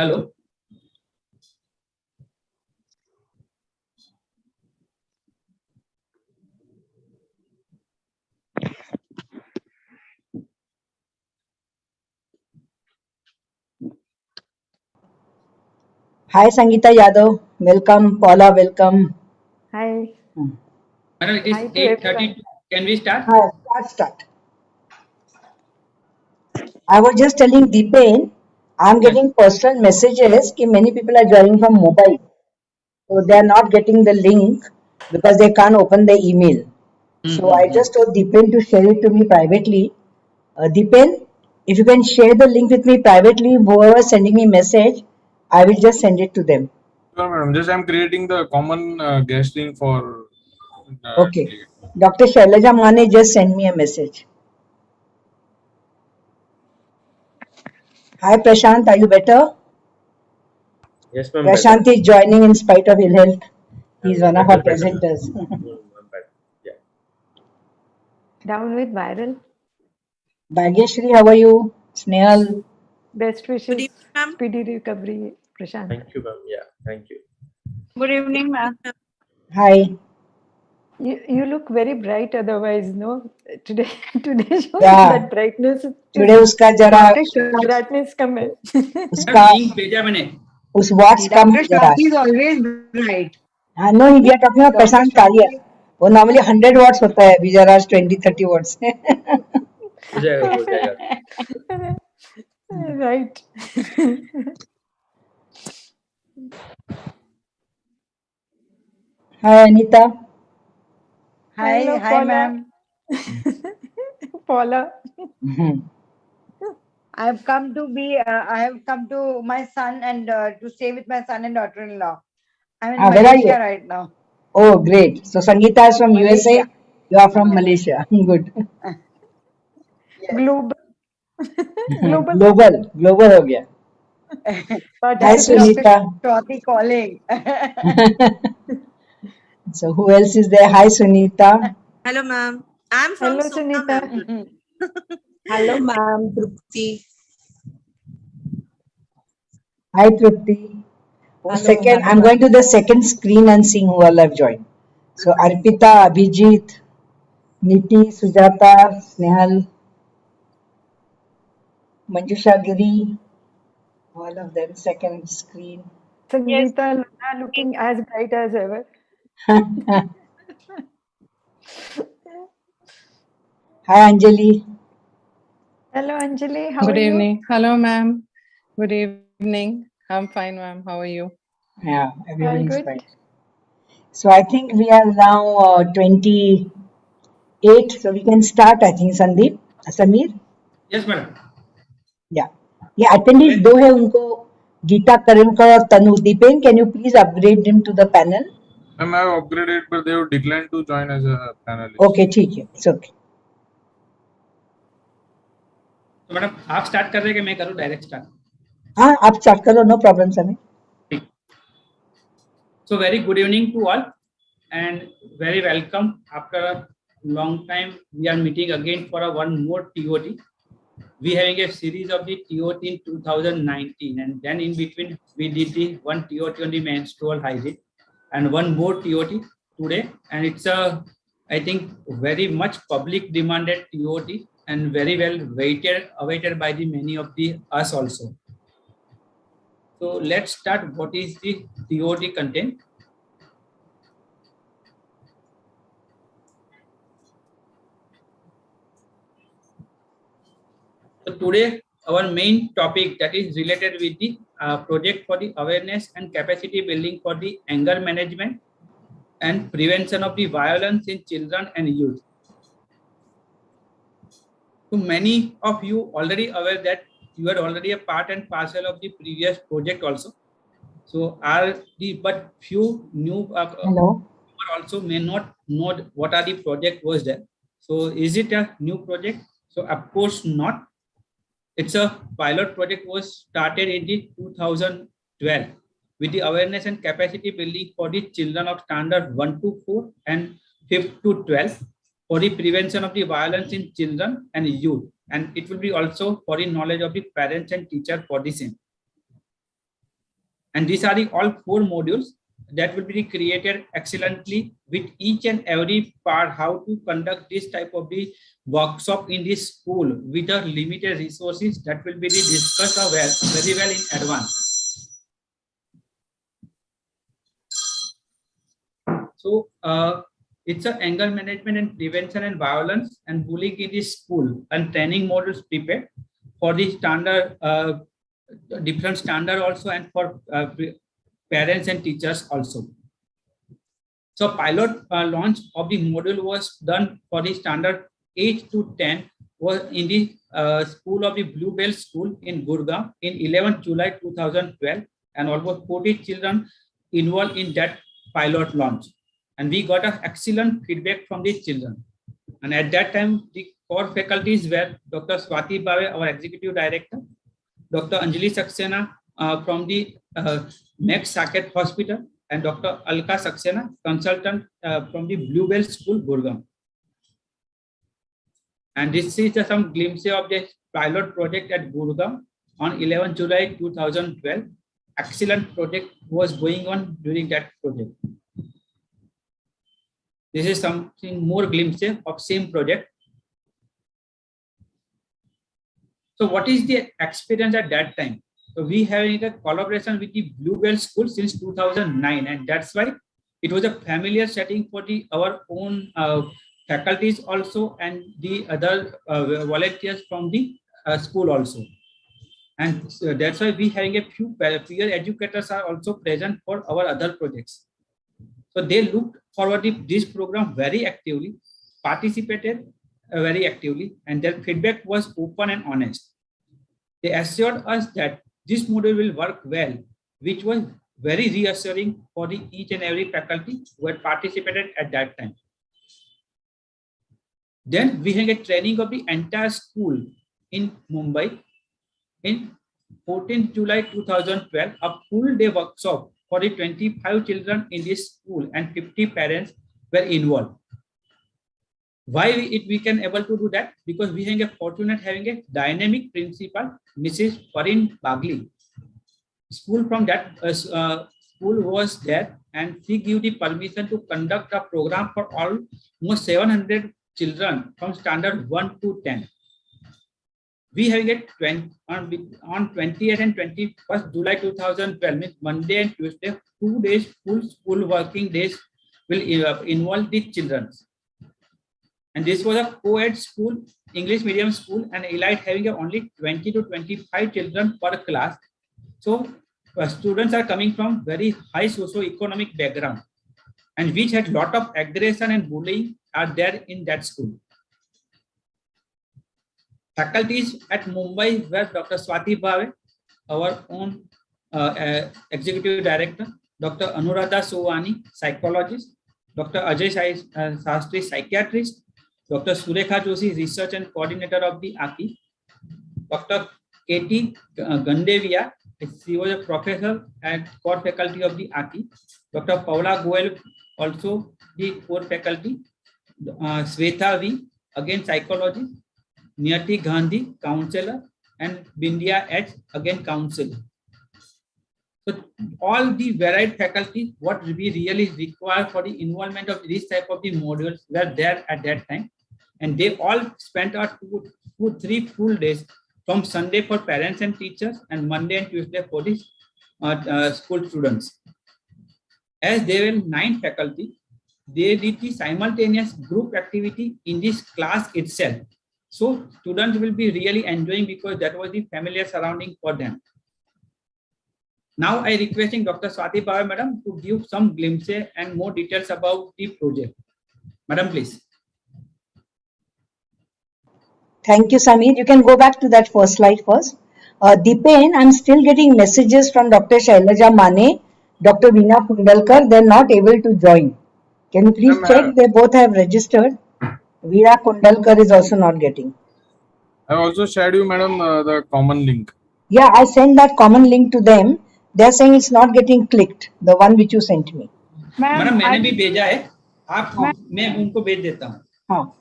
Hello. Hi, Sangeeta Yadav. Welcome. Paula, welcome. Hi. Madam, it is Hi to 8:32. Can we start? Hi, start. I was just telling Deepen, I'm Yes. getting personal messages that many people are joining from mobile. So they are not getting the link because they can't open the email. So I just told Deepen to share it to me privately. Deepen, if you can share the link with me privately, whoever is sending me message, I will just send it to them. Sure, madam. Just I'm creating the common guest link for. Okay. Dr. Shailaja Mane just sent me a message. Hi, Prashant. Are you better? Yes, ma'am. Prashant is joining in spite of ill health. He's one of our Better. presenters. Yeah. Down with viral. Bhagyashri, how are you? Snehal. Best wishes. Good evening, ma'am. Speedy recovery, Prashant. Thank you, ma'am. Yeah. Thank you. Good evening, ma'am. Hi. You look very bright otherwise, no? Today shows Yeah. that brightness Today is उसका जरा brightness कम है. उसका Link भेजा मैंने. उस watch कम है जरा. is always bright. I know we are talking about Prashant Kalia. वो normally 100 watts होता है. अभी जरा 20-30 watts. हो जाएगा. Right. Hi, Anita. Hello, Hi, Paula. ma'am. Paula. I have come to my son and to stay with my son and daughter-in-law. I'm in Where are you? Malaysia right now. Oh, great. So Sangeeta is from USA. Malaysia. You are from Malaysia. Good. Global. Global हो गया. Hi, Sunita. Shorty calling. So who else is there? Hi, Sunita. Hello, ma'am. I'm from Hello, Sona, Sunita. ma'am. Hello, ma'am. Trupti. Hi, Trupti. Hello, Second, hello, I'm going to the second screen and seeing who all have joined. So Arpita, Abhijit, Niti, Sujata, Snehal, Manjusha Giri, all of them, second screen. Sangeeta Luna looking as bright as ever. Hi, Anjali. Hello, Anjali. How Good are evening. you? Hello, ma'am. Good evening. I'm fine, ma'am. How are you? Yeah, everybody is good. fine. So I think we are now 28, so we can start, I think, Sandeep, Samir. Yes, madam. Yeah. Yeah, attendees दो है उनको गीता करणकर और तनु. Deepen, can you please upgrade them to the panel? Ma'am, I have upgraded, but they have declined to join as a panelist. Okay, ठीक है. It's okay. तो madam आप start कर रहे हैं कि मैं करूं डायरेक्ट स्टार्ट? हाँ, आप start करो. No problem, Samir. So very good evening to all and very welcome. After a long time, we are meeting again for a one more TOT. We having a series of the TOT in 2019, and then in between we did the one TOT on the menstrual hygiene and one more TOT today. And it's a, I think, very much public demanded TOT and very well awaited by the many of the us also. So let's start. What is the TOT content? So today our main topic that is related with the project for the awareness and capacity building for the anger management and prevention of the violence in children and youth. So many of you already aware that you are already a part and parcel of the previous project also. So but few new Hello. also may not know what are the project was there. So is it a new project? So of course not. It's a pilot project was started in the 2012 with the awareness and capacity building for the children of standard 1 to 4 and 5th to 12 for the prevention of the violence in children and youth. And it will be also for the knowledge of the parents and teacher for the same. And these are the all 4 modules that will be created excellently with each and every part, how to conduct this type of the workshop in this school with the limited resources, that will be discussed very well in advance. So it's a anger management and prevention and violence and bullying in the school, and training modules prepared for the standard, different standard also, and for parents and teachers also. So pilot launch of the module was done for the standard 8 to 10 was in the school of the Bluebell School in Gurgaon in 11 July 2012, and almost 40 children involved in that pilot launch. And we got an excellent feedback from the children. And at that time, the core faculties were Dr. Swati Bave, our executive director, Dr. Anjali Saxena from the Next Saket Hospital, and Dr. Alka Saxena, consultant from the Bluebell School, Gurgaon. And this is some glimpse of the pilot project at Gurgaon on 11 July 2012. Excellent project was going on during that project. This is something more glimpse of same project. So what is the experience at that time? So we having a collaboration with the Bluebell School since 2009, and that's why it was a familiar setting for our own faculties also, and the other volunteers from the school also. And so that's why we having a few peer educators are also present for our other projects. So they looked forward to this program very actively, participated very actively, and their feedback was open and honest. They assured us that this model will work well, which was very reassuring for each and every faculty who had participated at that time. Then we had a training of the entire school in Mumbai in 14th July 2012, a full day workshop for the 25 children in this school, and 50 parents were involved. Why we can able to do that? Because we have a fortunate having a dynamic principal, Mrs. Farin Bagli. School from that school was there, and she gave the permission to conduct a program for almost 700 children from standard 1 to 10. We have it on 20th and 21st July 2012, means Monday and Tuesday, 2 days, full school working days will involve the children. And this was a co-ed school, English medium school, and elite having only 20 to 25 children per class. So students are coming from very high socio-economic background, and which had lot of aggression and bullying are there in that school. Faculties at Mumbai were Dr. Swati Bave, our own executive director, Dr. Anuradha Sovani, psychologist, Dr. Ajay Sastry, psychiatrist, Dr. Surekha Joshi, research and coordinator of the AACCI, Dr. K.T. Gandevia, she was a professor and core faculty of the AACCI, Dr. Paula Goel, also the core faculty, Swetha V, again psychology, Niyati Gandhi, counselor, and Bindia H, again counselor. So all the varied faculty, what we really require for the involvement of this type of the modules were there at that time, and they all spent our 2-3 full days, from Sunday for parents and teachers, and Monday and Tuesday for the school students. As there were 9 faculty, they did the simultaneous group activity in this class itself. So students will be really enjoying, because that was the familiar surrounding for them. Now I requesting Dr. Swati Bave Madam to give some glimpses and more details about the project. Madam, please. Thank you, Samir. You can go back to that first slide first. Dipen, I'm still getting messages from Dr. Shailaja Mane, Dr. Veena Kundalkar. They're not able to join. Can you please check? They both have registered. Veena Kundalkar is also not getting. I also shared you, madam, the common link. Yeah, I sent that common link to them. They're saying it's not getting clicked, the one which you sent me. Madam मैंने भी भेजा है, आप मैं उनको भेज देता हूँ. हाँ.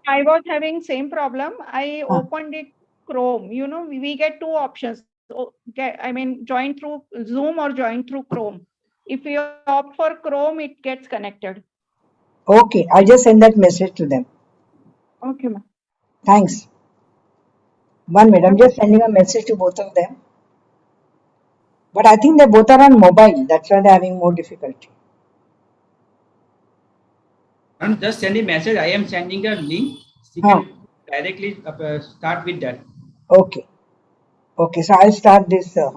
I was having same problem. I opened it Chrome. You know, we get 2 options. So, I mean, join through Zoom or join through Chrome. If you opt for Chrome, it gets connected. Okay, I'll just send that message to them. Okay, ma'am. Thanks. 1 minute, I'm just sending a message to both of them. But I think they both are on mobile. That's why they're having more difficulty. I'm just sending message. I am sending a link. She Huh. can directly start with that. Okay. Okay, so I'll start this. Yeah,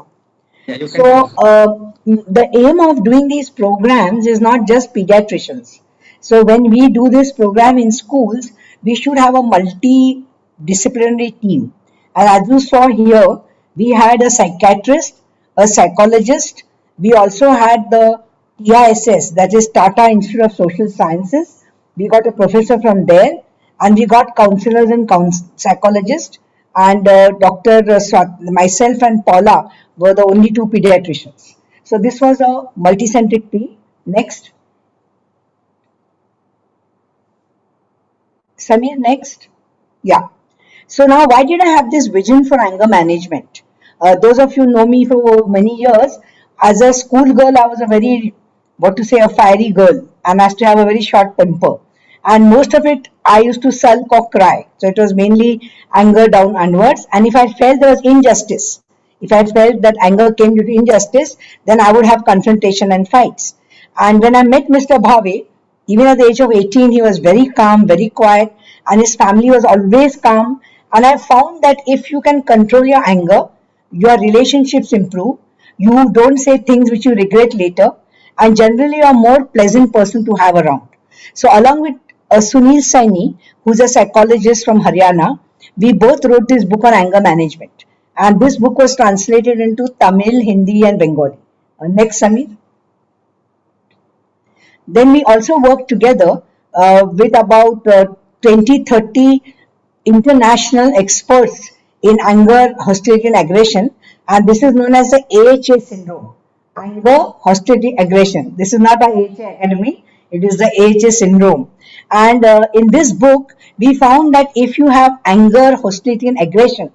you can. So, the aim of doing these programs is not just pediatricians. So, when we do this program in schools, we should have a multidisciplinary team. And as you saw here, we had a psychiatrist, a psychologist, we also had the TISS, that is Tata Institute of Social Sciences. We got a professor from there, and we got counselors and psychologists. And Dr. Myself and Paula were the only two pediatricians. So this was a multicentric team. Next. Samir, next. Yeah. So now, why did I have this vision for anger management? Those of you know me for many years. As a schoolgirl, I was a very, a fiery girl, and I used to have a very short temper. And most of it, I used to sulk or cry. So it was mainly anger down onwards. And if I felt there was injustice, if I felt that anger came due to injustice, then I would have confrontation and fights. And when I met Mr. Bhave, even at the age of 18, he was very calm, very quiet, and his family was always calm. And I found that if you can control your anger, your relationships improve. You don't say things which you regret later, and generally, you're a more pleasant person to have around. So, along with Sunil Saini, who's a psychologist from Haryana, we both wrote this book on anger management. And this book was translated into Tamil, Hindi, and Bengali. Next, Samir. Then we also work together with about 20, 30 international experts in anger, hostility, and aggression. And this is known as the AHA syndrome. Anger, hostility, aggression. This is not our AHA Academy, it is the AHA syndrome. And in this book, we found that if you have anger, hostility, and aggression,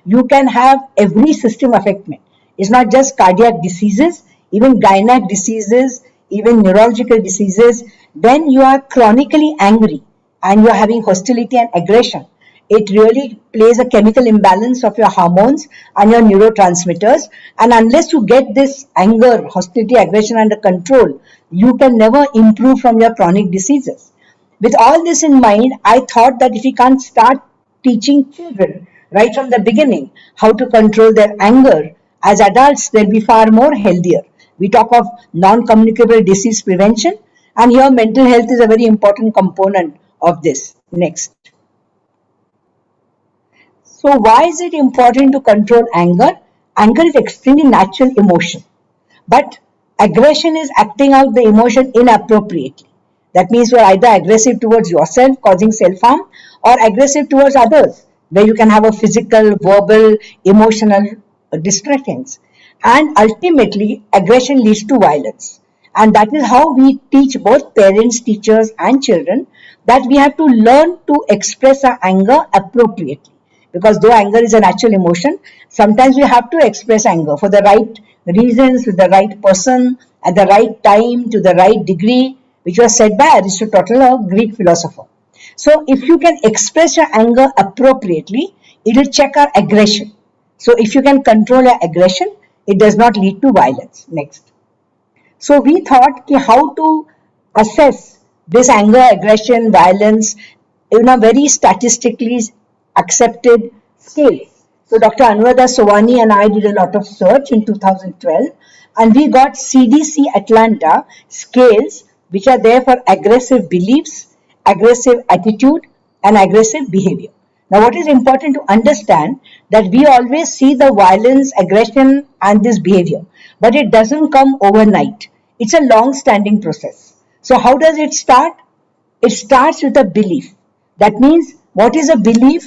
you can have every system affected. It's not just cardiac diseases, even gynec diseases, even neurological diseases. When you are chronically angry and you are having hostility and aggression, it really plays a chemical imbalance of your hormones and your neurotransmitters. And unless you get this anger, hostility, aggression under control, you can never improve from your chronic diseases. With all this in mind, I thought that if we can't start teaching children right from the beginning how to control their anger, as adults, they'll be far more healthier. We talk of non-communicable disease prevention, and here mental health is a very important component of this. Next. So why is it important to control anger? Anger is extremely natural emotion, but aggression is acting out the emotion inappropriately. That means you are either aggressive towards yourself, causing self-harm, or aggressive towards others, where you can have a physical, verbal, emotional distractions. And ultimately, aggression leads to violence. And that is how we teach both parents, teachers, and children that we have to learn to express our anger appropriately. Because though anger is a natural emotion, sometimes we have to express anger for the right reasons, with the right person, at the right time, to the right degree, which was said by Aristotle, a Greek philosopher. So if you can express your anger appropriately, it will check our aggression. So if you can control your aggression, it does not lead to violence. Next. So we thought how to assess this anger, aggression, violence in a very statistically accepted scale. So Dr. Anuradha Sowani and I did a lot of search in 2012, and we got CDC Atlanta scales which are there for aggressive beliefs, aggressive attitude, and aggressive behavior. Now, what is important to understand that we always see the violence, aggression, and this behavior, but it doesn't come overnight. It's a long-standing process. So, how does it start? It starts with a belief. That means, what is a belief?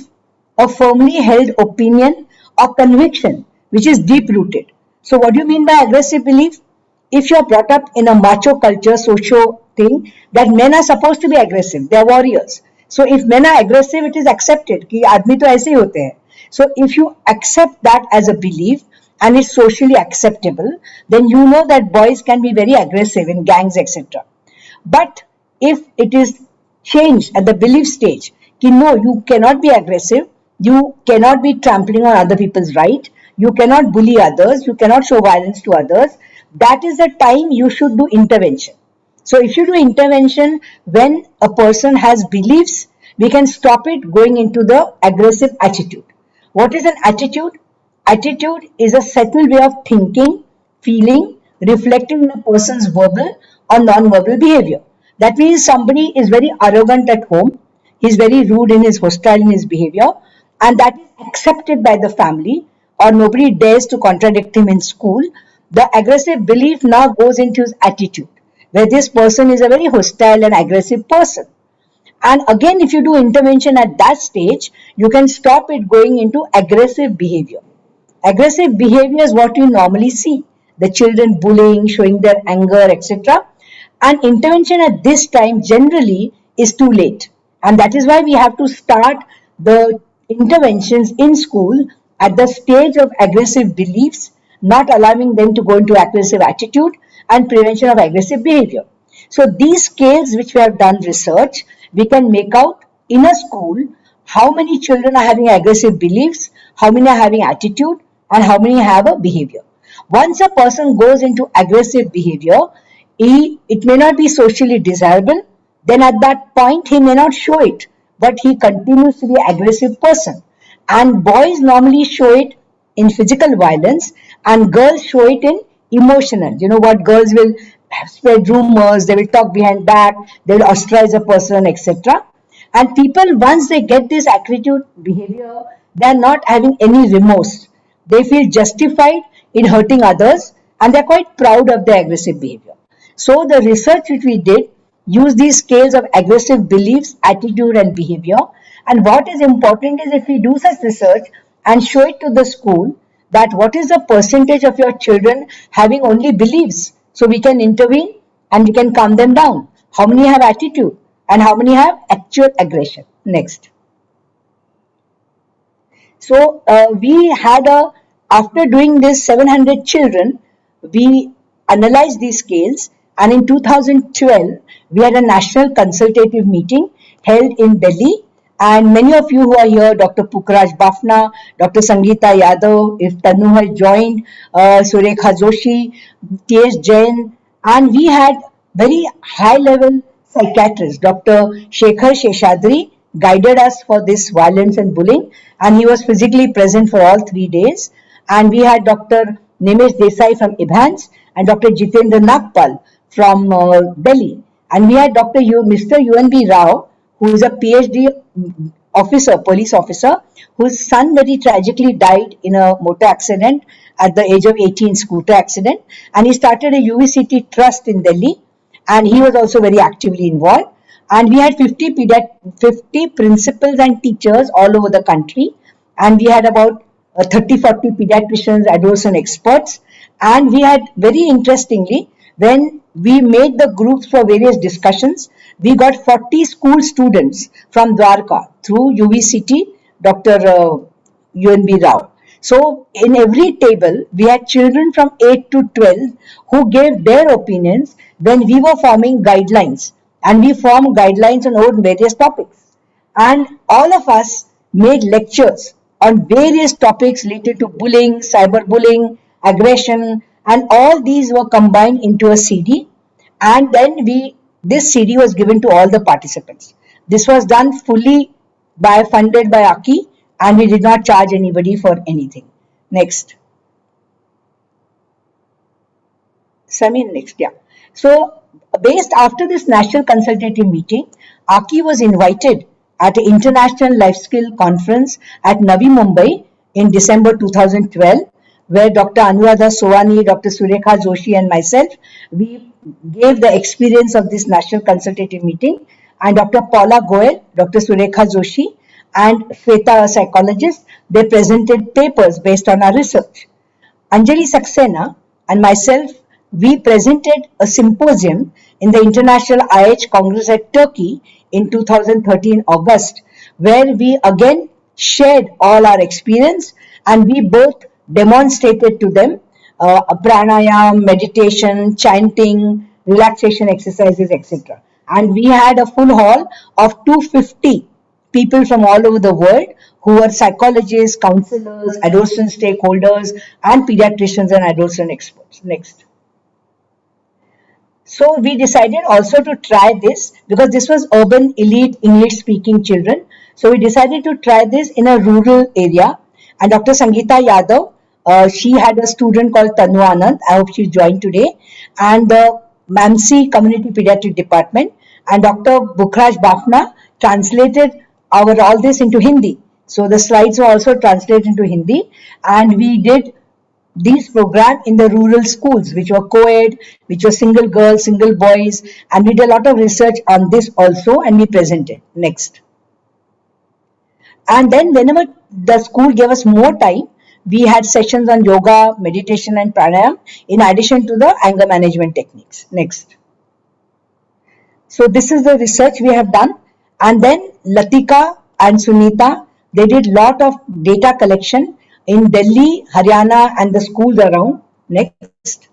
A firmly held opinion or conviction which is deep-rooted. So, what do you mean by aggressive belief? If you are brought up in a macho culture, socio thing, that men are supposed to be aggressive, they are warriors. So if men are aggressive, it is accepted कि आदमी तो ऐसे ही होते हैं. So if you accept that as a belief, and it's socially acceptable, then you know that boys can be very aggressive in gangs, etc. But if it is changed at the belief stage, no, you cannot be aggressive, you cannot be trampling on other people's right, you cannot bully others, you cannot show violence to others, that is the time you should do intervention. So if you do intervention when a person has beliefs, we can stop it going into the aggressive attitude. What is an attitude? Attitude is a settled way of thinking, feeling, reflecting in a person's verbal or non-verbal behavior. That means somebody is very arrogant at home, he's very rude in his hostile in his behavior, and that is accepted by the family, or nobody dares to contradict him in school. The aggressive belief now goes into his attitude, where this person is a very hostile and aggressive person. And again, if you do intervention at that stage, you can stop it going into aggressive behavior. Aggressive behavior is what you normally see. The children bullying, showing their anger, etc. And intervention at this time generally is too late. And that is why we have to start the interventions in school at the stage of aggressive beliefs, not allowing them to go into aggressive attitude, and prevention of aggressive behavior. So these scales which we have done research, we can make out in a school how many children are having aggressive beliefs, how many are having attitude, and how many have a behavior. Once a person goes into aggressive behavior, it may not be socially desirable, then at that point he may not show it, but he continues to be an aggressive person. And boys normally show it in physical violence, and girls show it in emotional. You know what, girls will spread rumors, they will talk behind back, they will ostracize a person, etc. And people, once they get this attitude behavior, they are not having any remorse. They feel justified in hurting others, and they are quite proud of their aggressive behavior. So the research which we did used these scales of aggressive beliefs, attitude, and behavior. And what is important is, if we do such research and show it to the school, that what is the percentage of your children having only beliefs, so we can intervene and we can calm them down. How many have attitude and how many have actual aggression? Next. So we had after doing this 700 children, we analyzed these scales, and in 2012 we had a national consultative meeting held in Delhi. And many of you who are here, Dr. Pukraj Bafna, Dr. Sangeeta Yadav, if Tanu has joined, Surekha Joshi, T.S. Jain, and we had very high level psychiatrist, Dr. Shekhar Sheshadri, guided us for this violence and bullying, and he was physically present for all 3 days. And we had Dr. Nimesh Desai from IBHANS and Dr. Jitendra Nagpal from Delhi. And we had Mr. UNB Rao, who is a PhD officer, police officer, whose son very tragically died in a motor accident at the age of 18, scooter accident. And he started a UVCT trust in Delhi, and he was also very actively involved. And we had 50 principals and teachers all over the country. And we had about 30-40 pediatricians, adolescent experts. And we had, very interestingly, when we made the groups for various discussions, we got 40 school students from Dwarka through UVCT, Dr. UNB Rao. So in every table, we had children from 8 to 12 who gave their opinions when we were forming guidelines. And we formed guidelines on various topics. And all of us made lectures on various topics related to bullying, cyberbullying, aggression, and all these were combined into a CD. And then this CD was given to all the participants. This was done fully funded by AACCI, and we did not charge anybody for anything. Next. Samir, next, yeah. So, based after this national consultative meeting, AACCI was invited at an international life skill conference at Navi Mumbai in December 2012, where Dr. Anuradha Soani, Dr. Surekha Joshi, and myself, we gave the experience of this national consultative meeting, and Dr. Paula Goel, Dr. Surekha Joshi, and Shweta, a psychologist, they presented papers based on our research. Anjali Saxena and myself, we presented a symposium in the International IH Congress at Turkey in 2013 August, where we again shared all our experience, and we both demonstrated to them pranayam, meditation, chanting, relaxation exercises, etc. And we had a full hall of 250 people from all over the world who were psychologists, counselors, adolescent stakeholders, and pediatricians and adolescent experts. Next. So we decided also to try this because this was urban elite English speaking children. So we decided to try this in a rural area. And Dr. Sangeeta Yadav, she had a student called Tanu Anand. I hope she joined today. And the MAMC Community Pediatric Department. And Dr. Bukhraj Bafna translated our all this into Hindi. So the slides were also translated into Hindi. And we did these programs in the rural schools, which were co-ed, which were single girls, single boys, and we did a lot of research on this also, and we presented. Next. And then whenever the school gave us more time, we had sessions on yoga, meditation, and pranayam, in addition to the anger management techniques. Next. So this is the research we have done. And then Latika and Sunita, they did lot of data collection in Delhi, Haryana, and the schools around. Next.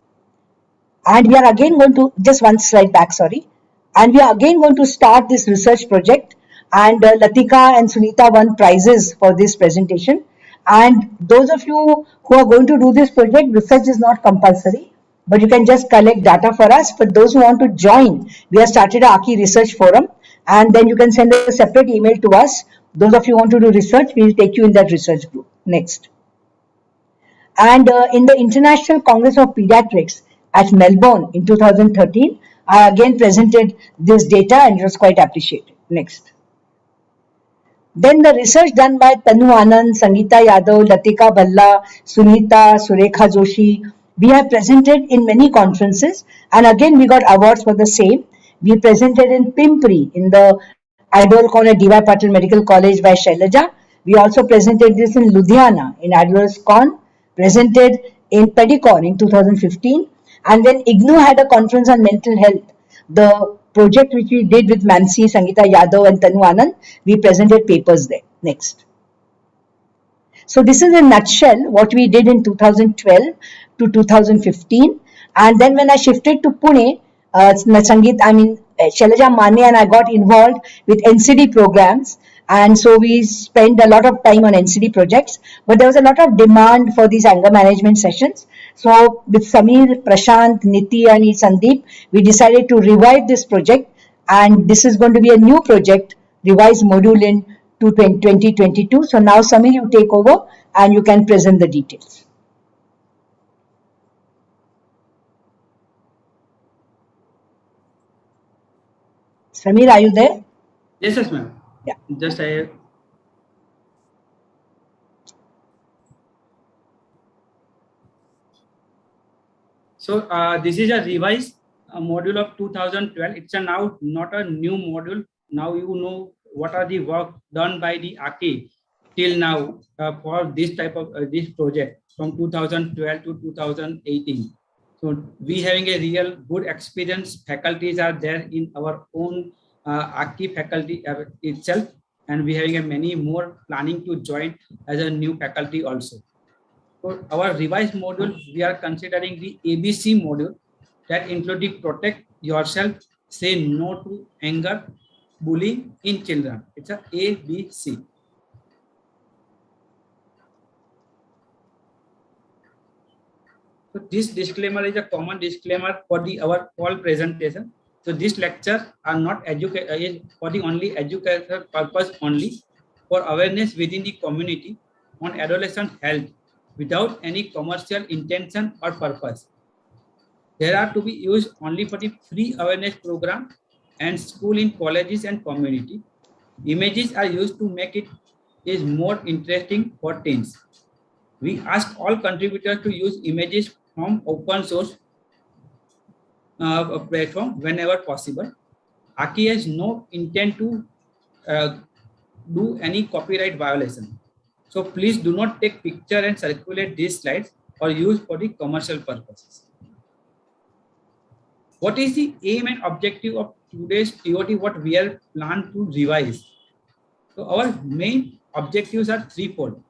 And we are again going to, just one slide back, sorry. And we are again going to start this research project. And Latika and Sunita won prizes for this presentation. And those of you who are going to do this project, research is not compulsory, but you can just collect data for us. For those who want to join, we have started a AACCI research forum, and then you can send a separate email to us. Those of you who want to do research, we will take you in that research group. Next. And in the International Congress of Pediatrics at Melbourne in 2013, I again presented this data and it was quite appreciated. Next. Then the research done by Tanu Anand, Sangeeta Yadav, Latika Balla, Sunita, Surekha Joshi, we have presented in many conferences, and again we got awards for the same. We presented in Pimpri in the Idol Corner D.Y. Patil Medical College by Shailaja. We also presented this in Ludhiana in Adler's Con, presented in Pedicon in 2015. And then IGNU had a conference on mental health. The project which we did with Mansi, Sangeeta Yadav and Tanu Anand, we presented papers there. Next. So this is in a nutshell what we did in 2012 to 2015. And then when I shifted to Pune, Shailaja Mane and I got involved with NCD programs. And so we spent a lot of time on NCD projects, but there was a lot of demand for these anger management sessions. So with Samir, Prashant, Niti and Sandeep, we decided to revive this project, and this is going to be a new project, revised module in 2022. So now Samir, you take over and you can present the details. Samir, are you there? Yes, yes, ma'am. Yeah. Just So this is a revised module of 2012. It's a now not a new module. Now you know what are the work done by the AACCI till now for this type of this project from 2012 to 2018. So we having a real good experience. Faculties are there in our own AACCI faculty itself, and we having a many more planning to join as a new faculty also. So our revised module, we are considering the ABC module that includes protect yourself, say no to anger, bullying in children. It's a ABC. So this disclaimer is a common disclaimer for our all presentation. So this lecture are not for the only educational purpose only, for awareness within the community on adolescent health without any commercial intention or purpose. They are to be used only for the free awareness program and school in colleges and community. Images are used to make it is more interesting for teens. We ask all contributors to use images from open source platform whenever possible. AACCI has no intent to do any copyright violation. So please do not take picture and circulate these slides or use for the commercial purposes. What is the aim and objective of today's TOT, what we are planned to revise? So our main objectives are threefold.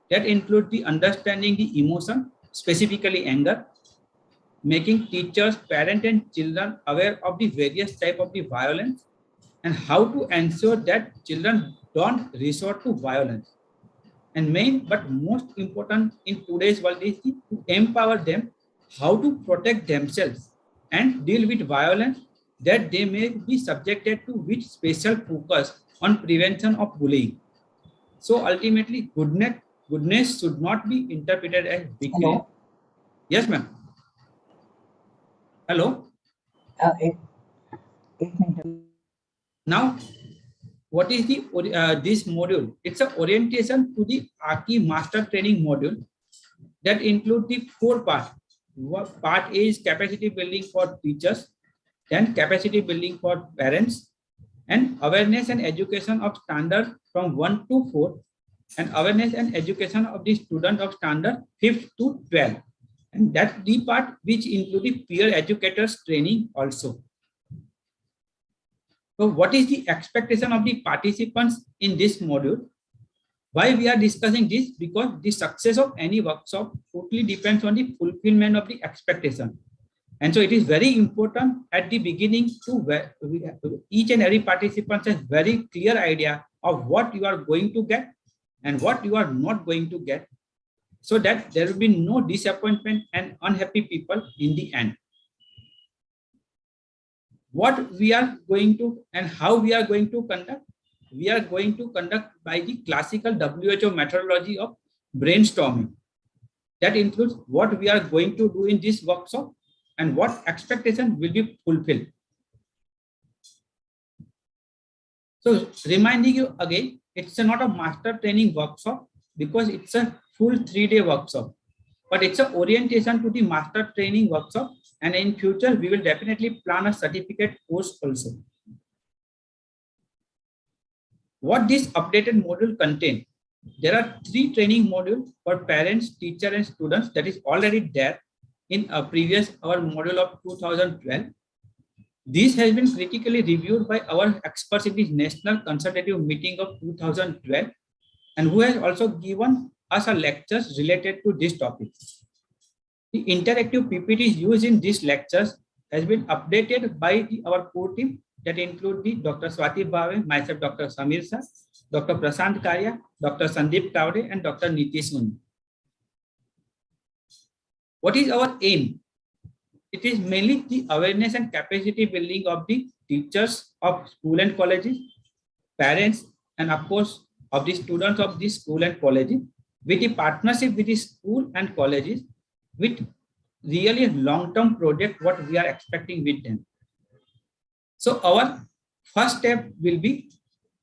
that include the understanding the emotion, specifically anger, making teachers, parents, and children aware of the various type of the violence and how to ensure that children don't resort to violence. And main but most important in today's world is to empower them how to protect themselves and deal with violence that they may be subjected to, with special focus on prevention of bullying. So ultimately, goodness should not be interpreted as weakness. Hello. Yes, ma'am. Hello. Eight minutes. Now, what is the this module? It's an orientation to the AACCI Master Training module that include the 4 parts. Part A is capacity building for teachers, then capacity building for parents, and awareness and education of standard from 1 to 4, and awareness and education of the student of standard 5th to 12. And that's the part which include the peer educators training also. So what is the expectation of the participants in this module? Why we are discussing this? Because the success of any workshop totally depends on the fulfillment of the expectation. And so it is very important at the beginning to each and every participant has very clear idea of what you are going to get and what you are not going to get, so that there will be no disappointment and unhappy people in the end. What we are going to and how we are going to conduct? We are going to conduct by the classical WHO methodology of brainstorming. That includes what we are going to do in this workshop and what expectation will be fulfilled. So reminding you again, it's not a master training workshop because it's a full 3-day workshop, but it's an orientation to the master training workshop. And in future, we will definitely plan a certificate course also. What this updated module contains? There are 3 training modules for parents, teachers, and students that is already there in a previous our module of 2012. This has been critically reviewed by our experts in the National Consultative Meeting of 2012, and who has also given us a lectures related to this topic. The interactive PPT used in these lectures has been updated by our core team that include the Dr. Swati Bhave, myself, Dr. Samir Sir, Dr. Prashant Karya, Dr. Sandeep Tavde, and Dr. Nitish Muni. What is our aim? It is mainly the awareness and capacity building of the teachers of school and colleges, parents, and of course of the students of the school and colleges, with the partnership with the school and colleges, with really a long-term project what we are expecting with them. So our first step will be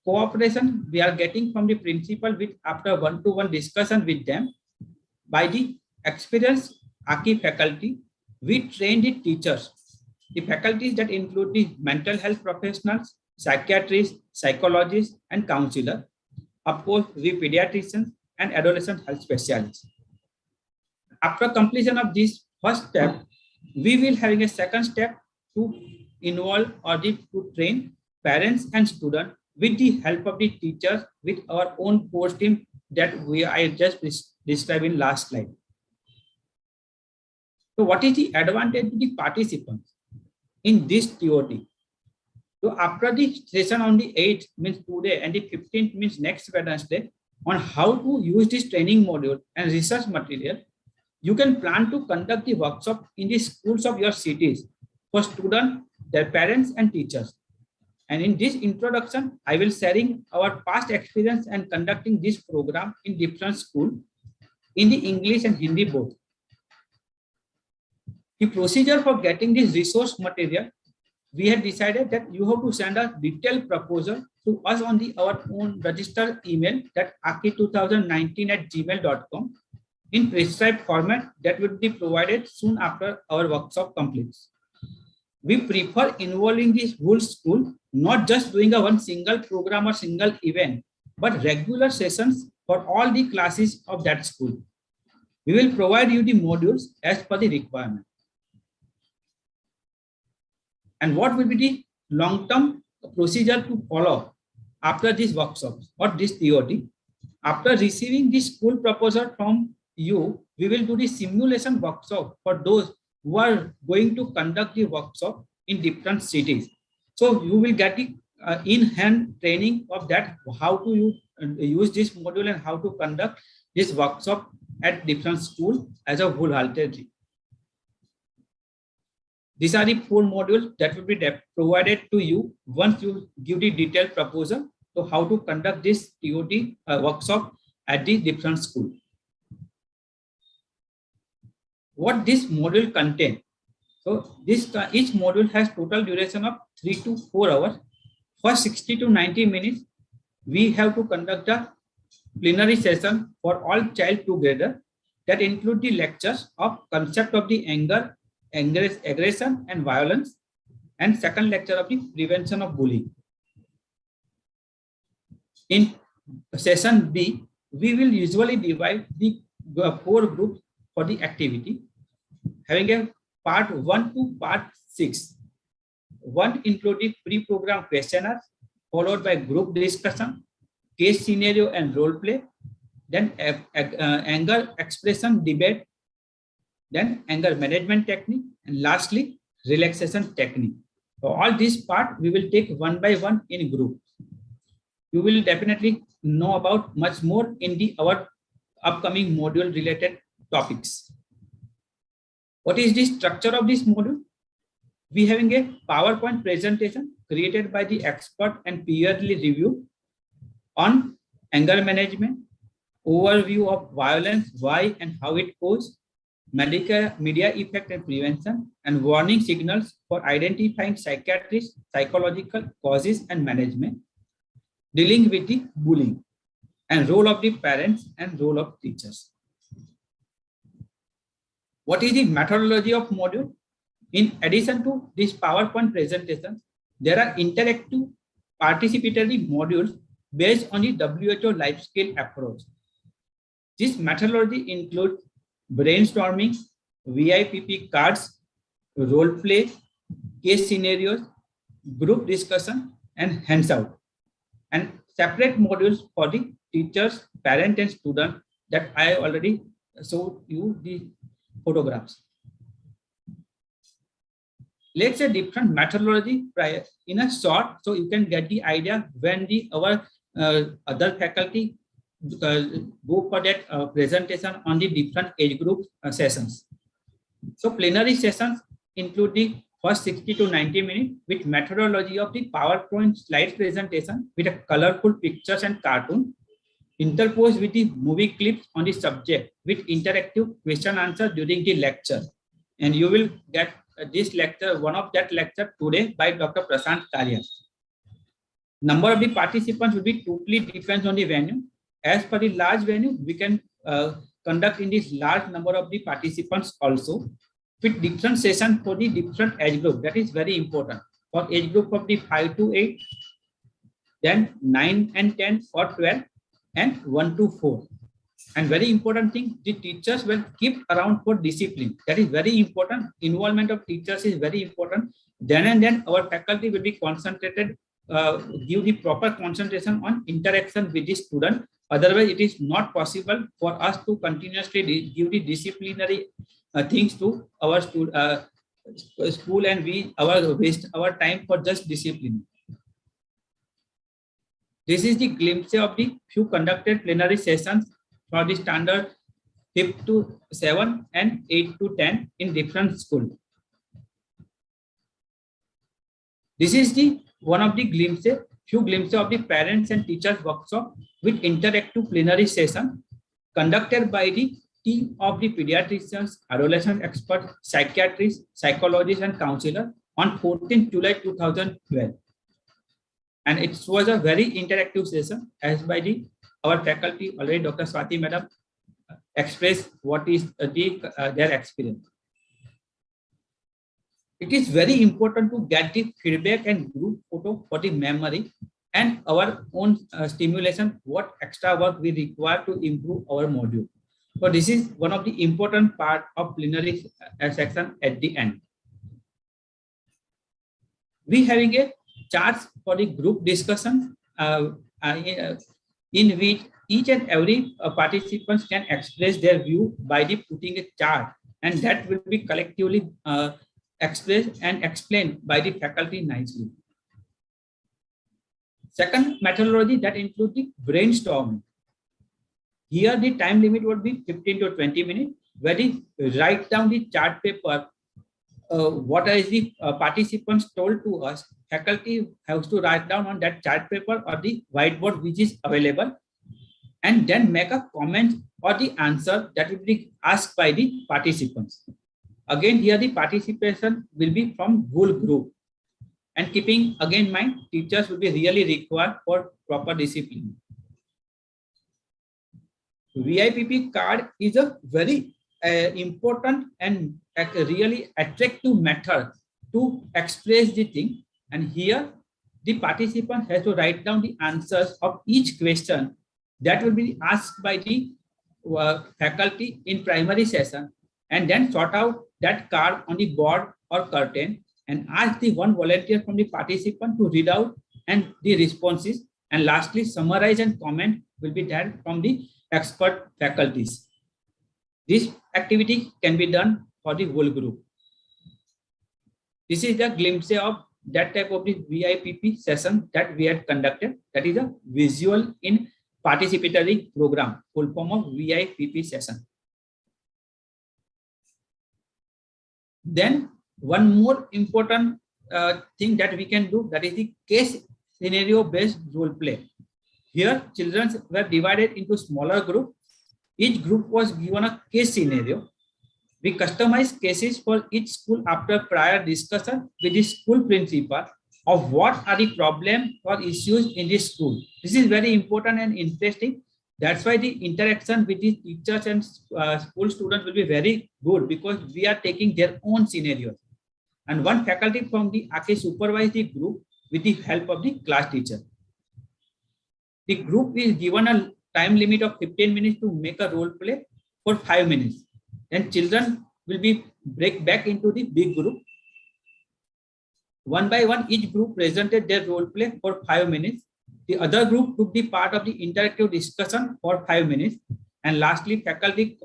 cooperation we are getting from the principal with after one-to-one discussion with them by the experienced AACCI faculty. We train the teachers, the faculties that include the mental health professionals, psychiatrists, psychologists, and counselors. Of course, we pediatricians and adolescent health specialists. After completion of this first step, we will having a second step to involve or to train parents and students with the help of the teachers with our own course team that I just described in last slide. So what is the advantage to the participants in this TOT? So after the session on the 8th means today and the 15th means next Wednesday on how to use this training module and research material, you can plan to conduct the workshop in the schools of your cities for students, their parents, and teachers. And in this introduction, I will sharing our past experience and conducting this program in different schools in the English and Hindi both. The procedure for getting this resource material, we had decided that you have to send a detailed proposal to us on our own registered email that aacci2019@gmail.com in prescribed format that will be provided soon after our workshop completes. We prefer involving this whole school, not just doing a one single program or single event, but regular sessions for all the classes of that school. We will provide you the modules as per the requirement. And what will be the long-term procedure to follow after these workshops or this TOT? After receiving the school proposal from you, we will do the simulation workshop for those who are going to conduct the workshop in different cities. So you will get the in-hand training of that, how to use this module and how to conduct this workshop at different schools as a wholeheartedly. These are the 4 modules that will be provided to you once you give the detailed proposal to how to conduct this TOT workshop at the different school. What this module contains? So this each module has total duration of 3 to 4 hours. For 60 to 90 minutes, we have to conduct a plenary session for all child together that include the lectures of concept of the anger, aggression and violence, and second lecture of the prevention of bullying. In session B, we will usually divide the 4 groups for the activity, having a part 1 to part 6. One including pre-programmed questionnaires, followed by group discussion, case scenario and role play, then anger expression debate, then anger management technique, and lastly, relaxation technique. So all these part we will take one by one in group. You will definitely know about much more in our upcoming module related topics. What is the structure of this module? We having a PowerPoint presentation created by the expert and peerly review on anger management, overview of violence, why and how it goes, media effect and prevention, and warning signals for identifying psychiatric, psychological causes and management, dealing with the bullying, and role of the parents and role of teachers. What is the methodology of module? In addition to this PowerPoint presentation, there are interactive participatory modules based on the WHO life skill approach. This methodology includes brainstorming, VIPP cards, role play, case scenarios, group discussion, and hands out, and separate modules for the teachers, parents, and students that I already showed you the photographs. Let's say different methodology in a short, so you can get the idea when our other faculty go for that presentation on the different age group sessions. So plenary sessions include the first 60 to 90 minutes with methodology of the PowerPoint slide presentation with a colorful pictures and cartoon, interposed with the movie clips on the subject with interactive question answer during the lecture. And you will get this lecture, one of that lecture today by Dr. Prashant Karya. Number of the participants will be totally depends on the venue. As per the large venue, we can conduct in this large number of the participants also with different sessions for the different age group. That is very important. For age group of the 5 to 8, then 9 and 10 or 12, and 1 to 4. And very important thing, the teachers will keep around for discipline. That is very important. Involvement of teachers is very important. Then and then our faculty will be concentrated, give the proper concentration on interaction with the student. Otherwise, it is not possible for us to continuously give the disciplinary things to our school, and we waste our time for just discipline. This is the glimpse of the few conducted plenary sessions for the standard 5th to 7 and 8 to 10 in different schools. This is the one of the few glimpses of the parents and teachers workshop with interactive plenary session conducted by the team of the pediatricians, adolescent experts, psychiatrists, psychologists, and counselors on 14th July 2012. And it was a very interactive session as by our faculty already. Dr. Swati Madam expressed what is their experience. It is very important to get the feedback and group photo for the memory and our own stimulation, what extra work we require to improve our module. So this is one of the important part of plenary section at the end. We having a charts for the group discussion in which each and every participants can express their view by the putting a chart, and that will be collectively expressed and explained by the faculty nicely. Second methodology that includes the brainstorming. Here the time limit would be 15 to 20 minutes, where they write down the chart paper. What is the participants told to us? Faculty has to write down on that chart paper or the whiteboard which is available, and then make a comment or the answer that will be asked by the participants. Again, here the participation will be from whole group, and keeping again in mind, teachers will be really required for proper discipline. VIPP card is a very important and really attractive method to express the thing. And here the participant has to write down the answers of each question that will be asked by the faculty in primary session, and then sort out that card on the board or curtain and ask the one volunteer from the participant to read out and the responses, and lastly summarize and comment will be done from the expert faculties. This activity can be done for the whole group. This is the glimpse of that type of the VIPP session that we had conducted. That is a visual in participatory program, full form of VIPP session. Then one more important thing that we can do, that is the case scenario based role play. Here children were divided into smaller groups. Each group was given a case scenario. We customized cases for each school after prior discussion with the school principal of what are the problems or issues in this school. This is very important and interesting. That's why the interaction with the teachers and school students will be very good, because we are taking their own scenarios. And one faculty from the AACCI supervise the group with the help of the class teacher. The group is given a time limit of 15 minutes to make a role play for 5 minutes. Then children will be break back into the big group. One by one, each group presented their role play for 5 minutes. The other group took the part of the interactive discussion for 5 minutes. And lastly, faculty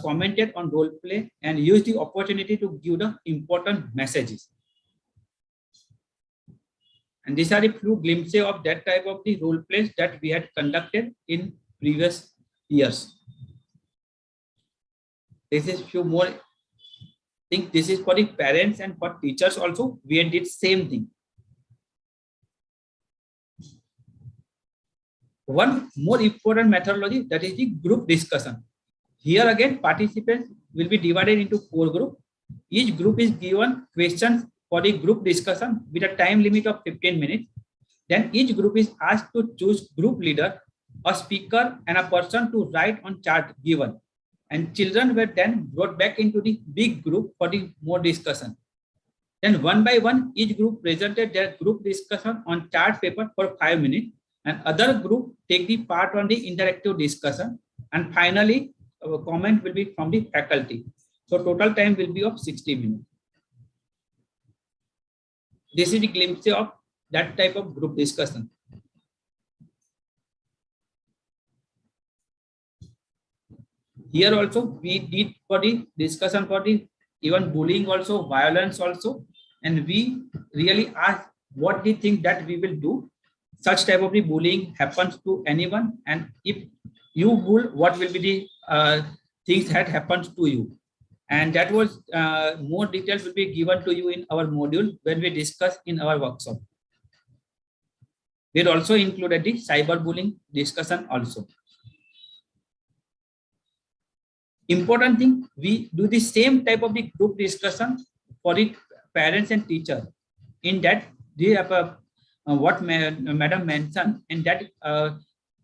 commented on role play and used the opportunity to give the important messages. And these are the few glimpses of that type of the role plays that we had conducted in previous years. This is few more. I think this is for the parents and for teachers also. We did same thing. One more important methodology, that is the group discussion. Here again, participants will be divided into 4 groups. Each group is given questions for the group discussion with a time limit of 15 minutes. Then each group is asked to choose group leader, a speaker, and a person to write on chart given. And children were then brought back into the big group for the more discussion. Then one by one, each group presented their group discussion on chart paper for 5 minutes, and other group take the part on the interactive discussion. And finally, a comment will be from the faculty. So total time will be of 60 minutes. This is the glimpse of that type of group discussion. Here also we did for the discussion for the even bullying also, violence also, and we really asked what they think that we will do. Such type of the bullying happens to anyone, and if you bull, what will be the things that happens to you? And that was more details will be given to you in our module when we discuss in our workshop. We also included the cyberbullying discussion also. Important thing, we do the same type of the group discussion for the parents and teachers. In that, they have what Madam mentioned in that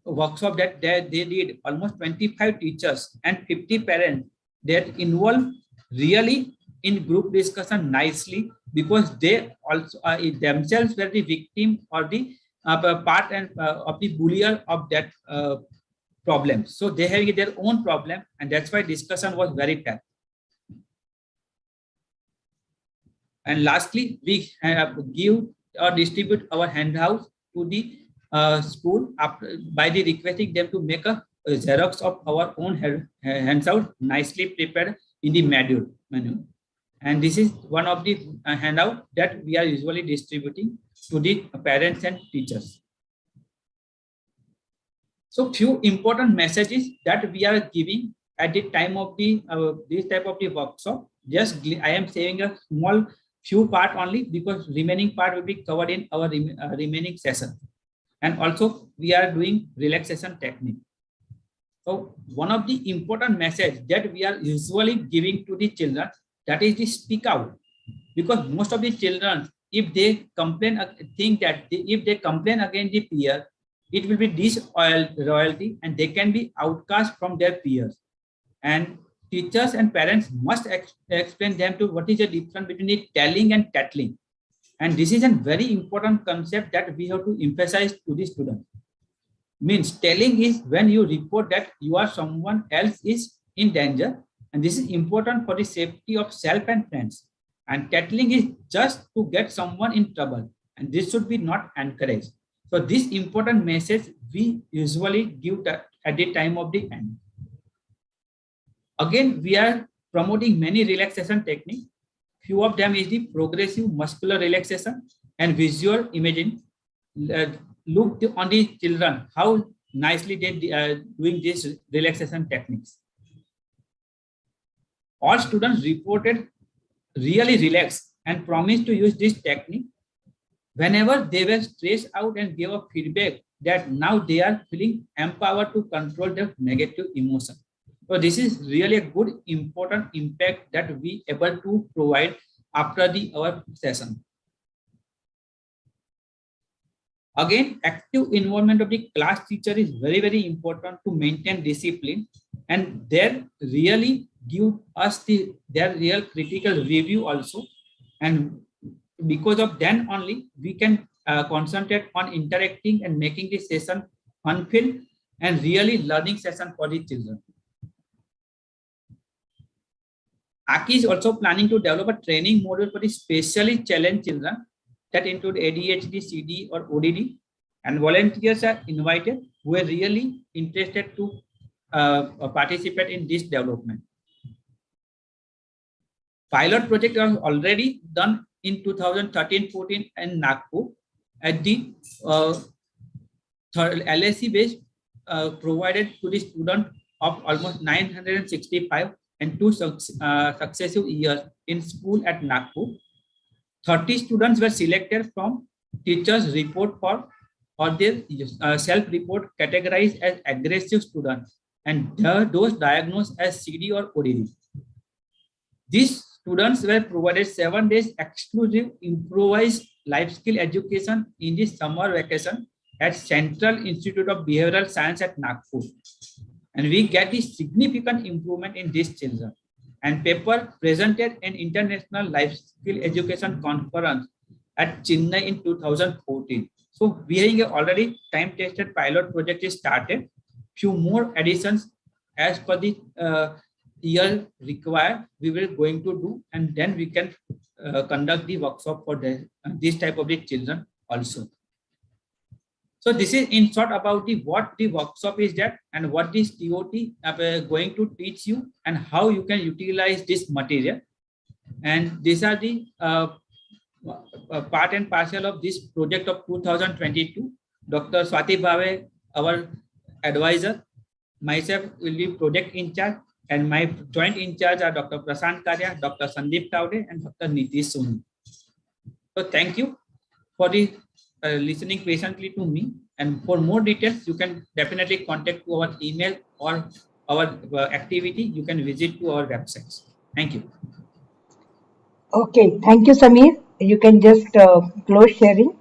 workshop, that they did almost 25 teachers and 50 parents that involved really in group discussion nicely, because they also themselves were the victim or the part and of the bullier of that problem. So they have their own problem, and that's why discussion was very tough. And lastly, we have give or distribute our handouts to the school by the requesting them to make a xerox of our own handout nicely prepared in the module menu. And this is one of the handout that we are usually distributing to the parents and teachers. So few important messages that we are giving at the time of the this type of the workshop. Just I am saying a small few part only because remaining part will be covered in our remaining session. And also we are doing relaxation technique. So one of the important message that we are usually giving to the children, that is the speak out, because most of the children, if they complain, think that if they complain against the peer, it will be disloyalty and they can be outcast from their peers. And teachers and parents must explain them to what is the difference between the telling and tattling. And this is a very important concept that we have to emphasize to the students. Means telling is when you report that you are someone else is in danger, and this is important for the safety of self and friends. And tattling is just to get someone in trouble, and this should be not encouraged. So this important message we usually give that at the time of the end. Again, we are promoting many relaxation techniques. Few of them is the progressive muscular relaxation and visual imaging. Look on the children, how nicely they are doing these relaxation techniques. All students reported really relaxed and promised to use this technique whenever they were stressed out and gave a feedback that now they are feeling empowered to control their negative emotion. So this is really a good, important impact that we able to provide after our session. Again, active involvement of the class teacher is very, very important to maintain discipline, and they really give us their real critical review also. And because of then only we can concentrate on interacting and making the session fun-filled and really learning session for the children. AACCI is also planning to develop a training module for the specially challenged children that include ADHD, CD, or ODD, and volunteers are invited who are really interested to participate in this development. Pilot project was already done in 2013-14 in Nagpur at the LAC base provided to the student of almost 965 and 2 successive years in school at Nagpur. 30 students were selected from teachers' report for or their self-report categorized as aggressive students, and those diagnosed as CD or ODD. These students were provided 7 days exclusive improvised life skill education in the summer vacation at Central Institute of Behavioral Science at Nagpur. And we get the significant improvement in these children. And paper presented an international life skill education conference at Chennai in 2014. So we have already time-tested pilot project is started. Few more additions as per the year required we will going to do, and then we can conduct the workshop for this type of the children also. So this is in short about what the workshop is that and what this TOT going to teach you and how you can utilize this material. And these are the part and parcel of this project of 2022. Dr. Swati Bhave, our advisor, myself will be project in charge, and my joint in charge are Dr. Prashant Karya, Dr. Sandeep Taude, and Dr. Nitish Soni. So thank you for the listening patiently to me, and for more details you can definitely contact to our email or our activity. You can visit to our websites. Thank you. Okay, thank you, Samir. You can just close sharing.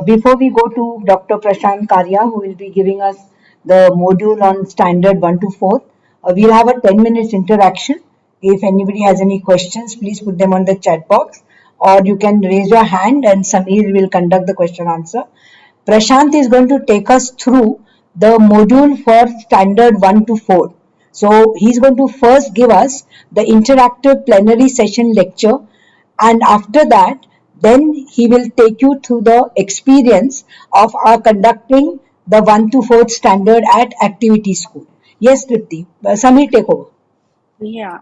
Before we go to Dr. Prashant Karya, who will be giving us the module on standard 1 to 4, we'll have a 10 minutes interaction. If anybody has any questions, please put them on the chat box, or you can raise your hand and Samir will conduct the question answer. Prashant is going to take us through the module for standard 1 to 4. So he's going to first give us the interactive plenary session lecture, and after that Then he will take you through the experience of our conducting the 1 to 4th standard at activity school. Yes, Tripti. Samir, take over. Yeah,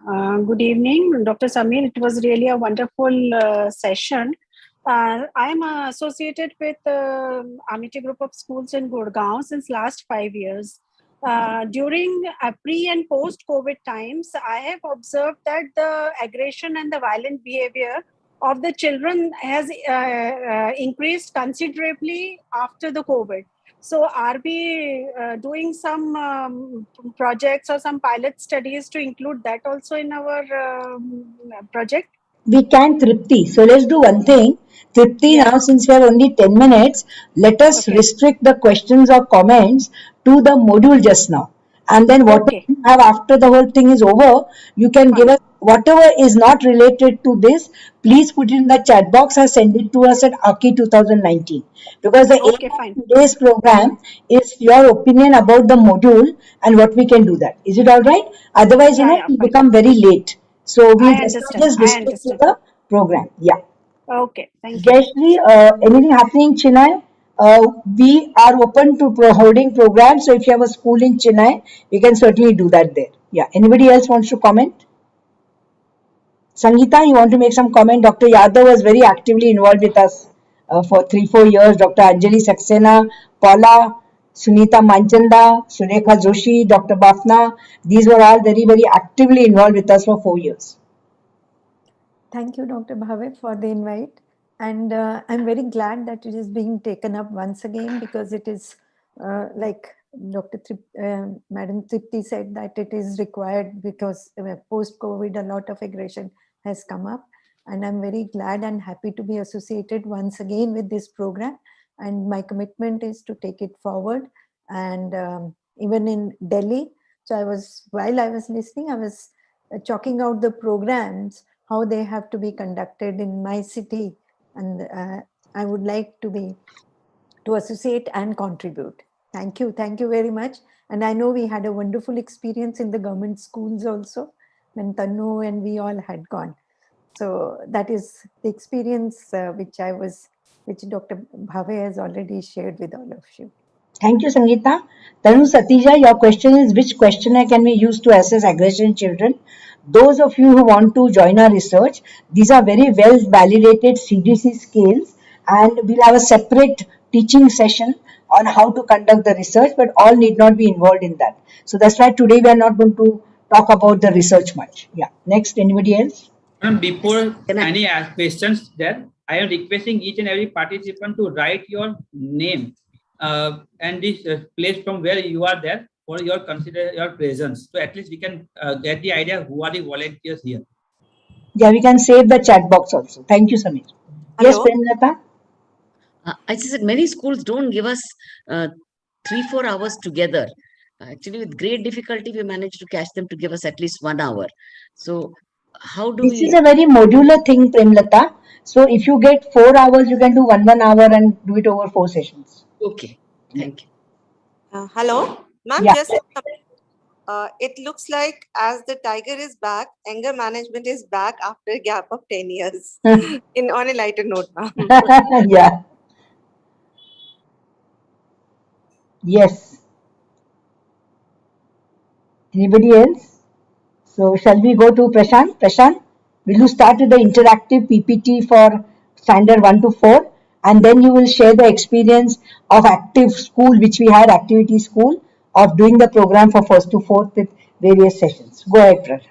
good evening, Dr. Samir. It was really a wonderful session. I am associated with Amity Group of Schools in Gurgaon since last 5 years. During pre and post COVID times, I have observed that the aggression and the violent behavior of the children has increased considerably after the COVID. So are we doing some projects or some pilot studies to include that also in our project? We can, Tripti. So let's do one thing. Tripti, Yeah. now since we have only 10 minutes, let us Okay. restrict the questions or comments to the module just now. And then whatever Okay. you have after the whole thing is over, you can give Fine. us whatever is not related to this. Please put it in the chat box or send it to us at AACCI 2019. Because the Okay, aim of fine. today's program is your opinion about the module and what we can do that. Is it all right? Otherwise, Yeah, we'll fine. become very late. So we'll I just understand. restrict to the program. Yeah. Okay, thank you. Jayashree, anything happening in Chennai? We are open to holding programs. So if you have a school in Chennai, we can certainly do that there. Yeah. Anybody else wants to comment? Sangeeta, you want to make some comment? Dr. Yadav was very actively involved with us for 3-4 years. Dr. Anjali Saxena, Paula, Sunita Manchanda, Surekha Joshi, Dr. Bafna. These were all very, very actively involved with us for 4 years. Thank you, Dr. Bhave, for the invite. And I'm very glad that it is being taken up once again because it is like Madam Tripti said that it is required because post-COVID a lot of aggression has come up. And I'm very glad and happy to be associated once again with this program. And my commitment is to take it forward. And even in Delhi, so while I was listening, I was chalking out the programs how they have to be conducted in my city, and I would like to associate and contribute. Thank you very much. And I know we had a wonderful experience in the government schools also when Tanu and we all had gone. So that is the experience which Dr. Bhave has already shared with all of you. Thank you, Sangeeta. Tanu Satija, your question is which questionnaire can we use to assess aggression in children? Those of you who want to join our research, these are very well validated CDC scales, and we'll have a separate teaching session on how to conduct the research, but all need not be involved in that. So that's why today we are not going to talk about the research much. Yeah. Next, anybody else? Before any questions there, I am requesting each and every participant to write your name and this place from where you are there for your presence. So at least we can get the idea who are the volunteers here. Yeah, we can save the chat box also. Thank you, Samir. Yes, Hello? Premlata? I said many schools don't give us 3-4 hours together. Actually, with great difficulty, we managed to catch them to give us at least 1 hour. So, how do This we? is a very modular thing, Premlata. So if you get 4 hours, you can do 1 hour and do it over 4 sessions. Okay, thank you. Hello, ma'am. Yeah. Just it looks like as the tiger is back, anger management is back after a gap of 10 years. On a lighter note, ma'am. Yeah. Yes. Anybody else? So shall we go to Prashant? Prashant, will you start with the interactive PPT for standard 1 to 4, and then you will share the experience of active school, which we had activity school, of doing the program for 1st to 4th with various sessions. Go ahead, Prashant.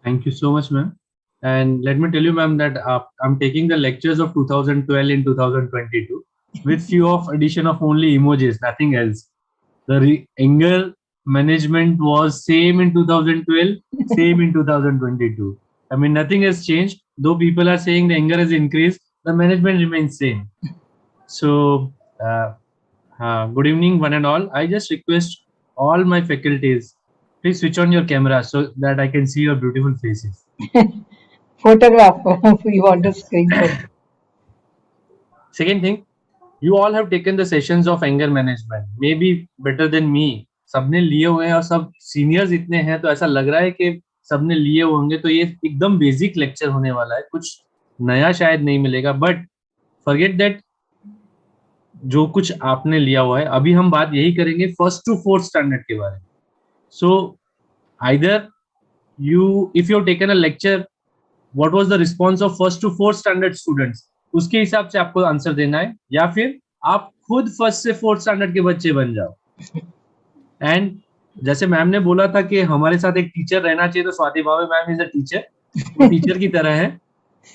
Thank you so much, ma'am. And let me tell you, ma'am, that I'm taking the lectures of 2012 in 2022 with few of addition of only emojis, nothing else. The anger management was same in 2012, same in 2022. I mean, nothing has changed. Though people are saying the anger has increased, the management remains same. So, good evening, one and all. I just request all my faculties, please switch on your camera so that I can see your beautiful faces. Photograph. We want a screen photo. Second thing, you all have taken the sessions of anger management, maybe better than me. सबने लिए हुए हैं और सब seniors इतने हैं, तो ऐसा लग रहा है कि सबने लिए होंगे, तो ये एकदम बेसिक लेक्चर होने वाला है, कुछ नया शायद नहीं मिलेगा, बट फॉरगेट दैट जो कुछ आपने लिया हुआ है. अभी हम बात यही करेंगे फर्स्ट टू फोर्थ स्टैंडर्ड के बारे में. So either you if you've taken a lecture, what was the response of first to fourth standard students, उसके हिसाब से आपको आंसर देना है, या फिर आप खुद फर्स्ट से फोर्थ स्टैंडर्ड के बच्चे बन जाओ. एंड जैसे मैम ने बोला था कि हमारे साथ एक टीचर रहना चाहिए, तो स्वाति भावे मैम इज अ टीचर, वो टीचर की तरह है.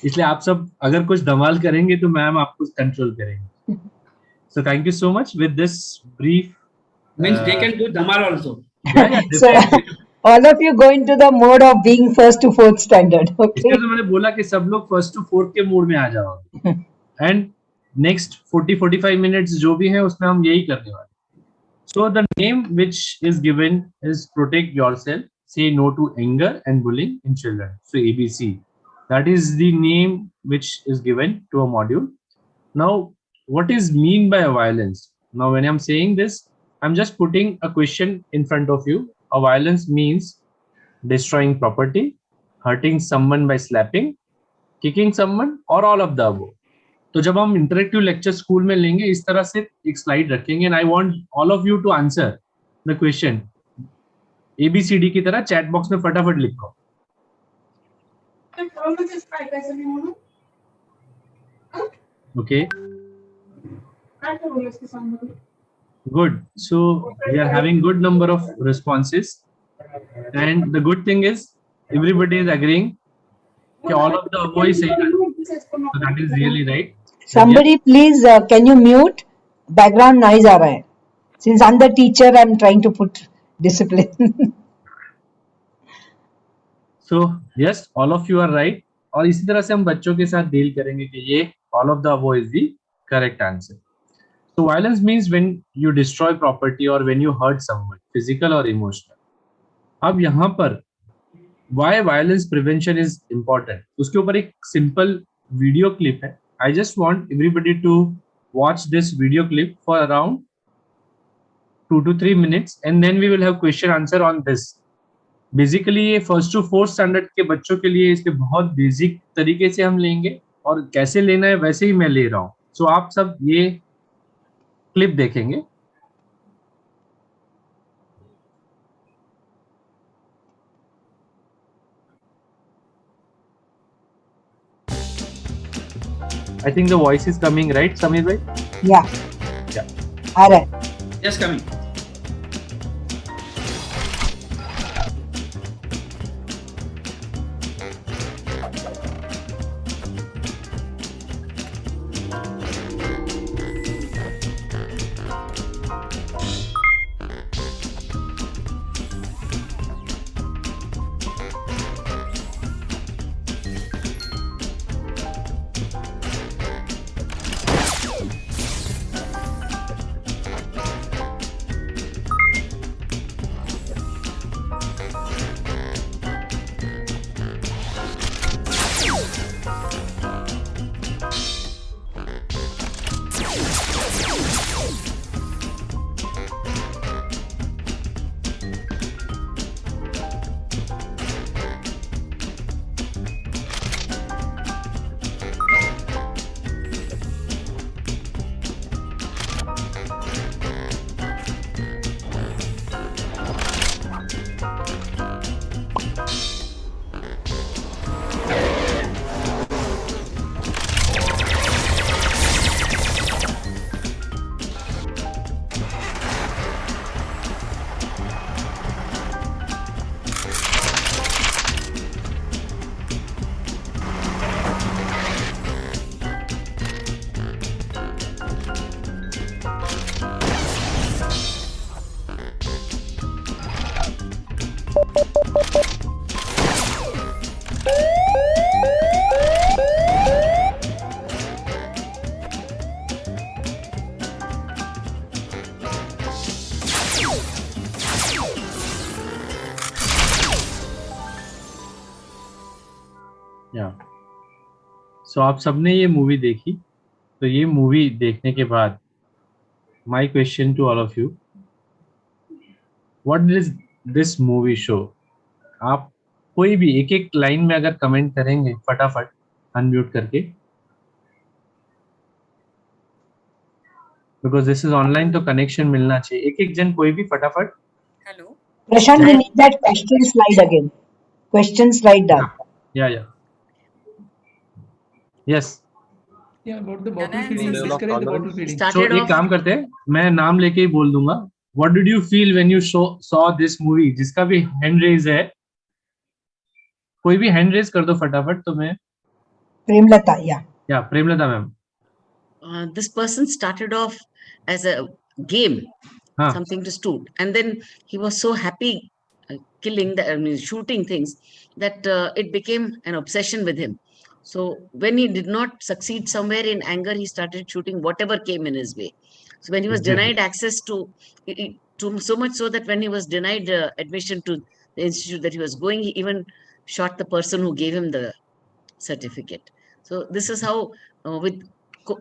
इसलिए आप सब अगर कुछ धमाल करेंगे तो मैम आपको कंट्रोल करेंगे. So thank you so much. With this brief Means they can do Dhamal also. So all of you go into the mode of being first to fourth standard. Okay. इसलिए तो मैंने बोला कि सब लोग first to fourth के mood में आ जाओ. एंड नेक्स्ट 40-45 मिनट्स जो भी है उसमें हम यही करने वाले. So the name which is given is protect yourself, say no to anger and bullying in children. So ABC, that is the name which is given to a module. Now what is mean by a violence? Now when I'm saying this, I'm just putting a question in front of you. A violence means destroying property, hurting someone by slapping, kicking someone, or all of the above. तो जब हम interactive lecture school में लेंगे, इस तरह से एक slide रखेंगे, and I want all of you to answer the question ABCD की तरह चैट बॉक्स में फटाफट लिखो. Okay, good. So we are having good number of responses, and the good thing is everybody is agreeing that all of the above is said. So that is really right. Somebody please can you mute? Background noise आ रहा है. Since I'm the teacher, I'm trying to put discipline. So yes, all of you are right. और इसी तरह से हम बच्चों के साथ डील करेंगे कि ये all of the above is the correct answer. So violence means when you destroy property or when you hurt someone, physical or emotional. अब यहाँ पर why violence prevention is important, उसके ऊपर एक simple video clip है. I just want everybody to watch this video clip for around 2 to 3 minutes, and then we will have question answer on this. Basically ये first to fourth standard के बच्चों के लिए इसके बहुत बेसिक तरीके से हम लेंगे, और कैसे लेना है वैसे ही मैं ले रहा हूँ. सो आप सब ये क्लिप देखेंगे. I think the voice is coming, right, Samir bhai? Yeah. Yeah. आ रहा है. Just coming. सो आप सबने ये मूवी देखी, तो ये मूवी देखने के बाद my question to all of you, what is this movie show? आप कोई भी एक एक लाइन में अगर कमेंट करेंगे फटाफट अनम्यूट करके. because this is online, तो connection मिलना चाहिए. एक जन कोई भी फटाफट. Hello. Prashant, we need that question slide again. Question slide done. Yeah. Yes. Yeah, about the Can bottle I feeding. answer, Please sir? correct the bottle feeding. So Started एक off. काम करते हैं, मैं नाम लेके ही बोल दूंगा. What did you feel when you saw this movie? जिसका भी hand raise है, कोई भी hand raise कर दो फटाफट. तो मैं. Premlata, yeah. Yeah, Premlata ma'am. This person started off as a game, something to shoot, and then he was so happy killing shooting things that it became an obsession with him. So when he did not succeed somewhere in anger, he started shooting whatever came in his way. So when he was denied access to so much so that when he was denied admission to the institute that he was going, he even shot the person who gave him the certificate. So this is how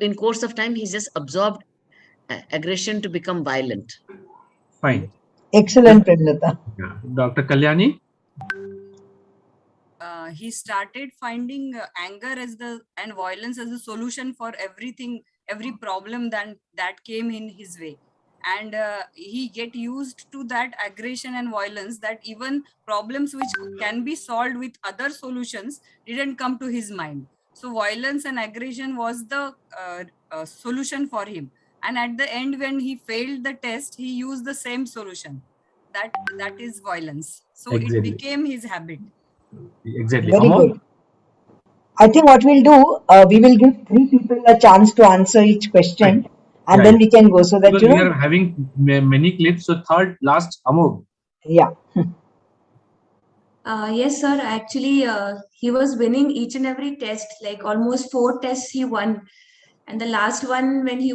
in course of time he's just absorbed aggression to become violent. Fine. Excellent, Premlata. Yeah. Dr. Kalyani. He started finding anger and violence as a solution for everything, every problem that came in his way, and he get used to that aggression and violence, that even problems which can be solved with other solutions didn't come to his mind. So violence and aggression was the solution for him, and at the end when he failed the test, he used the same solution, that is violence. So Exactly. it became his habit. Exactly. Very good. I think what we'll do, we will give 3 people a chance to answer each question, and then we can go so that because we are having many clips. So third, last, Amog. Yeah. Yes, sir. Actually, he was winning each and every test, like almost 4 tests he won. And the last one, when he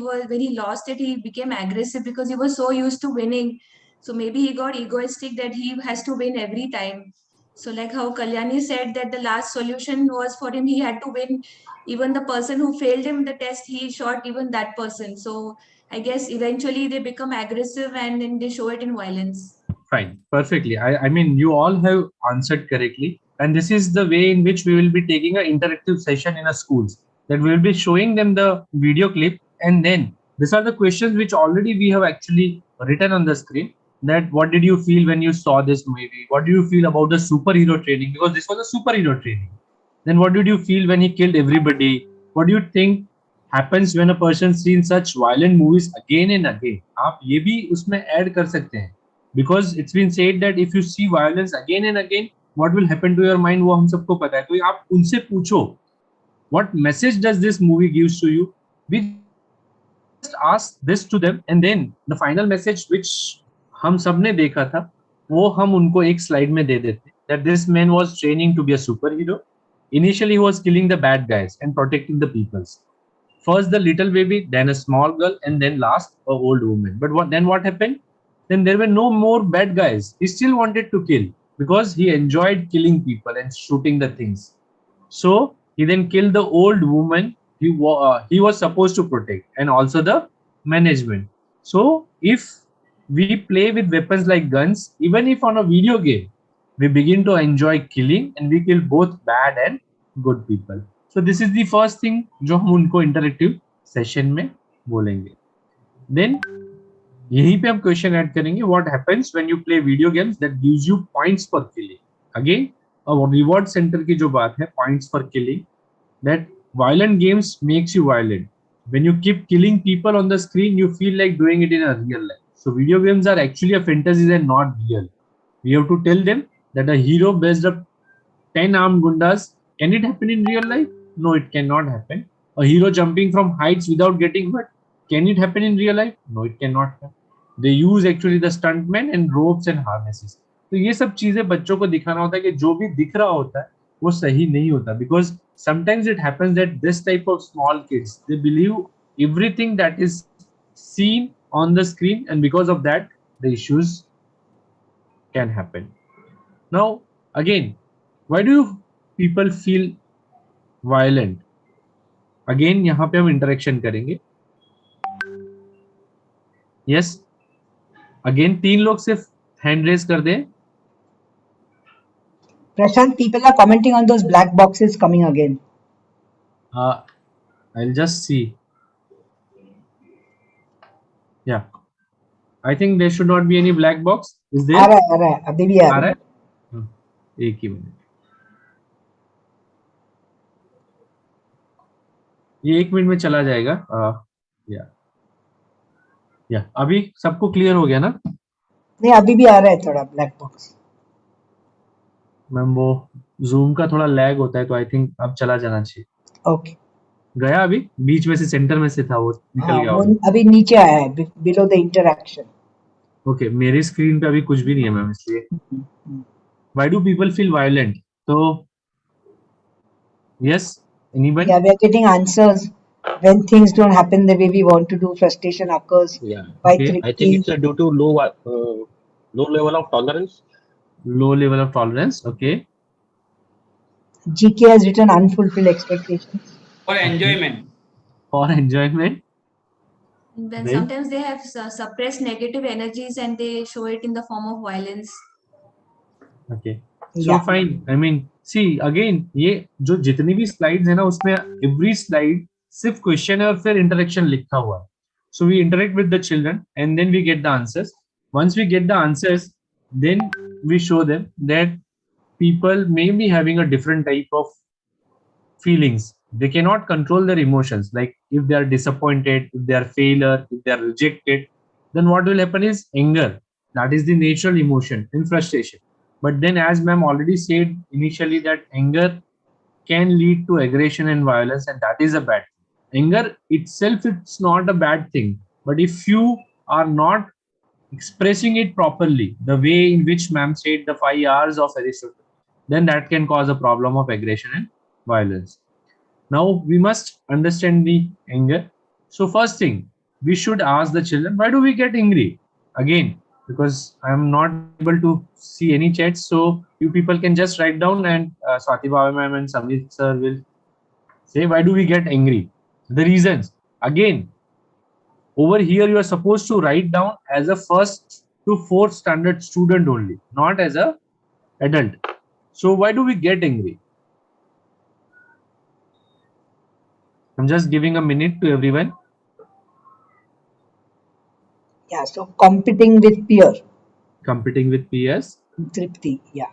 lost it, he became aggressive because he was so used to winning. So maybe he got egoistic that he has to win every time. So like how Kalyani said that the last solution was for him, he had to win. Even the person who failed him the test, he shot even that person. So I guess eventually they become aggressive and then they show it in violence. Fine, perfectly. I mean, you all have answered correctly. And this is the way in which we will be taking an interactive session in a schools. That we will be showing them the video clip, and then these are the questions which already we have actually written on the screen. That what did you feel when you saw this movie? What do you feel about the superhero training? Because this was a superhero training. Then what did you feel when he killed everybody? What do you think happens when a person seen such violent movies again and again? आप ये भी उसमें add कर सकते हैं. Because it's been said that if you see violence again and again, what will happen to your mind? वो हम सबको पता है. तो आप उनसे पूछो, what message does this movie gives to you? We just ask this to them, and then the final message which हम सबने देखा था, वो हम उनको एक slide में दे देते. That this man was training to be a superhero. Initially, he was killing the bad guys and protecting the peoples. First the little baby, then a small girl, and then last a old woman. But what happened? Then there were no more bad guys. He still wanted to kill because he enjoyed killing people and shooting the things. So he then killed the old woman he was supposed to protect, and also the management. So if we play with weapons like guns, even if on a video game, we begin to enjoy killing and we kill both bad and good people. So this is the first thing जो हम उनको interactive session में बोलेंगे. Then यहीं पे हम question add करेंगे. What happens when you play video games that gives you points for killing? Again, a reward center की जो बात है, points for killing. That violent games makes you violent. When you keep killing people on the screen, you feel like doing it in a real life. So video games are actually a fantasy and not real. We have to tell them that a hero based up 10 armed gundas. Can it happen in real life? No, it cannot happen. A hero jumping from heights without getting hurt. Can it happen in real life? No, it cannot happen. They use actually the stuntmen and ropes and harnesses. तो ये सब चीजें बच्चों को दिखाना होता है कि जो भी दिख रहा होता है वो सही नहीं होता. Because sometimes it happens that this type of small kids, they believe everything that is seen on the screen, and because of that the issues can happen. Now again, why do people feel violent? Again यहाँ पे हम interaction करेंगे. Yes. Again 3 लोग सिर्फ hand raise कर दें. Prashant, people are commenting on those black boxes coming again. I'll just see. Yeah. I think there should not be any black box. Is there? आ रहा है अभी भी आ रहा है. एक ही मिनट. ये 1 मिनट में चला जाएगा. या अभी सबको क्लियर हो गया ना? नहीं अभी भी आ रहा है थोड़ा ब्लैक बॉक्स. मैम वो जूम का थोड़ा लैग होता है तो आई थिंक अब चला जाना चाहिए. ओके. गया अभी बीच में से सेंटर में से था वो निकल हाँ गया वो होगा. अभी नीचे आया है बिलो द इंटरैक्शन. ओके मेरी स्क्रीन पे अभी कुछ भी नहीं है मैम इसलिए. Why do people feel violent? तो yes anybody? Yeah, we are getting answers when things don't happen the way we want to do. Frustration occurs. Yeah. By Okay. I think it's due to low level of tolerance. Low level of tolerance. Okay. GK has written unfulfilled expectations. For enjoyment. For enjoyment. Then Right. sometimes they have suppressed negative energies and they show it in the form of violence. Okay. So Yeah. fine. I mean, see again ये जो जितनी भी slides है ना उसमें every slide सिर्फ question है और फिर interaction लिखा हुआ है. So we interact with the children and then we get the answers. Once we get the answers, then we show them that people may be having a different type of feelings. They cannot control their emotions. Like if they are disappointed, if they are failure, if they are rejected, then what will happen is anger. That is the natural emotion and frustration. But then as ma'am already said initially that anger can lead to aggression and violence, and that is a bad thing. Anger itself, it's not a bad thing. But if you are not expressing it properly, the way in which ma'am said the 5 hours of Aristotle, then that can cause a problem of aggression and violence. Now we must understand the anger. So first thing, we should ask the children, why do we get angry? Again, because I am not able to see any chats, so you people can just write down, and Swati Bhave ma'am and Samit sir will say, why do we get angry? The reasons. Again, over here you are supposed to write down as a 1st to 4th standard student only, not as a adult. So why do we get angry? I'm just giving a minute to everyone. Yeah, so competing with peer. Competing with peers. Tripti, yeah.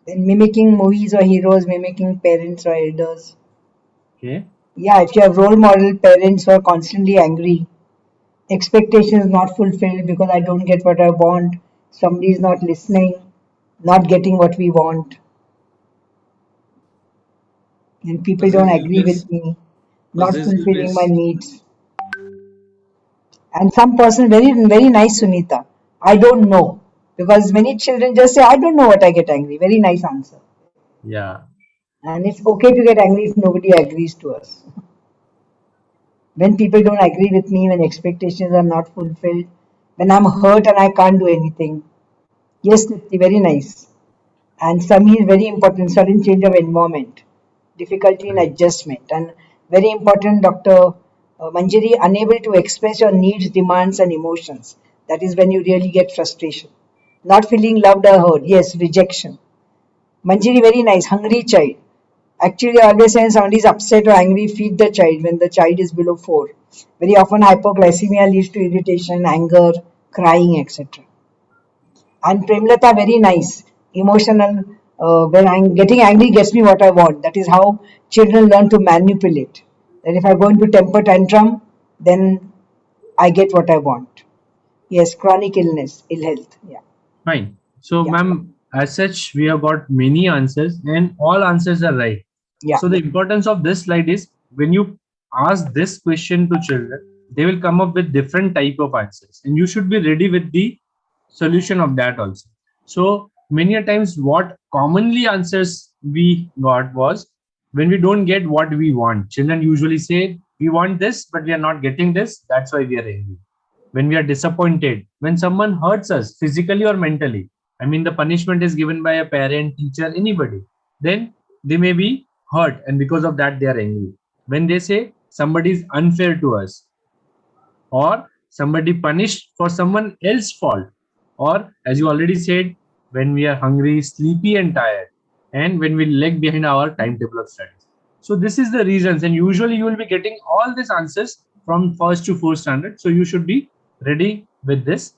Then mimicking movies or heroes, mimicking parents or elders. Okay. Yeah, if you have role model parents who are constantly angry, expectations not fulfilled because I don't get what I want, somebody is not listening, not getting what we want, and people don't agree with me, not fulfilling my needs. And some person very very nice, Sunita. I don't know, because many children just say I don't know what I get angry. Very nice answer. Yeah. And it's okay to get angry if nobody agrees to us. When people don't agree with me, when expectations are not fulfilled, when I'm hurt and I can't do anything. Yes, Nitya, very nice. And Sami is very important, sudden change of environment, difficulty in adjustment. And very important, Dr. Manjari, unable to express your needs, demands, and emotions. That is when you really get frustration. Not feeling loved or heard. Yes, rejection. Manjari, very nice, hungry child. Actually, always when somebody is upset or angry, feed the child when the child is below 4. Very often, hypoglycemia leads to irritation, anger, crying, etc. And Premlata, very nice, emotional. When I'm getting angry, gets me what I want. That is how children learn to manipulate. That if I go into temper tantrum, then I get what I want. Yes, chronic illness, ill health. Yeah. Fine. So, ma'am, as such, we have got many answers, and all answers are right. Yeah. So the importance of this slide is when you ask this question to children, they will come up with different type of answers, and you should be ready with the solution of that also. So many a times what commonly answers we got was when we don't get what we want. Children usually say, we want this, but we are not getting this. That's why we are angry. When we are disappointed, when someone hurts us physically or mentally, I mean, the punishment is given by a parent, teacher, anybody, then they may be hurt, and because of that, they are angry. When they say somebody is unfair to us, or somebody punished for someone else's fault, or as you already said, when we are hungry, sleepy, and tired, and when we lag behind our timetable of studies. So this is the reasons, and usually you will be getting all these answers from first to fourth standard. So you should be ready with this.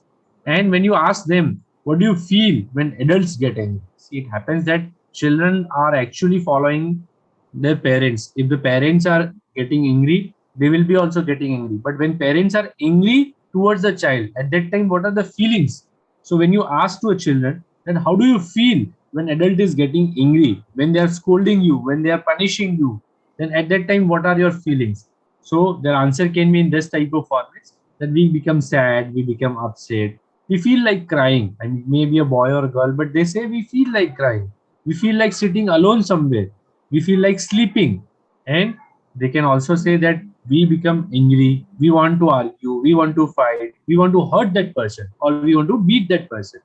And when you ask them, what do you feel when adults get angry? See, it happens that children are actually following their parents. If the parents are getting angry, they will be also getting angry. But when parents are angry towards the child, at that time, what are the feelings? So when you ask to a children, then how do you feel when adult is getting angry, when they are scolding you, when they are punishing you, then at that time, what are your feelings? So their answer can be in this type of formats, that we become sad, we become upset, we feel like crying. I mean, maybe a boy or a girl, but they say we feel like crying. We feel like sitting alone somewhere. We feel like sleeping. And they can also say that we become angry, we want to argue, we want to fight, we want to hurt that person, or we want to beat that person.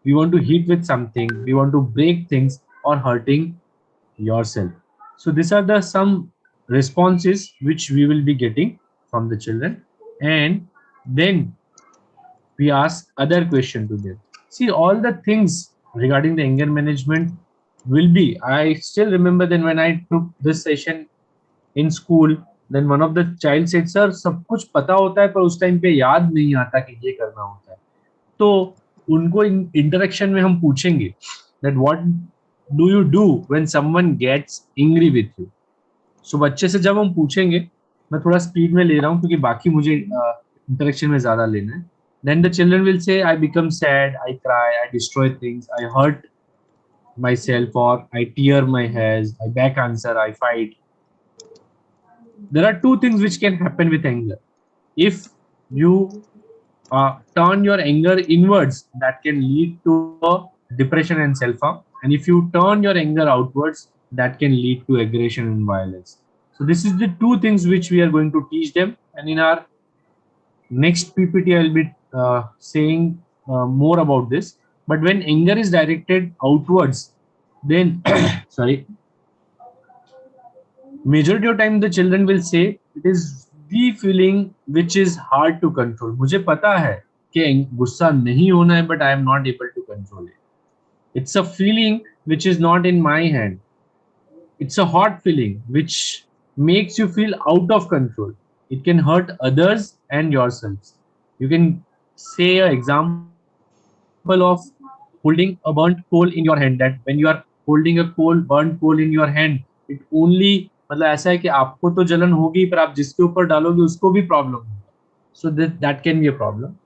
We want to hit with something, we want to break things, or hurting yourself. So these are the some responses which we will be getting from the children. And then we ask other question to them. See, all the things regarding the anger management will be, I still remember then when I took this session in school, then one of the child said, sir, सब कुछ पता होता है पर उस time पे याद नहीं आता कि ये करना होता है. तो उनको इंटरेक्शन में हम पूछेंगे that what do you do when someone gets angry with you. सो बच्चे से जब हम पूछेंगे, मैं थोड़ा स्पीड में ले रहा हूँ क्योंकि बाकी मुझे इंटरेक्शन में ज्यादा लेना है. Then the children will say, I become sad, I cry, I destroy things, I hurt myself, or I tear my hairs, I back answer, I fight. There are two things which can happen with anger. If you turn your anger inwards, that can lead to a depression and self-harm. And if you turn your anger outwards, that can lead to aggression and violence. So this is the two things which we are going to teach them. And in our next PPT, I'll be saying more about this. But when anger is directed outwards, then sorry, majority of time the children will say it is the feeling which is hard to control. मुझे पता है कि गुस्सा नहीं होना है, but I am not able to control it. It's a feeling which is not in my hand. It's a hot feeling which makes you feel out of control. It can hurt others and yourselves. You can say an example of holding a burnt coal in your hand, that when you are holding a burnt coal in your hand, it only, मतलब ऐसा है कि आपको तो जलन होगी पर आप जिसके ऊपर डालोगे उसको भी प्रॉब्लम होगा. So that can be a problem.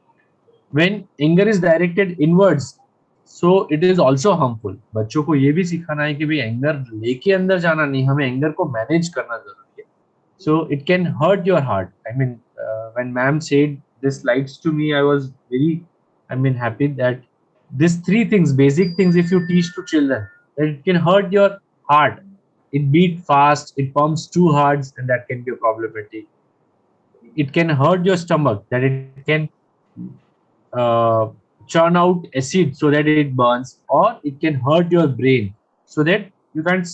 When anger is directed inwards, so it is also harmful. बच्चों को ये भी सिखाना है कि भाई एंगर लेके अंदर जाना नहीं, हमें एंगर को मैनेज करना जरूरी है. So it can hurt your heart. I mean, when ma'am said this slides to me, I was very, happy that these three things, basic things, if you teach to children, that it can hurt your heart. It beat fast, it pumps too hard, and that can be problematic. It can hurt your stomach, that it can uh, churn out acid so that it burns, or it can hurt your brain so that you can't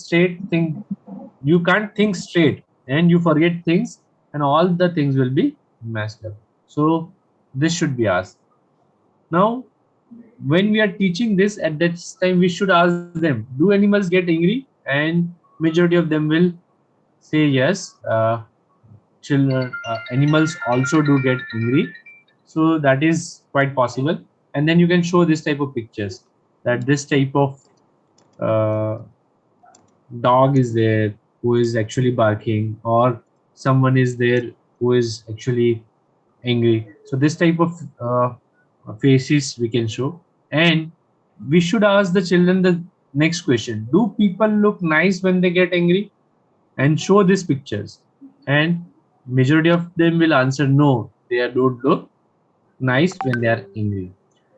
think straight and you forget things, and all the things will be messed up. So this should be asked. Now when we are teaching this, at that time we should ask them, do animals get angry? And majority of them will say yes, children, animals also do get angry. So that is quite possible. And then you can show this type of pictures, that this type of uh, dog is there who is actually barking, or someone is there who is actually angry. So this type of faces we can show. And we should ask the children the next question, do people look nice when they get angry? And show these pictures. And majority of them will answer no, they don't look nice when they are angry.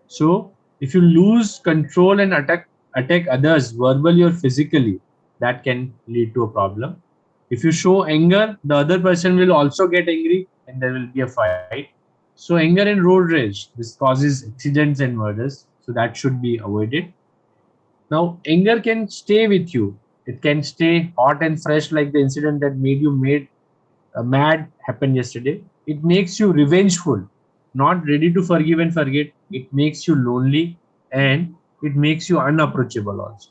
So if you lose control and attack others verbally or physically, that can lead to a problem. If you show anger, the other person will also get angry and there will be a fight. So anger and road rage, this causes accidents and murders, so that should be avoided. Now anger can stay with you. It can stay hot and fresh, like the incident that made you mad happened yesterday. It makes you revengeful, not ready to forgive and forget. It makes you lonely, and it makes you unapproachable also.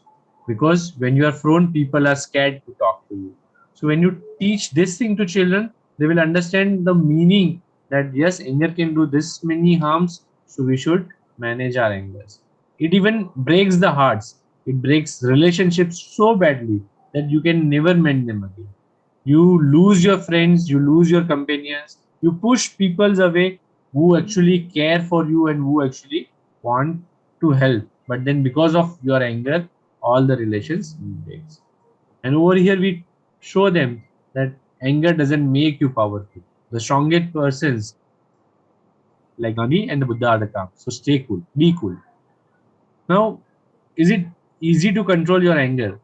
Because when you are thrown, people are scared to talk to you. So when you teach this thing to children, they will understand the meaning that yes, anger can do this many harms, so we should manage our angers. It even breaks the hearts. It breaks relationships so badly that you can never mend them again. You lose your friends, you lose your companions, you push people away who actually care for you and who actually want to help. But then because of your anger, all the relations breaks. And over here we show them that anger doesn't make you powerful. The strongest persons like Gandhi and the Buddha are the calm. So stay cool, be cool. Now, is it easy to control your anger?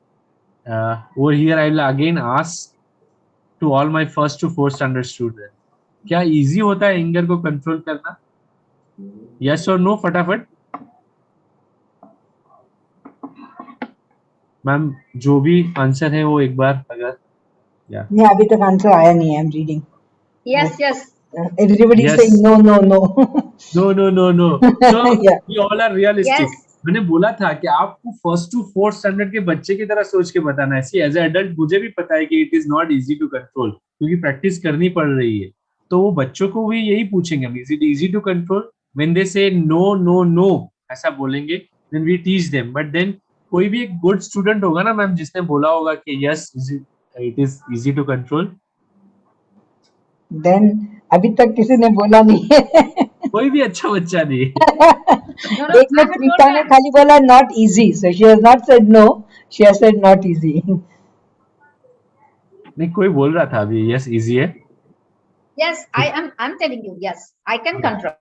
Over here I will again ask to all my first to fourth standard students, क्या easy होता है anger को control करना? Yes or no फटाफट? Ma'am जो भी answer है वो एक बार अगर नहीं अभी तक आंसर आया नहीं है. I'm reading. Yes. Everybody is saying no. No. So Yeah. we all are realistic. Yes. मैंने बोला था कि आपको फर्स्ट टू फोर्थ स्टैंडर्ड के बच्चे की तरह सोच के बताना है. सी एज ए एडल्ट मुझे भी पता है कि it is not easy to control, क्योंकि प्रैक्टिस करनी पड़ रही है. तो वो बच्चों को भी यही पूछेंगे हम, is it easy to control? When they say no ऐसा बोलेंगे, then we teach them. But then कोई भी एक गुड स्टूडेंट होगा ना मैम, जिसने बोला होगा कि yes it is easy to control. Then अभी तक किसी ने बोला नहीं है. कोई भी अच्छा बच्चा नहीं. एक ने प्रीता ने खाली बोला not easy, so she has not said no, she has said not easy. नहीं कोई बोल रहा था अभी यस इजी है. Yes, I'm telling you, yes, I can control.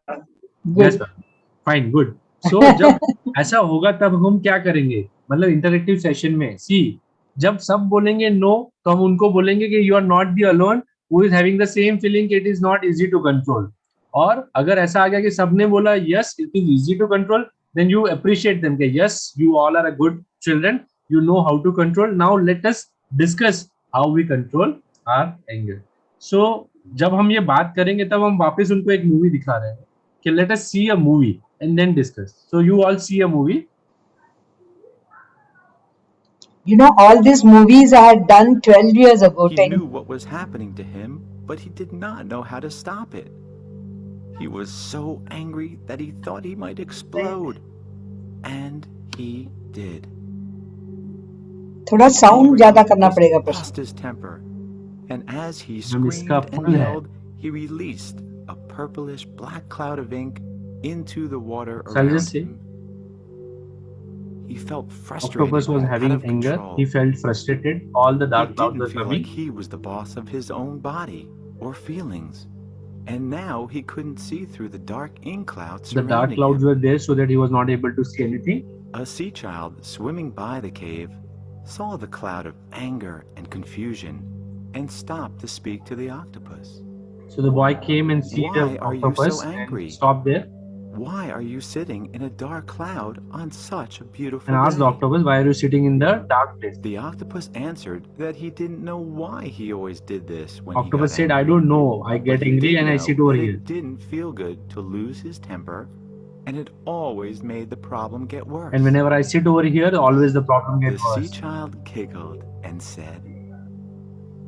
Yes, fine, good. So जब ऐसा होगा तब हम क्या करेंगे, मतलब इंटरेक्टिव सेशन में सी जब सब बोलेंगे नो तो हम उनको बोलेंगे कि you are not the alone who is having the same feeling, it is not easy to control. और अगर ऐसा आ गया कि सबने बोला yes it is easy to control, then you appreciate them कि yes you all are a good children, you know how to control. Now let us discuss how we control our anger. So जब हम ये बात करेंगे तब हम वापस उनको एक मूवी दिखा रहे हैं कि let us see a movie and then discuss. So you all see a movie. You know, all these movies I had done 12 years ago. He knew what was happening to him, but he did not know how to stop it. He was so angry that he thought he might explode. And he did. थोड़ा sound ज्यादा करना पड़ेगा. Lost his temper. And as he screamed and yelled, he released a purplish black cloud of ink into the water around him. He felt frustrated. Octopus was having anger. He felt frustrated. All the dark clouds were coming. He didn't feel like he was the boss of his own body or feelings. And now he couldn't see through the dark ink clouds surrounding him. The dark clouds were there so that he was not able to see anything. A sea child swimming by the cave saw the cloud of anger and confusion and stopped to speak to the octopus. So the boy came and see the octopus and stopped there. Why are you sitting in a dark cloud on such a beautiful and asked day? the octopus, why are you sitting in the dark place? The octopus answered that he didn't know why he always did this when octopus he got said, angry. I don't know. I get angry and I sit over here. It didn't feel good to lose his temper, and it always made the problem get worse. And whenever I sit over here, always the problem gets worse. The sea child giggled and said,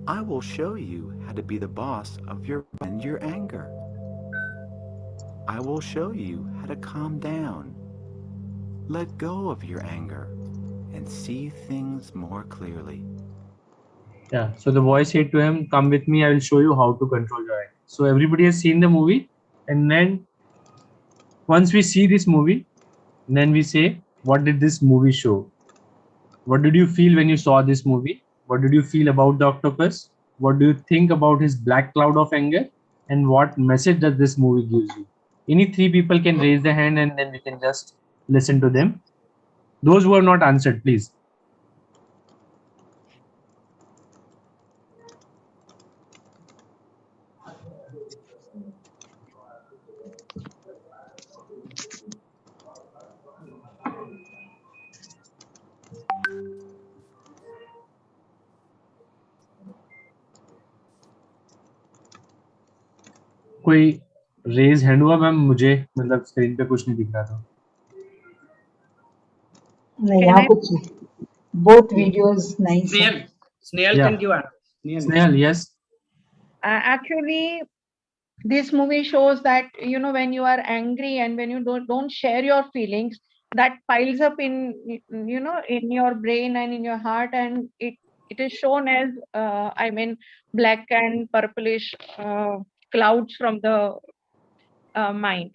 I will show you how to be the boss of your anger. I will show you how to calm down. Let go of your anger and see things more clearly. Yeah, so the boy said to him, come with me, I will show you how to control your anger. So everybody has seen the movie, and then once we see this movie, then we say, what did this movie show? What did you feel when you saw this movie? What did you feel about the octopus? What do you think about his black cloud of anger? And what message does this movie gives you? Any three people can raise their hand and then we can just listen to them. Those who are not answered, please. कोई raise hand हुआ ma'am? मुझे मतलब screen पे कुछ नहीं दिख रहा था. नहीं यहाँ कुछ both videos nice. Snail Yeah. can give answer. Snehal, yes. Actually, this movie shows that, you know, when you are angry and when you don't share your feelings, that piles up in, you know, in your brain and in your heart, and it is shown as I mean, black and purplish clouds from the mind.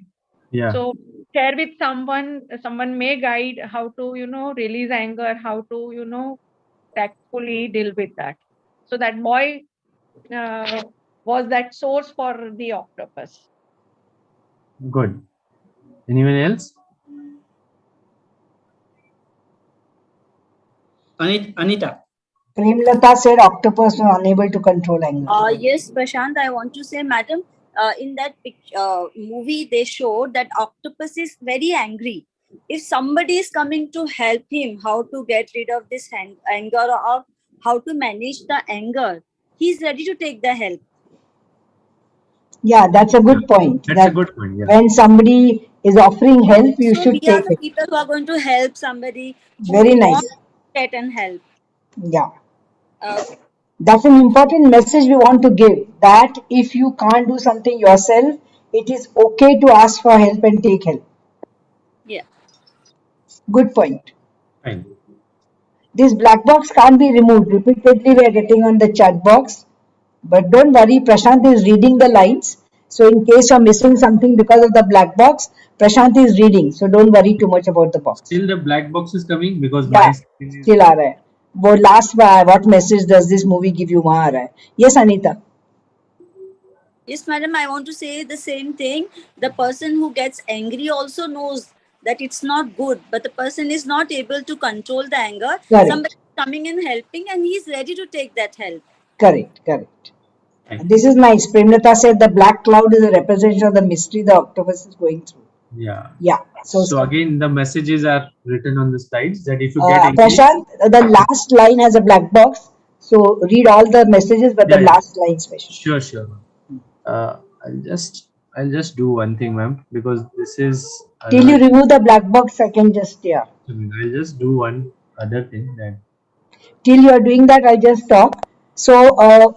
Yeah. So share with someone may guide how to, you know, release anger, how to, you know, tactfully deal with that. So that boy was that source for the octopus. Good. Anyone else? Anita. Premlata said octopus were unable to control anger. Yes, Prashant, I want to say, madam, in that movie, they showed that octopus is very angry. If somebody is coming to help him how to get rid of this anger or how to manage the anger, he's ready to take the help. Yeah, that's a good point. That's a That good point. Yeah. when somebody is offering help, you So should we are take the it. people who are going to help somebody who Very nice. wants to get and help. Yeah. Okay. That's an important message we want to give, that if you can't do something yourself, it is okay to ask for help and take help. Yeah. Good point. Fine. This black box can't be removed. Repeatedly, we are getting on the chat box. But don't worry, Prashant is reading the lines. So, in case you're missing something because of the black box, Prashant is reading. So, don't worry too much about the box. Still the black box is coming because Yeah, my screen is. still आ रहा है. वो last what message does this movie give you वहाँ आ रहा है. Yes, Anita. Yes, madam, I want to say the same thing. The person who gets angry also knows that it's not good, but the person is not able to control the anger. Correct. Somebody is coming and helping, and he's ready to take that help. Correct, correct. This is nice. Premlata said the black cloud is a representation of the mystery the octopus is going through. Yeah. Yeah. So again, the messages are written on the slides that if you get angry. Prashant, the last line has a black box. So read all the messages, but Yeah, the yeah. last line special. Sure, sure. I'll just do one thing, ma'am, because this is. Till you remove the black box, I can just, yeah. I'll just do one other thing that. Till you are doing that, I just talk. So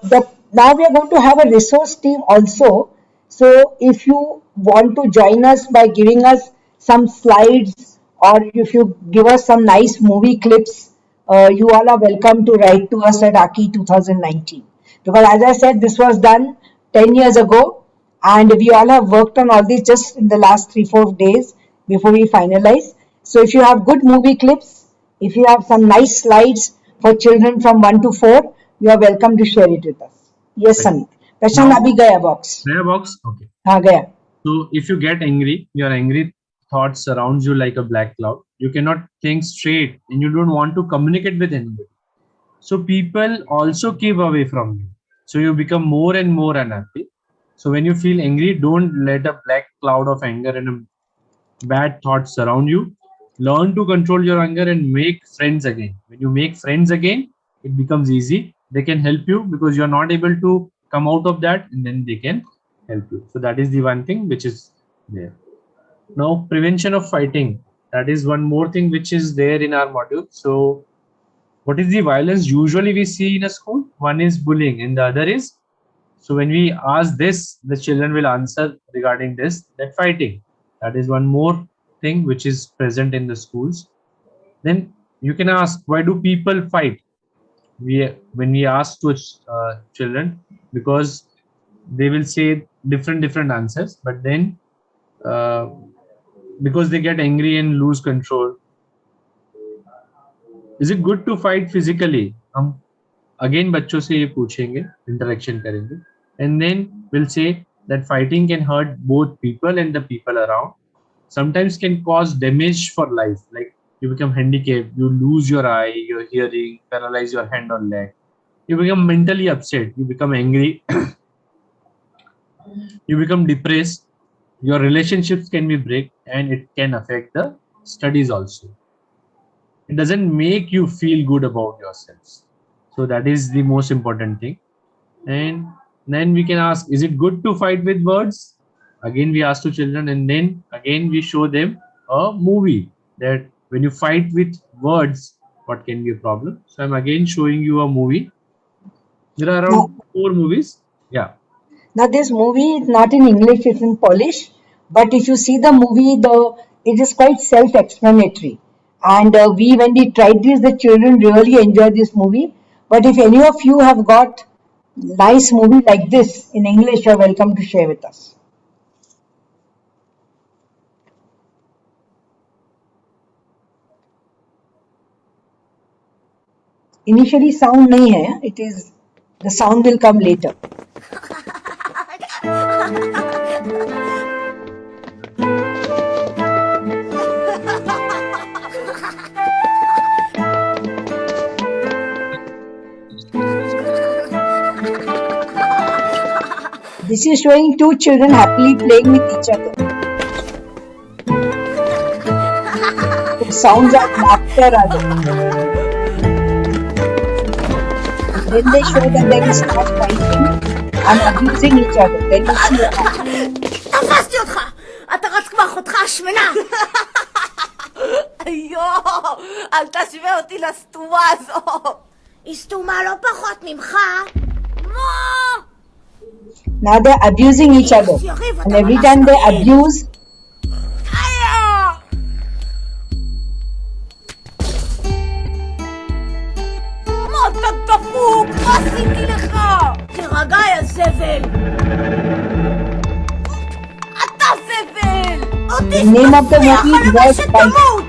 now we are going to have a resource team also. So if you want to join us by giving us some slides, or if you give us some nice movie clips, you all are welcome to write to us at AACCI 2019. Because as I said, this was done 10 years ago, and we all have worked on all this just in the last 3-4 days before we finalize. So if you have good movie clips, if you have some nice slides for children from 1 to 4, you are welcome to share it with us. Yes, Samit. Prashant, Now- abhi gaya box. Gaya box? Okay. हाँ गया. So if you get angry, your angry thoughts surrounds you like a black cloud. You cannot think straight and you don't want to communicate with anybody. So people also keep away from you. So you become more and more unhappy. So when you feel angry, don't let a black cloud of anger and bad thoughts surround you. Learn to control your anger and make friends again. When you make friends again, it becomes easy. They can help you because you're not able to come out of that, and then they can help you. So that is the one thing which is there. Now, prevention of fighting. That is one more thing which is there in our module. So what is the violence usually we see in a school? One is bullying and the other is, so when we ask this, the children will answer regarding this, that fighting. That is one more thing which is present in the schools. Then you can ask, why do people fight? When we ask to children, because they will say different answers, but then because they get angry and lose control. Is it good to fight physically? हम again बच्चों से ये पूछेंगे, interaction करेंगे, and then we'll say that fighting can hurt both people and the people around. Sometimes can cause damage for life, like you become handicapped, you lose your eye, your hearing, paralyze your hand or leg. You become mentally upset, you become angry, you become depressed, your relationships can be break, and it can affect the studies also. It doesn't make you feel good about yourselves. So that is the most important thing. And then we can ask, is it good to fight with words? Again, we ask to children, and then again we show them a movie that when you fight with words, what can be a problem. So I'm again showing you a movie. There are around 4 movies. Yeah. Now this movie is not in English; it's in Polish. But if you see the movie, it is quite self-explanatory. And when we tried this, the children really enjoyed this movie. But if any of you have got nice movie like this in English, you're welcome to share with us. Initially, sound nahi hai. It is the sound will come later. This is showing two children happily playing with each other. The sounds of laughter are there. Then they show that they will start fighting and abusing each other. Then you see what happens. תפסתי אותך! אתה רץ כמו אחותך השמנה! יואו! אל תשווה אותי לסתומה הזו! היא סתומה לא פחות ממך! Now they're abusing each other. And every time they abuse, מה אתה דפוק? מה עשיתי לך? תירגע יא זבל! אתה זבל! אותי שתפריח עליך שתמות!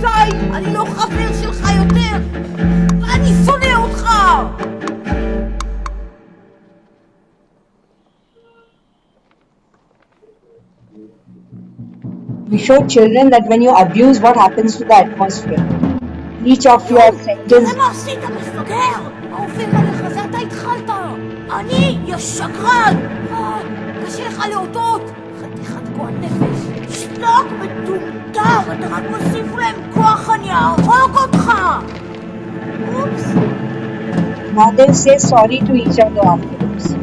די! אני לא חבר שלך יותר! ואני שונא אותך! we show children that when you abuse, what happens to the atmosphere. Each of your sentences. תראה מה עשית, מפגר! האופן עליך, זה אתה התחלת! אני, יא שקרן! קשה לך להודות! חתיכת גועל נפש! שתוק מטומטם! אתה רק מוסיף להם כוח, אני אהרוג אותך! אופס! Now they say sorry to each other afterwards.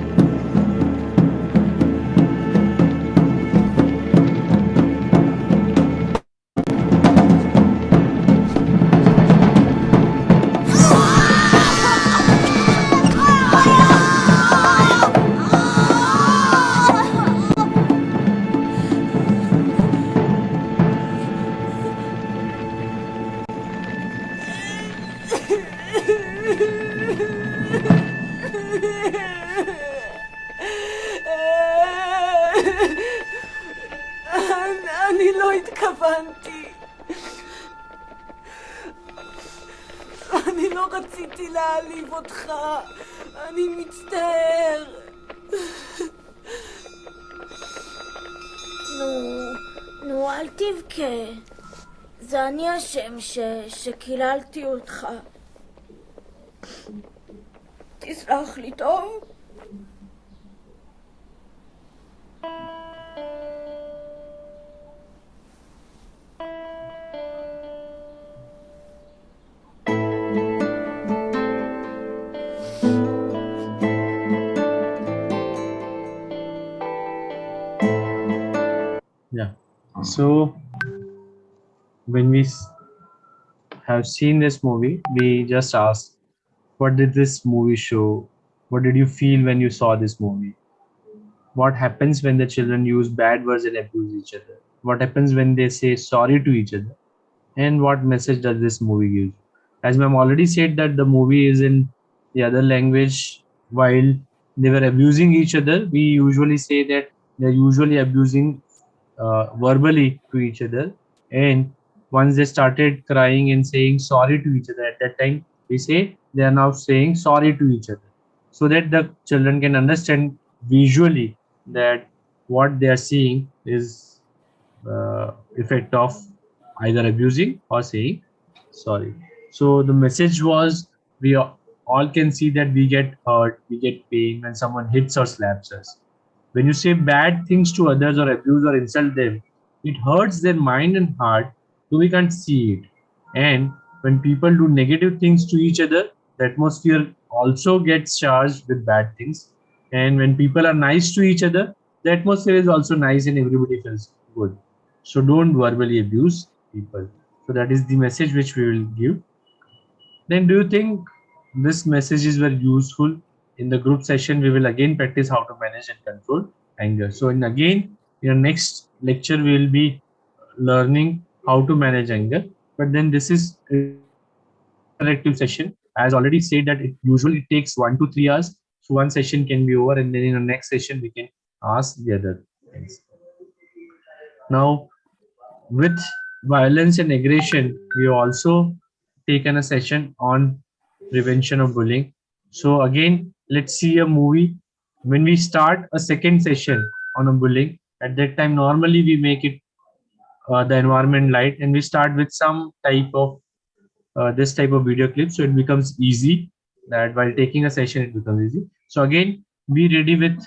אני לא התכוונתי. אני לא רציתי להעליב אותך. אני מצטער. נו, אל תבכה. זה אני אשם שקיללתי אותך. תסלח לי, טוב? Yeah. So when we have seen this movie, we just asked, what did this movie show? What did you feel when you saw this movie? What happens when the children use bad words and abuse each other? What happens when they say sorry to each other? And what message does this movie give? As ma'am already said that the movie is in the other language, while they were abusing each other, we usually say that they're usually abusing verbally to each other, and once they started crying and saying sorry to each other, at that time we say they are now saying sorry to each other, so that the children can understand visually that what they are seeing is effect of either abusing or saying sorry. So the message was, we all can see that we get hurt, we get pain when someone hits or slaps us. When you say bad things to others or abuse or insult them, it hurts their mind and heart, so we can't see it. And when people do negative things to each other, the atmosphere also gets charged with bad things. And when people are nice to each other, the atmosphere is also nice and everybody feels good. So don't verbally abuse people. So that is the message which we will give. Then do you think these messages were useful. In the group session, we will again practice how to manage and control anger. So in your next lecture, we will be learning how to manage anger. But then this is interactive session. As already said that it usually takes 1 to 3 hours. So one session can be over, and then in the next session we can ask the other things. Now, with violence and aggression, we also taken a session on prevention of bullying. So again, let's see a movie. When we start a second session on a bullying, at that time normally we make it the environment light, and we start with some type of this type of video clip, so it becomes easy that while taking a session it becomes easy. So again, be ready with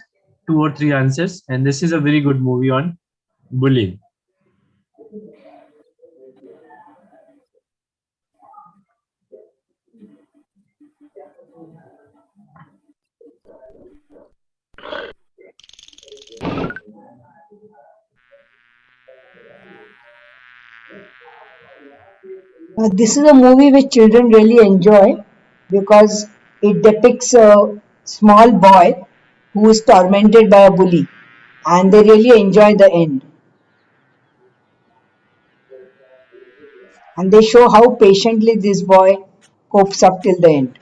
2 or 3 answers, and this is a very good movie on bullying. This is a movie which children really enjoy because it depicts a small boy who is tormented by a bully, and they really enjoy the end. And they show how patiently this boy copes up till the end.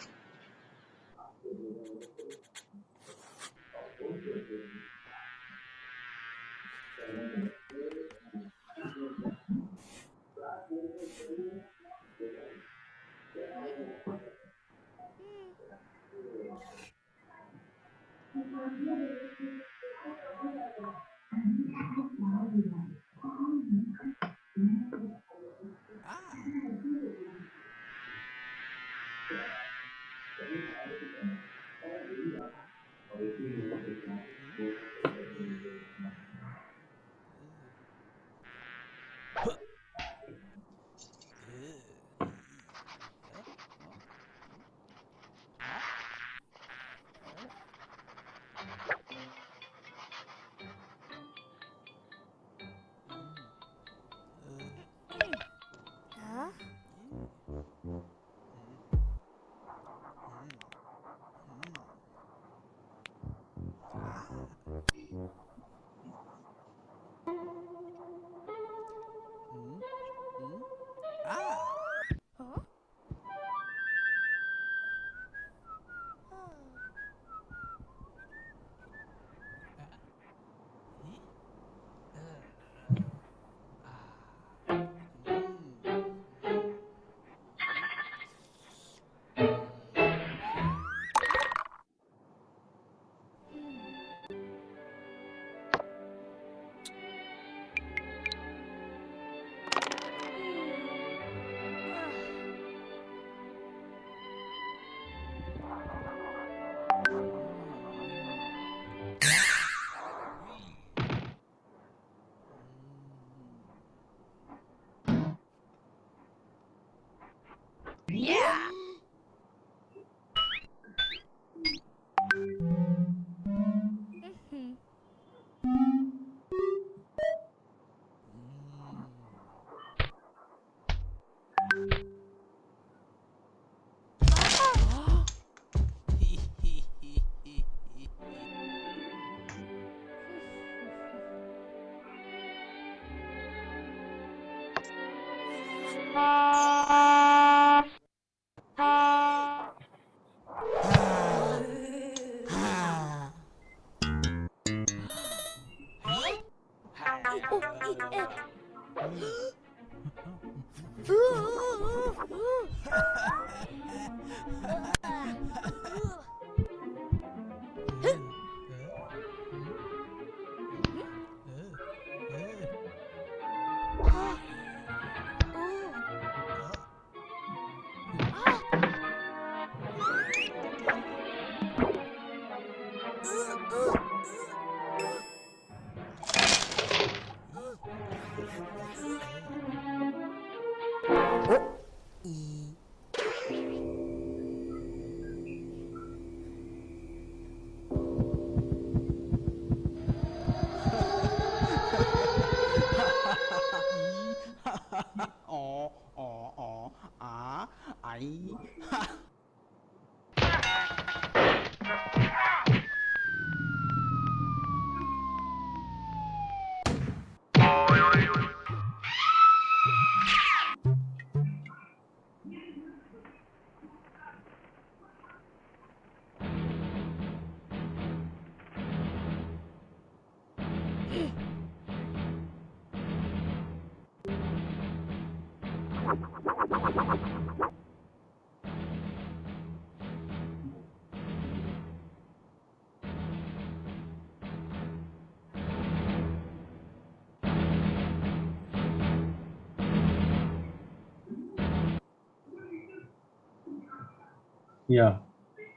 Yeah.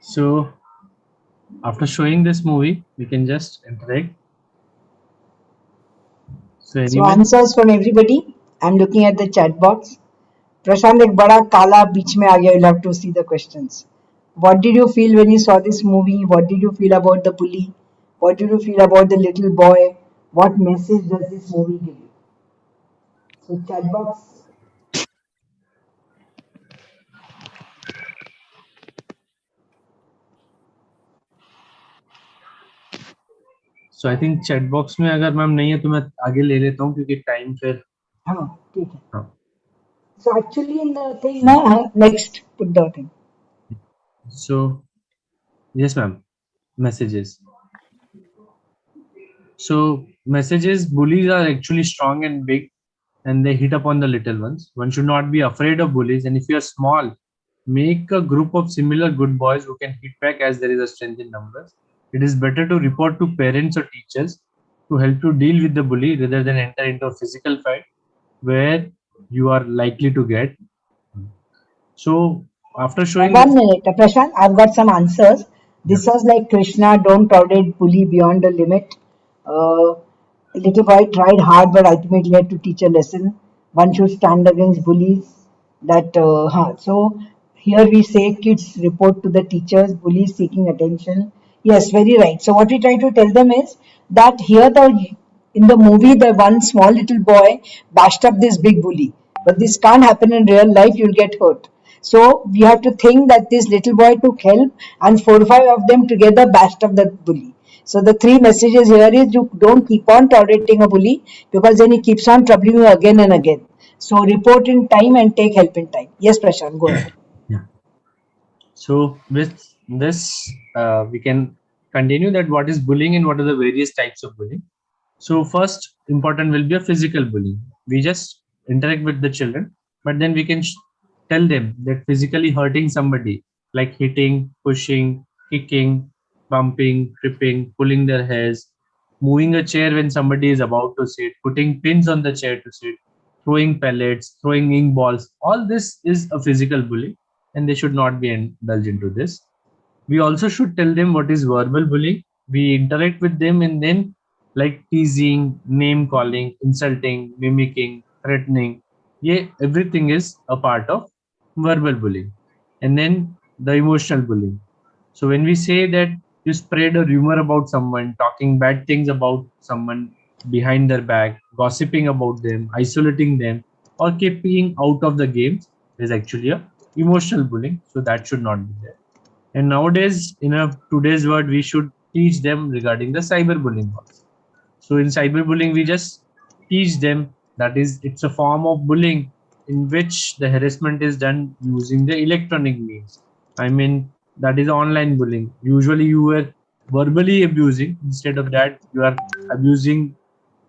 So after showing this movie, we can just interact. So So anyone? answers from everybody. I'm looking at the chat box. प्रशांत एक बड़ा काला बीच में आ गया. You'll have to see the questions. What did you feel when you saw this movie? What did you feel about the bully? What did you feel about the little boy? What message does this movie give you? So chat box. So I think chat box में अगर ma'am नहीं है तो मैं आगे ले लेता हूँ क्योंकि टाइम फिर. हाँ ठीक है. हाँ. So actually in the thing ना next put the thing. So yes ma'am, messages. So messages, bullies are actually strong and big and they hit upon the little ones. One should not be afraid of bullies, and if you are small, make a group of similar good boys who can hit back as there is a strength in numbers. It is better to report to parents or teachers to help you deal with the bully rather than enter into a physical fight where you are likely to get. So after showing One this, minute, Prashant, I've got some answers. This was like Krishna, don't tolerate bully beyond the limit. Little boy tried hard but ultimately had to teach a lesson. One should stand against bullies. So here we say kids report to the teachers, bullies seeking attention. Yes, very right. So what we try to tell them is that here in the movie the one small little boy bashed up this big bully. But this can't happen in real life, you'll get hurt. So we have to think that this little boy took help and 4 or 5 of them together bashed up the bully. So the 3 messages here is you don't keep on tolerating a bully because then he keeps on troubling you again and again. So report in time and take help in time. Yes, Prashant, go ahead. so with this, we can continue that what is bullying and what are the various types of bullying. So first important will be a physical bullying. We just interact with the children, but then we can tell them that physically hurting somebody, like hitting, pushing, kicking, bumping, tripping, pulling their hairs, moving a chair when somebody is about to sit, putting pins on the chair to sit, throwing pellets, throwing ink balls. All this is a physical bully, and they should not be indulged into this. We also should tell them what is verbal bullying. We interact with them and then like teasing, name calling, insulting, mimicking, threatening. Yeah, everything is a part of verbal bullying. And then the emotional bullying. So when we say that you spread a rumor about someone, talking bad things about someone behind their back, gossiping about them, isolating them, or keeping out of the games is actually a emotional bullying. So that should not be there. And nowadays, in a today's world, we should teach them regarding the cyberbullying also. So in cyberbullying, we just teach them that is it's a form of bullying in which the harassment is done using the electronic means. I mean that is online bullying. Usually you were verbally abusing. Instead of that, you are abusing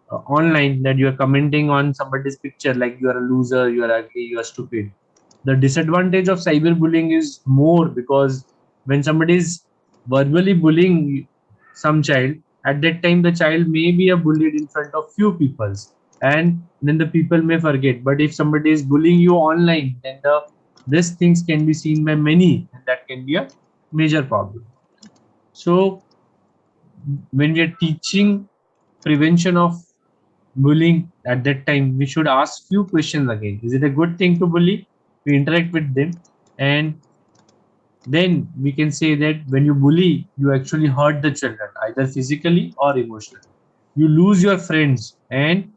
online, that you are commenting on somebody's picture like you are a loser, you are ugly, you are stupid. The disadvantage of cyberbullying is more because when somebody is verbally bullying some child, at that time the child may be a bullied in front of few people and then the people may forget. But if somebody is bullying you online, then these things can be seen by many and that can be a major problem. So when we are teaching prevention of bullying, at that time we should ask few questions again. Is it a good thing to bully? We interact with them, and then we can say that when you bully, you actually hurt the children either physically or emotionally. You lose your friends, and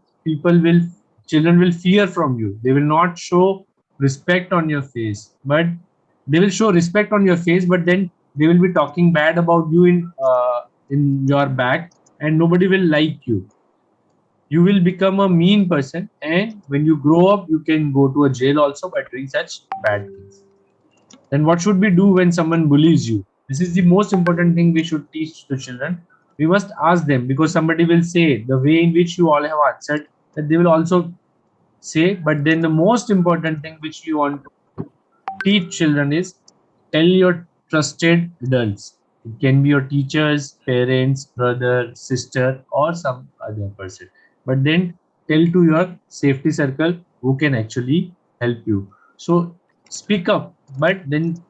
children will fear from you. They will not show respect on your face, but they will show respect on your face, but then they will be talking bad about you in your back, and nobody will like you. You will become a mean person, and when you grow up you can go to a jail also by doing such bad things. Then what should we do when someone bullies you? This is the most important thing we should teach to children. We must ask them, because somebody will say the way in which you all have answered, that they will also say. But then the most important thing which you want to teach children is tell your trusted adults. It can be your teachers, parents, brother, sister, or some other person. But then tell to your safety circle who can actually help you. So speak up, but then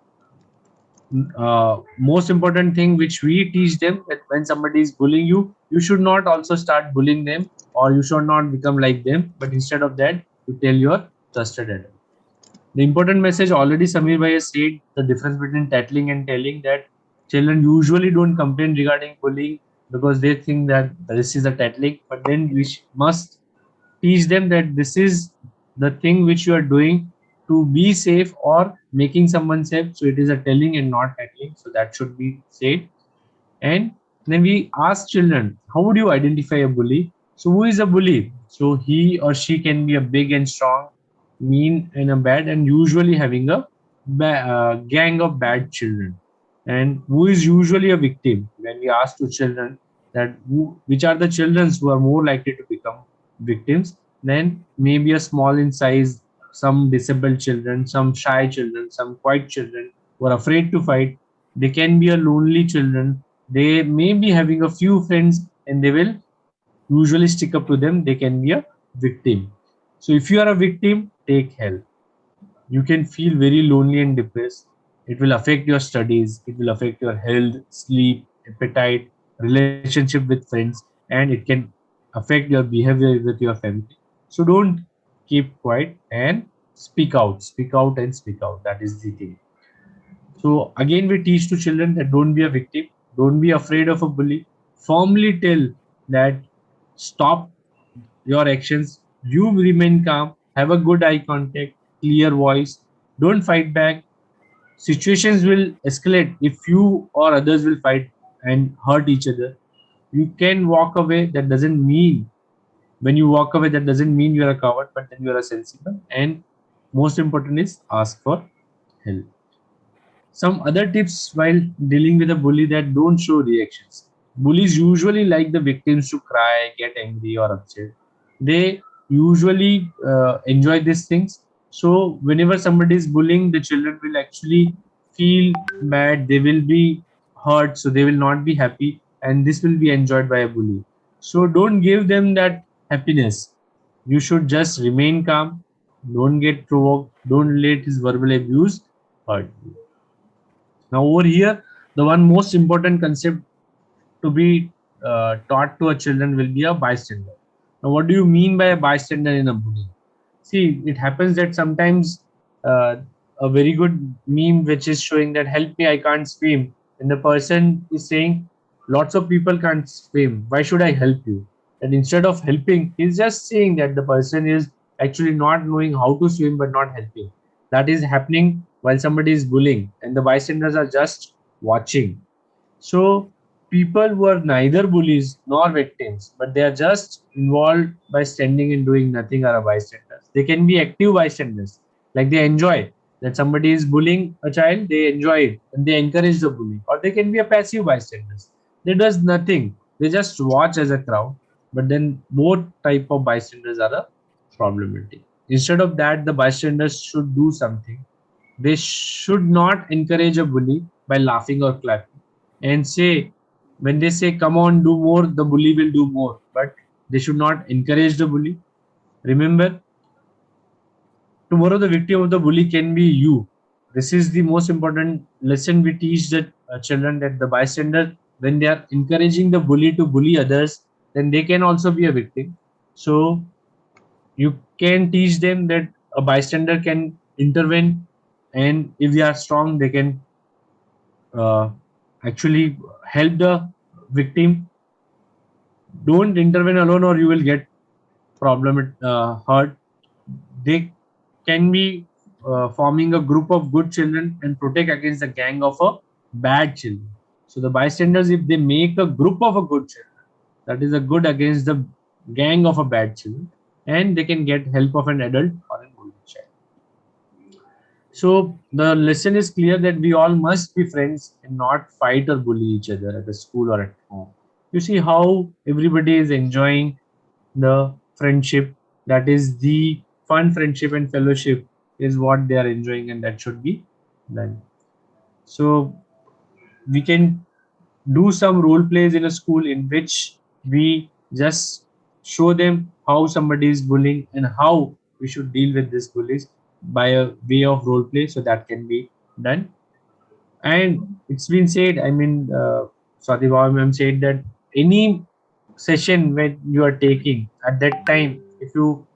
most important thing which we teach them, that when somebody is bullying you, you should not also start bullying them, or you should not become like them, but instead of that, you tell your trusted adult. The important message already Samir Bhai has said the difference between tattling and telling, that children usually don't complain regarding bullying because they think that this is a tattling, but then we must teach them that this is the thing which you are doing to be safe or making someone safe. So it is a telling and not tattling. So that should be said. And then we ask children, how would you identify a bully? So who is a bully? So he or she can be a big and strong, mean and a bad, and usually having a gang of bad children. And who is usually a victim? When we ask to children that which are the children who are more likely to become victims, then maybe a small in size, some disabled children, some shy children, some quiet children who are afraid to fight. They can be a lonely children, they may be having a few friends and they will usually stick up to them. They can be a victim. So if you are a victim, take help. You can feel very lonely and depressed. It will affect your studies, it will affect your health, sleep, appetite, relationship with friends, and it can affect your behavior with your family. So don't keep quiet and speak out, speak out and speak out. That is the thing. So again, we teach to children that don't be a victim, don't be afraid of a bully. Firmly tell that stop your actions. You remain calm, have a good eye contact, clear voice, don't fight back. Situations will escalate if you or others will fight and hurt each other. You can walk away. That doesn't mean when you walk away, that doesn't mean you are a coward, but then you are a sensible. And most important is ask for help. Some other tips while dealing with a bully: that don't show reactions. Bullies usually like the victims to cry, get angry, or upset. They usually enjoy these things. So whenever somebody is bullying, the children will actually feel bad. They will be hurt, so they will not be happy, and this will be enjoyed by a bully. So don't give them that happiness. You should just remain calm. Don't get provoked. Don't let his verbal abuse hurt you. Now, over here, the one most important concept to be taught to a children will be a bystander. Now, what do you mean by a bystander in a bullying? See, it happens that sometimes a very good meme which is showing that help me, I can't swim, and the person is saying lots of people can't swim. Why should I help you? And instead of helping, he's just saying that the person is actually not knowing how to swim but not helping. That is happening while somebody is bullying, and the bystanders are just watching. So people who are neither bullies nor victims, but they are just involved by standing and doing nothing, are bystanders. They can be active bystanders, like they enjoy that somebody is bullying a child, they enjoy it and they encourage the bully. Or they can be a passive bystanders. They does nothing. They just watch as a crowd. But then both type of bystanders are a problematic. Instead of that, the bystanders should do something. They should not encourage a bully by laughing or clapping and say, when they say come on do more, the bully will do more, but they should not encourage the bully. Remember, tomorrow the victim of the bully can be you. This is the most important lesson we teach the children, that the bystander, when they are encouraging the bully to bully others, then they can also be a victim. So you can teach them that a bystander can intervene, and if they are strong, they can uh, actually help the victim. Don't intervene alone or you will get problem hurt. They can be forming a group of good children and protect against the gang of a bad children. So the bystanders, if they make a group of a good children, that is a good against the gang of a bad children, and they can get help of an adult or an older child. So the lesson is clear that we all must be friends and not fight or bully each other at the school or at home. You see how everybody is enjoying the friendship. That is the fun friendship and fellowship is what they are enjoying, and that should be done. So we can do some role plays in a school in which we just show them how somebody is bullying and how we should deal with these bullies by a way of role play, so that can be done. And it's been said, I mean, Swati Bhavan ma'am said that any session when you are taking at that time, if you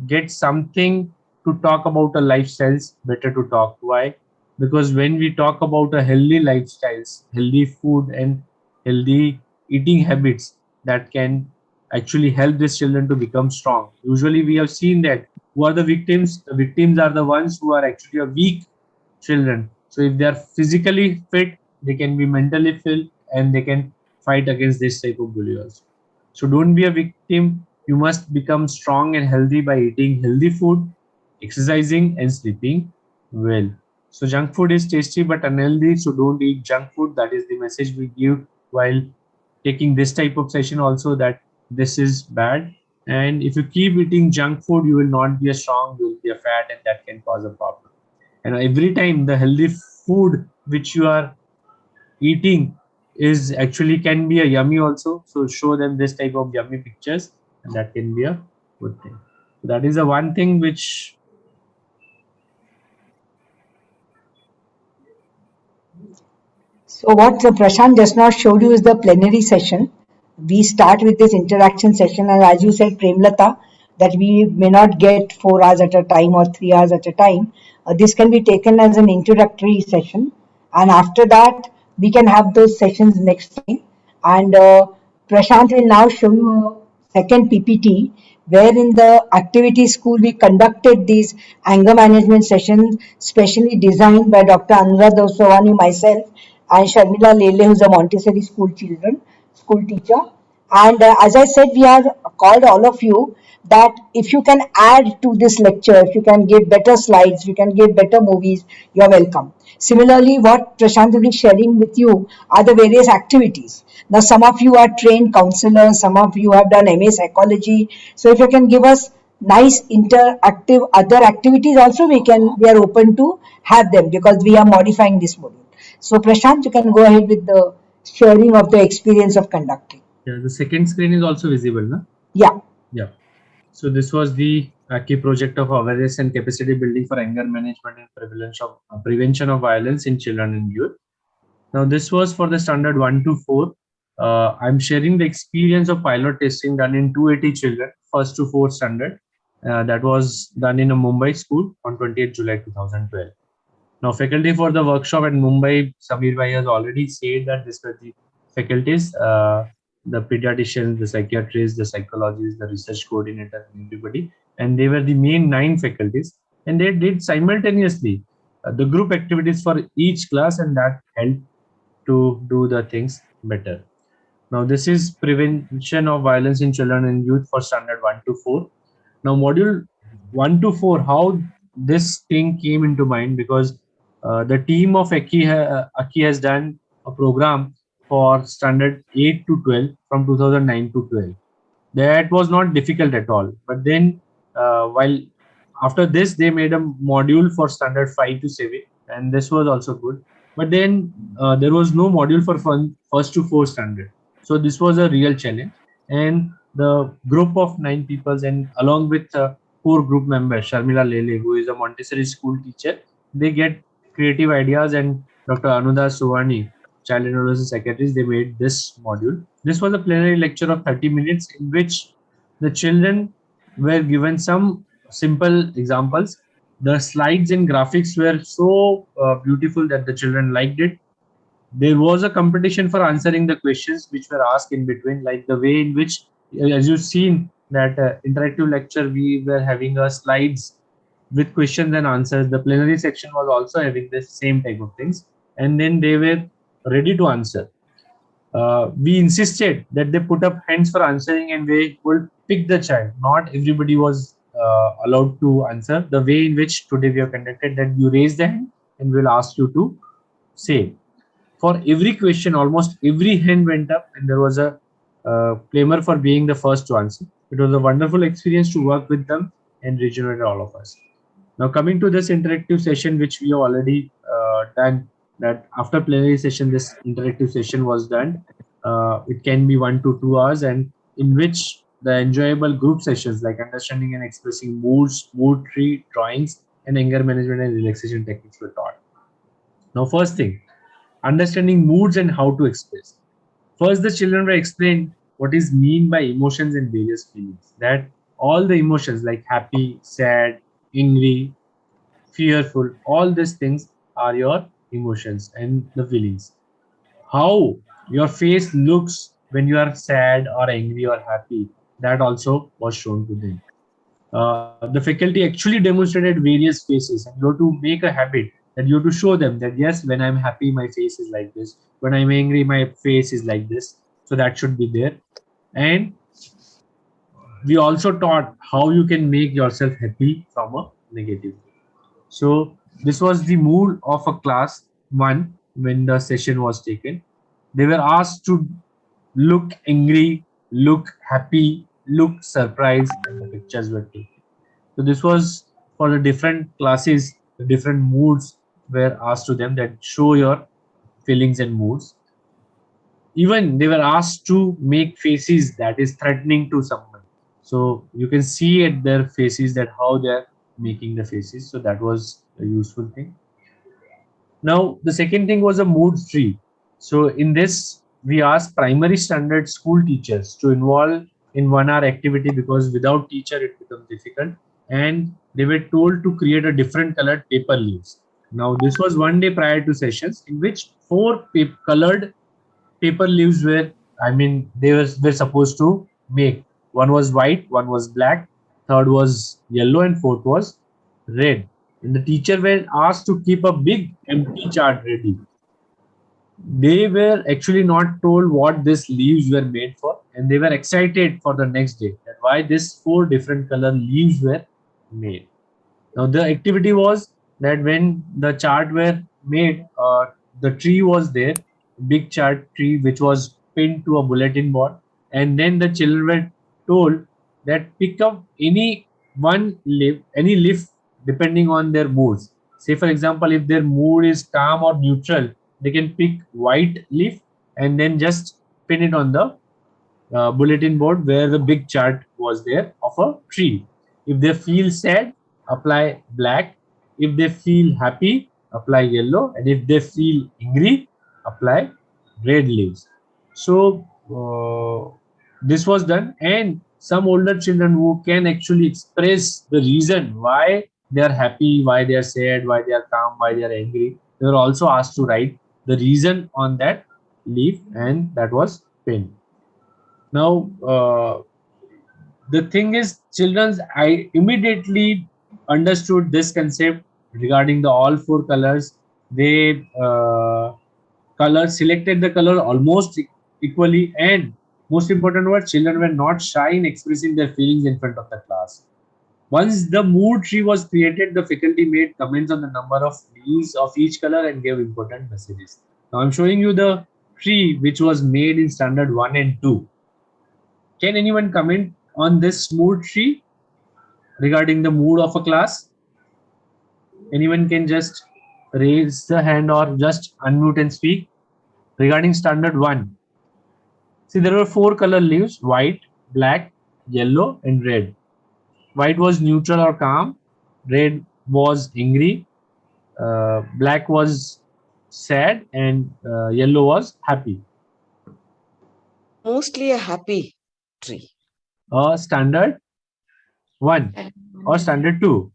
get something to talk about a lifestyles, better to talk. Why? Because when we talk about a healthy lifestyles, healthy food and healthy eating habits, that can actually help these children to become strong. Usually we have seen that who are the victims? The victims are the ones who are actually a weak children. So if they are physically fit, they can be mentally fit and they can fight against this type of bully also. So don't be a victim. You must become strong and healthy by eating healthy food, exercising and sleeping well. So junk food is tasty but unhealthy. So don't eat junk food. That is the message we give while taking this type of session also, that this is bad. And if you keep eating junk food, you will not be a strong, you will be a fat, and that can cause a problem. And every time the healthy food which you are eating is actually can be a yummy also, so show them this type of yummy pictures, and that can be a good thing. So that is the one thing which So what Prashant just now showed you is the plenary session. We start with this interaction session, and as you said, Premlata, that we may not get 4 hours at a time or 3 hours at a time. This can be taken as an introductory session, and after that we can have those sessions next time. And Prashant will now show you a second PPT where in the activity school we conducted these anger management sessions specially designed by Dr. Anuradha Dosawani, myself, and Sharmila Lele, who's a Montessori school teacher. And as I said, we have called all of you that if you can add to this lecture, if you can give better slides, if you can give better movies, you're welcome. Similarly, what Prashant will be sharing with you are the various activities. Now, some of you are trained counselors, some of you have done MA psychology. So, if you can give us nice interactive other activities, also we are open to have them because we are modifying this module. So, Prashant, you can go ahead with the sharing of the experience of conducting. yeah, the second screen is also visible, na? Yeah. Yeah. So this was the AACCI project of awareness and capacity building for anger management and prevention of violence in children and youth. Now this was for the standard 1 to 4. I'm sharing the experience of pilot testing done in 280 children, first to 4th standard. That was done in a Mumbai school on 28th July 2012. Now, faculty for the workshop at Mumbai, Samir Bhai has already said that this were the faculties, the pediatricians, the psychiatrists, the psychologists, the research coordinator, and everybody. And they were the main 9 faculties. And they did simultaneously the group activities for each class, and that helped to do the things better. Now, this is prevention of violence in children and youth for standard 1 to 4. Now, module 1 to 4, how this thing came into mind, because the team of AACCI has done a program for standard 8 to 12 from 2009 to 12. That was not difficult at all. But then, while after this, they made a module for standard 5 to 7, and this was also good. But then there was no module for first to 4 standard. So this was a real challenge. And the group of 9 people, and along with 4 group members, Sharmila Lele, who is a Montessori school teacher, they get creative ideas, and Dr. Anuda Suvani, child and adolescent psychiatrist, they made this module. This was a plenary lecture of 30 minutes in which the children were given some simple examples. The slides and graphics were so beautiful that the children liked it. There was a competition for answering the questions which were asked in between, like the way in which, as you've seen, that interactive lecture, we were having slides with questions and answers. The plenary section was also having the same type of things, and then they were ready to answer. We insisted that they put up hands for answering, and we would pick the child. Not everybody was allowed to answer. The way in which today we have conducted, that you raise the hand and we'll ask you to say. For every question, almost every hand went up, and there was a claimer for being the first to answer. It was a wonderful experience to work with them and regenerate all of us. Now, coming to this interactive session, which we have already done, that after plenary session, this interactive session was done. It can be 1 to 2 hours, and in which the enjoyable group sessions like understanding and expressing moods, mood tree, drawings, and anger management and relaxation techniques were taught. Now, first thing, understanding moods and how to express. First, the children were explained what is mean by emotions and various feelings. That all the emotions like happy, sad, angry, fearful, all these things are your emotions and the feelings. How your face looks when you are sad or angry or happy, that also was shown to them. The faculty actually demonstrated various faces, and you have to make a habit that you have to show them that yes, when I'm happy, my face is like this. When I'm angry, my face is like this. So that should be there. And we also taught how you can make yourself happy from a negative. So this was the mood of a class one when the session was taken. They were asked to look angry, look happy, look surprised, and the pictures were taken. So this was for the different classes, the different moods were asked to them that show your feelings and moods. Even they were asked to make faces that is threatening to someone. So you can see at their faces that how they are making the faces. So that was a useful thing. Now, the second thing was a mood tree. So in this, we asked primary standard school teachers to involve in 1 hour activity because without teacher it becomes difficult. And they were told to create a different colored paper leaves. Now, this was 1 day prior to sessions in which four colored paper leaves were, I mean, were supposed to make. One was white, one was black, third was yellow, and fourth was red. And the teacher were asked to keep a big empty chart ready. They were actually not told what these leaves were made for, and they were excited for the next day that why these four different color leaves were made. Now the activity was that when the chart were made, the tree was there, big chart tree which was pinned to a bulletin board, and then the children were told that pick up any one leaf, any leaf depending on their moods. Say for example, if their mood is calm or neutral, they can pick white leaf and then just pin it on the bulletin board where the big chart was there of a tree. If they feel sad, apply black. If they feel happy, apply yellow. And if they feel angry, apply red leaves. So this was done, and some older children who can actually express the reason why they are happy, why they are sad, why they are calm, why they are angry, they were also asked to write the reason on that leaf, and that was pinned. Now, the thing is, children's I immediately understood this concept regarding the all four colors. They selected the color almost equally, and most important was children were not shy in expressing their feelings in front of the class. Once the mood tree was created, the faculty made comments on the number of leaves of each color and gave important messages. Now I'm showing you the tree which was made in standard 1 and 2. Can anyone comment on this mood tree regarding the mood of a class? Anyone can just raise the hand or just unmute and speak regarding standard 1. See, there were four color leaves: white, black, yellow, and red. White was neutral or calm, red was angry, black was sad, and yellow was happy. Mostly a happy tree. Standard 1 or standard 2?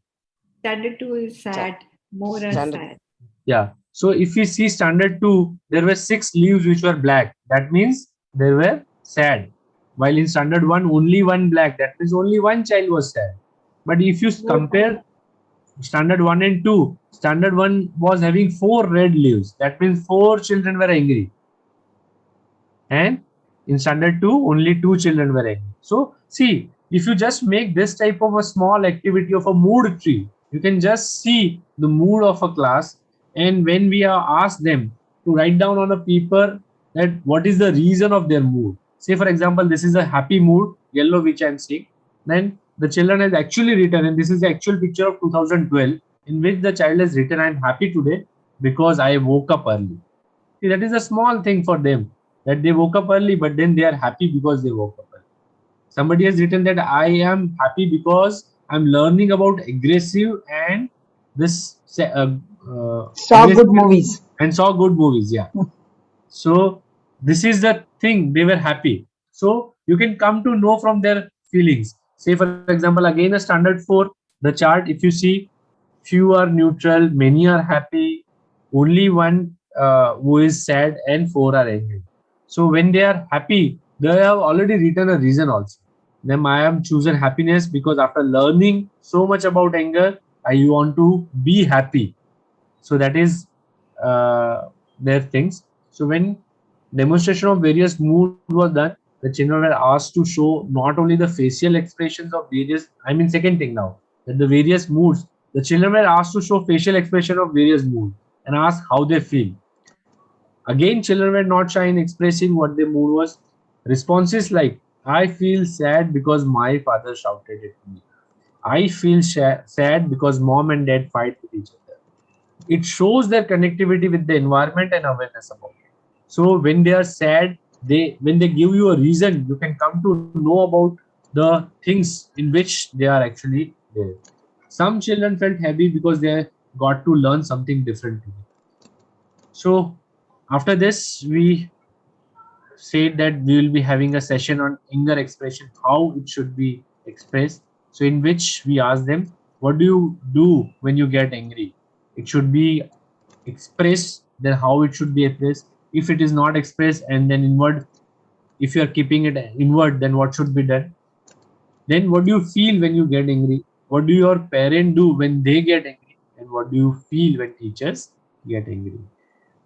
Standard 2 is sad, more sad. Yeah. So if you see standard 2, there were 6 leaves which were black. That means they were sad. While in standard 1, only one black. That means only one child was sad. But if you compare standard 1 and 2, standard 1 was having 4 red leaves. That means 4 children were angry. And in standard 2, only 2 children were angry. So see, if you just make this type of a small activity of a mood tree, you can just see the mood of a class. And when we are asked them to write down on a paper that what is the reason of their mood. Say for example, this is a happy mood, yellow, which I'm seeing. Then the children has actually written, and this is the actual picture of 2012, in which the child has written, I'm happy today because I woke up early. See, that is a small thing for them, that they woke up early, but then they are happy because they woke up early. Somebody has written that I am happy because I'm learning about aggressive and this Saw good movies. and saw good movies. Yeah. So this is the thing, they were happy. So you can come to know from their feelings. Say for example, again a standard 4, the chart, if you see, few are neutral, many are happy, only one who is sad, and 4 are angry. So when they are happy, they have already written a reason also. Then I have chosen happiness because after learning so much about anger, I want to be happy. So that is their things. So when demonstration of various moods was done, the children were asked to show not only the facial expressions of various, I mean second thing now, that the various moods, the children were asked to show facial expression of various moods and ask how they feel. Again, children were not shy in expressing what their mood was. Responses like, I feel sad because my father shouted at me. I feel sad because mom and dad fight with each other. It shows their connectivity with the environment and awareness about it. So when they are sad, when they give you a reason, you can come to know about the things in which they are actually there. Some children felt happy because they got to learn something different. So after this, we said that we will be having a session on anger expression, how it should be expressed. So in which we ask them, what do you do when you get angry? It should be expressed, then how it should be expressed. If it is not expressed and then inward, if you are keeping it inward, then what should be done? Then what do you feel when you get angry? What do your parent do when they get angry? And what do you feel when teachers get angry?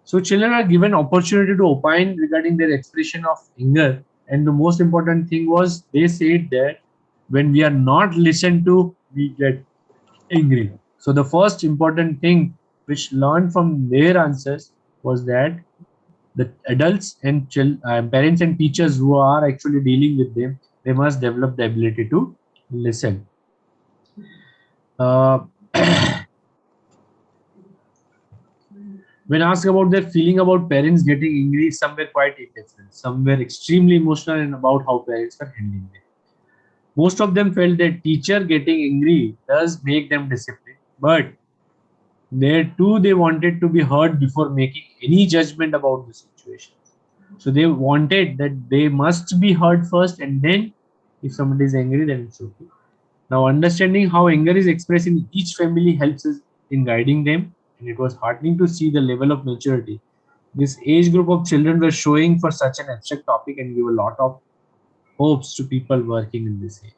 So children are given opportunity to opine regarding their expression of anger. And the most important thing was they said that when we are not listened to, we get angry. So the first important thing which learned from their answers was that the adults and parents and teachers who are actually dealing with them, they must develop the ability to listen. Uh, when asked about their feeling about parents getting angry, some were quite indifferent, some were extremely emotional and about how parents were handling it. Most of them felt that teacher getting angry does make them disciplined, but there too they wanted to be heard before making any judgment about the situation. So they wanted that they must be heard first, and then if somebody is angry, then it's okay. Now, understanding how anger is expressed in each family helps us in guiding them, and it was heartening to see the level of maturity this age group of children were showing for such an abstract topic and give a lot of hopes to people working in this area.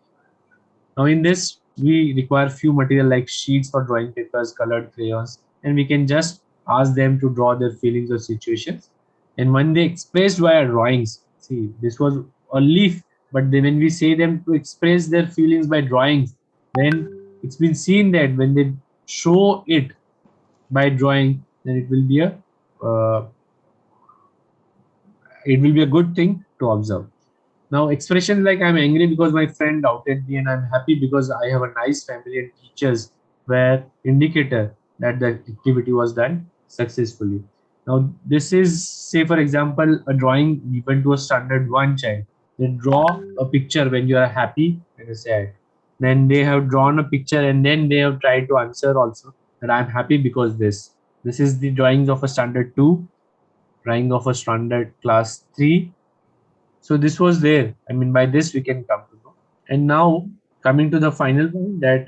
Now, in this, we require few material like sheets for drawing papers, colored crayons, and we can just ask them to draw their feelings or situations. And when they expressed via drawings, see, this was a leaf, but then when we say them to express their feelings by drawings, then it's been seen that when they show it by drawing, then uh, it will be a good thing to observe. Now, expressions like I'm angry because my friend doubted me and I'm happy because I have a nice family and teachers were indicator that the activity was done successfully. Now, this is, say, for example, a drawing given to a standard 1 child. They draw a picture when you are happy and you're sad. Then they have drawn a picture and then they have tried to answer also that I'm happy because this. This is the drawings of a standard 2, drawing of a standard class 3. So this was there. I mean, by this we can come to know. And now coming to the final point that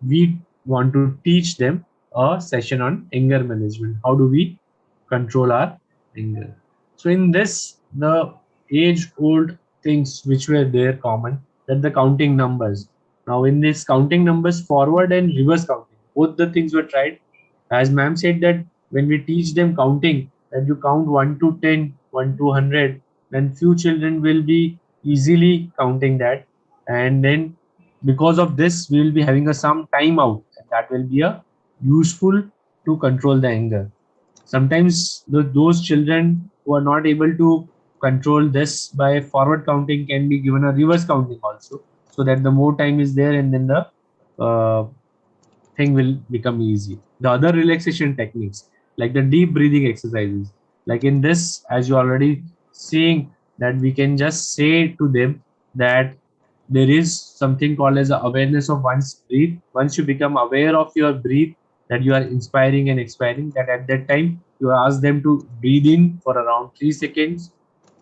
we want to teach them a session on anger management. How do we control our anger? So in this, the age-old things which were there common, that the counting numbers. Now in this counting numbers, forward and reverse counting, both the things were tried. As ma'am said that when we teach them counting, that you count 1 to 10, 1 to 100, then few children will be easily counting that. And then because of this, we will be having a some timeout, and that will be a useful to control the anger. Sometimes those children who are not able to control this by forward counting can be given a reverse counting also, so that the more time is there and then the uh, thing will become easy. The other relaxation techniques, like the deep breathing exercises, like in this, as you already seeing, that we can just say to them that there is something called as a awareness of one's breath. Once you become aware of your breath, that you are inspiring and expiring, that at that time you ask them to breathe in for around 3 seconds,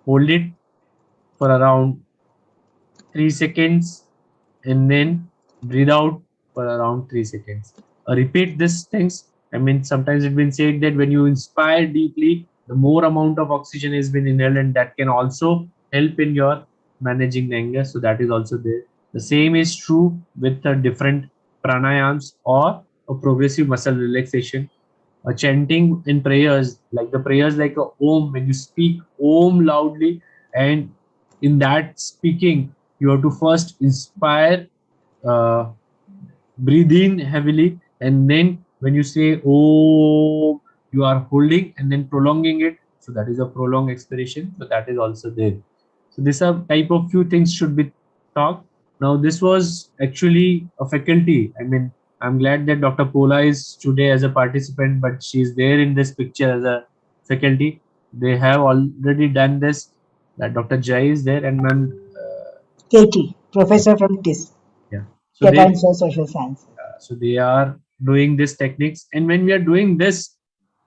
hold it for around 3 seconds, and then breathe out for around 3 seconds. Repeat these things. I mean, sometimes it's been said that when you inspire deeply, the more amount of oxygen has been inhaled, and that can also help in your managing the anger. So that is also there. The same is true with the different pranayams or a progressive muscle relaxation. Chanting in prayers, like the prayers like a om, when you speak om loudly, and in that speaking you have to first inspire, uh, breathe in heavily, and then when you say oh, you are holding and then prolonging it, so that is a prolonged expiration. So that is also there. So these are type of few things should be talked. Now this was actually a faculty. I mean, I'm glad that Dr. Pola is today as a participant, but she is there in this picture as a faculty. They have already done this. That Dr. Jai is there, and ma'am, Katie, professor from TIS, yeah. So Tech they and Social Science. so they are doing these techniques, and when we are doing this,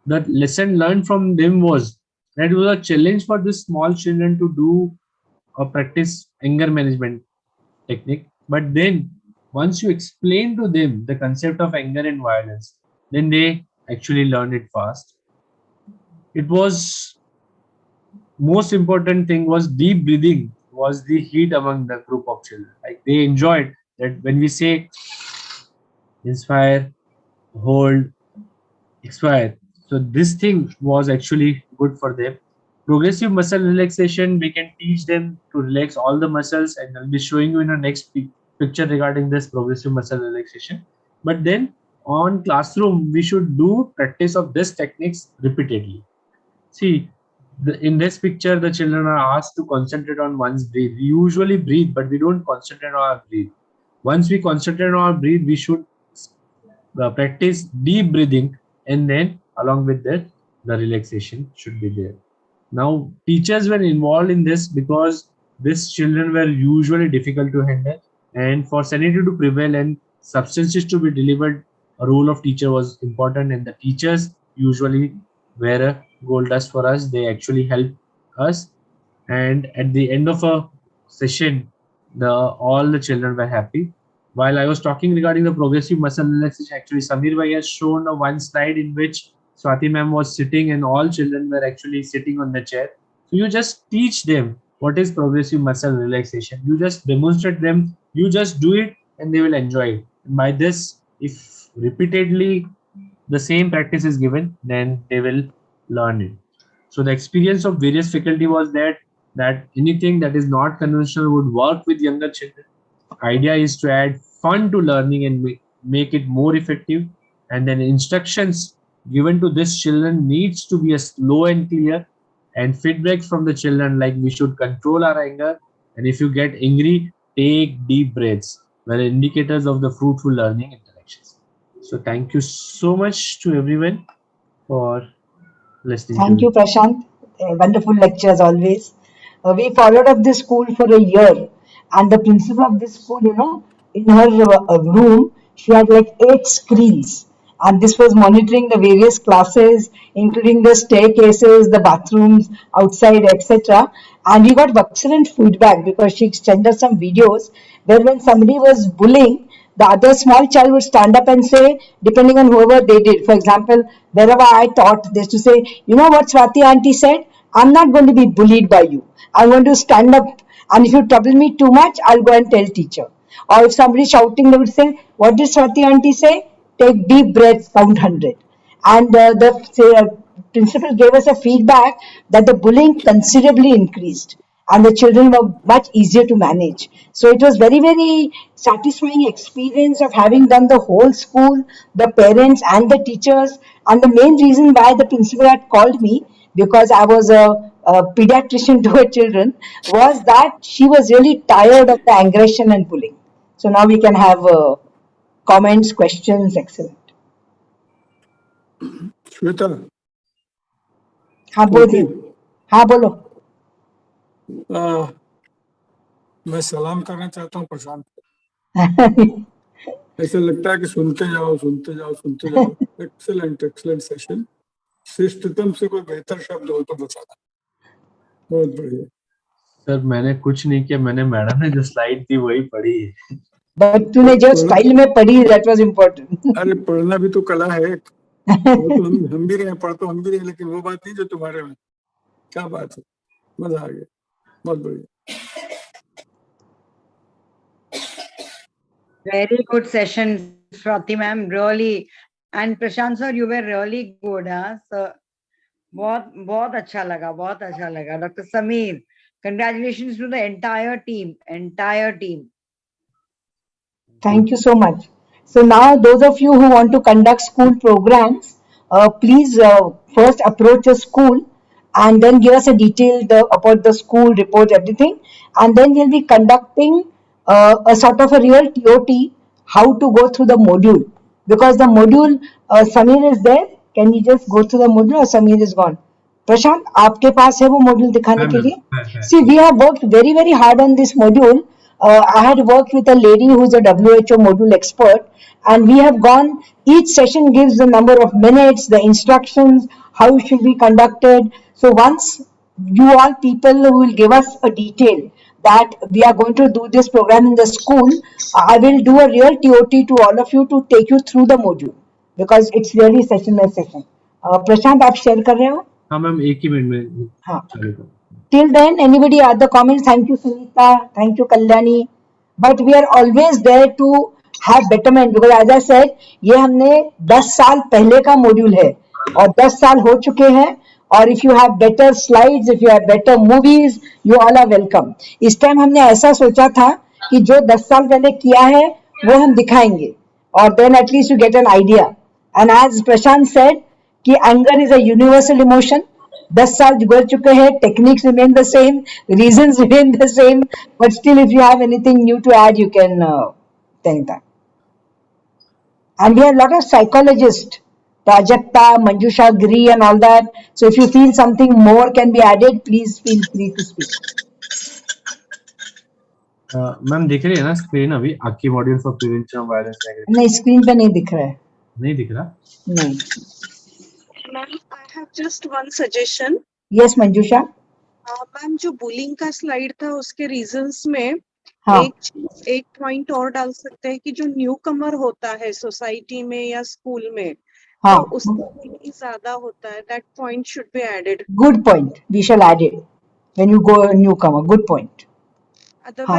the lesson learned from them was that it was a challenge for these small children to do or practice anger management technique. But then once you explain to them the concept of anger and violence, then they actually learn it fast. It was most important thing was deep breathing was the heat among the group of children. Like they enjoyed that when we say inspire, hold, expire. So this thing was actually good for them. Progressive muscle relaxation, we can teach them to relax all the muscles, and I'll be showing you in the next picture regarding this progressive muscle relaxation. But then on classroom, we should do practice of this techniques repeatedly. See, in this picture, the children are asked to concentrate on one's breath. We usually breathe, but we don't concentrate on our breath. Once we concentrate on our breath, we should practice deep breathing, and then along with that the relaxation should be there. Now teachers were involved in this because these children were usually difficult to handle, and for sanity to prevail and substances to be delivered, a role of teacher was important, and the teachers usually were a gold dust for us. They actually help us, and at the end of a session, the all the children were happy. While I was talking regarding the progressive muscle relaxation, actually Samir Bhai has shown a one slide in which Swati ma'am was sitting and all children were actually sitting on the chair. So you just teach them what is progressive muscle relaxation. You just demonstrate them, you just do it, and they will enjoy it. And by this, if repeatedly the same practice is given, then they will learn it. So the experience of various faculty was that anything that is not conventional would work with younger children. Idea is to add fun to learning and make it more effective. And then instructions given to this children needs to be a slow and clear, and feedback from the children like we should control our anger, and if you get angry, take deep breaths were indicators of the fruitful learning interactions. So thank you so much to everyone for listening to Thank me. you, Prashant. Wonderful lecture as always. We followed up this school for a year, and the principal of this school, in her room, she had like 8 screens, and this was monitoring the various classes, including the staircases, the bathrooms outside, etc. And we got excellent feedback because she sent us some videos where when somebody was bullying, the other small child would stand up and say, depending on whoever they did. For example, wherever I taught, they used to say, you know what Swati auntie said? I'm not going to be bullied by you. I'm going to stand up, and if you trouble me too much, I'll go and tell teacher. Or if somebody shouting, they would say, what did Swati auntie say? Take deep breaths, count 100. And the principal gave us a feedback that the bullying considerably increased and the children were much easier to manage. So it was very, very satisfying experience of having done the whole school, the parents and the teachers. And the main reason why the principal had called me, because I was a pediatrician to her children, was that she was really tired of the aggression and bullying. So now we can have comments, questions, excellent. Shweta हाँ पोती बोलो. हाँ बोलो. मैं सलाम करना चाहता हूँ प्रशांत. ऐसा लगता है कि सुनते जाओ सुनते जाओ सुनते जाओ. Excellent session. श्रेष्ठतम से कोई बेहतर शब्द हो तो बताना. बहुत बढ़िया. सर मैंने कुछ नहीं किया, मैंने मैडम ने जो स्लाइड थी वही पढ़ी है. बट तूने जो स्टाइल में पढ़ी, दैट वाज इम्पोर्टेंट. अरे पढ़ना भी तो कला है एक. वो तो हम भी रहे, पढ़ तो हम भी रहे, लेकिन वो बात नहीं जो तुम्हारे में. क्या बात है, मजा आ गया. बहुत बढ़िया. Very good session, Swati ma'am. Really, and Prashant sir, you were really good, huh? So, बहुत अच्छा लगा, बहुत अच्छा लगा. Dr. Sameer, congratulations to the entire team, Thank you so much. So now those of you who want to conduct school programs, please first approach a school and then give us a detailed about the school report, everything. And then we'll be conducting a sort of a real TOT, how to go through the module. Because the module, Sameer is there. Can you just go through the module or Sameer is gone? प्रशांत आपके पास है वो module दिखाने के लिए. See, we have worked very hard on this module. I had worked with a lady who's a WHO module expert, and we have gone, each session gives the number of minutes, the instructions, how it should be conducted. So once you all people will give us a detail that we are going to do this program in the school, I will do a real TOT to all of you to take you through the module, because it's really session by session. प्रशांत आप share कर रहे हो? हाँ ma'am, एक ही minute में हाँ. चालू करो. Till then, anybody other comments? Thank you, Sunita. Thank you, Kalyani. But we are always there to have betterment, because as I said, ये हमने 10 साल पहले का मॉड्यूल है और 10 साल हो चुके हैं. और if you have better slides, if you have better movies, you all are welcome. इस टाइम हमने ऐसा सोचा था कि जो 10 साल पहले किया है वो हम दिखाएंगे, और then at least you get an idea. And as Prashant said कि anger is a universal emotion. 10 साल गुजर चुके हैं, techniques remain the same, reasons remain the same, but still if you have anything new to add, you can tell that. And we have a lot of psychologists, Prajakta, Manjusha Giri and all that. So if you feel something more can be added, please feel free to speak. Ma'am दिख रही है ना screen अभी AACCI module for prevention of violence? नहीं, screen पे नहीं दिख रहा है. नहीं दिख रहा? नहीं. Ma'am I have just one suggestion. Yes Manjusha. Ma'am जो बुलिंग का स्लाइड था उसके रीजंस में हाँ. एक पॉइंट और डाल सकते हैं कि जो न्यू कमर होता है सोसाइटी में या स्कूल में, हाँ. तो उसका bullying ज्यादा होता है. That point should be added. Good point. We shall add it when you go a newcomer. Good point.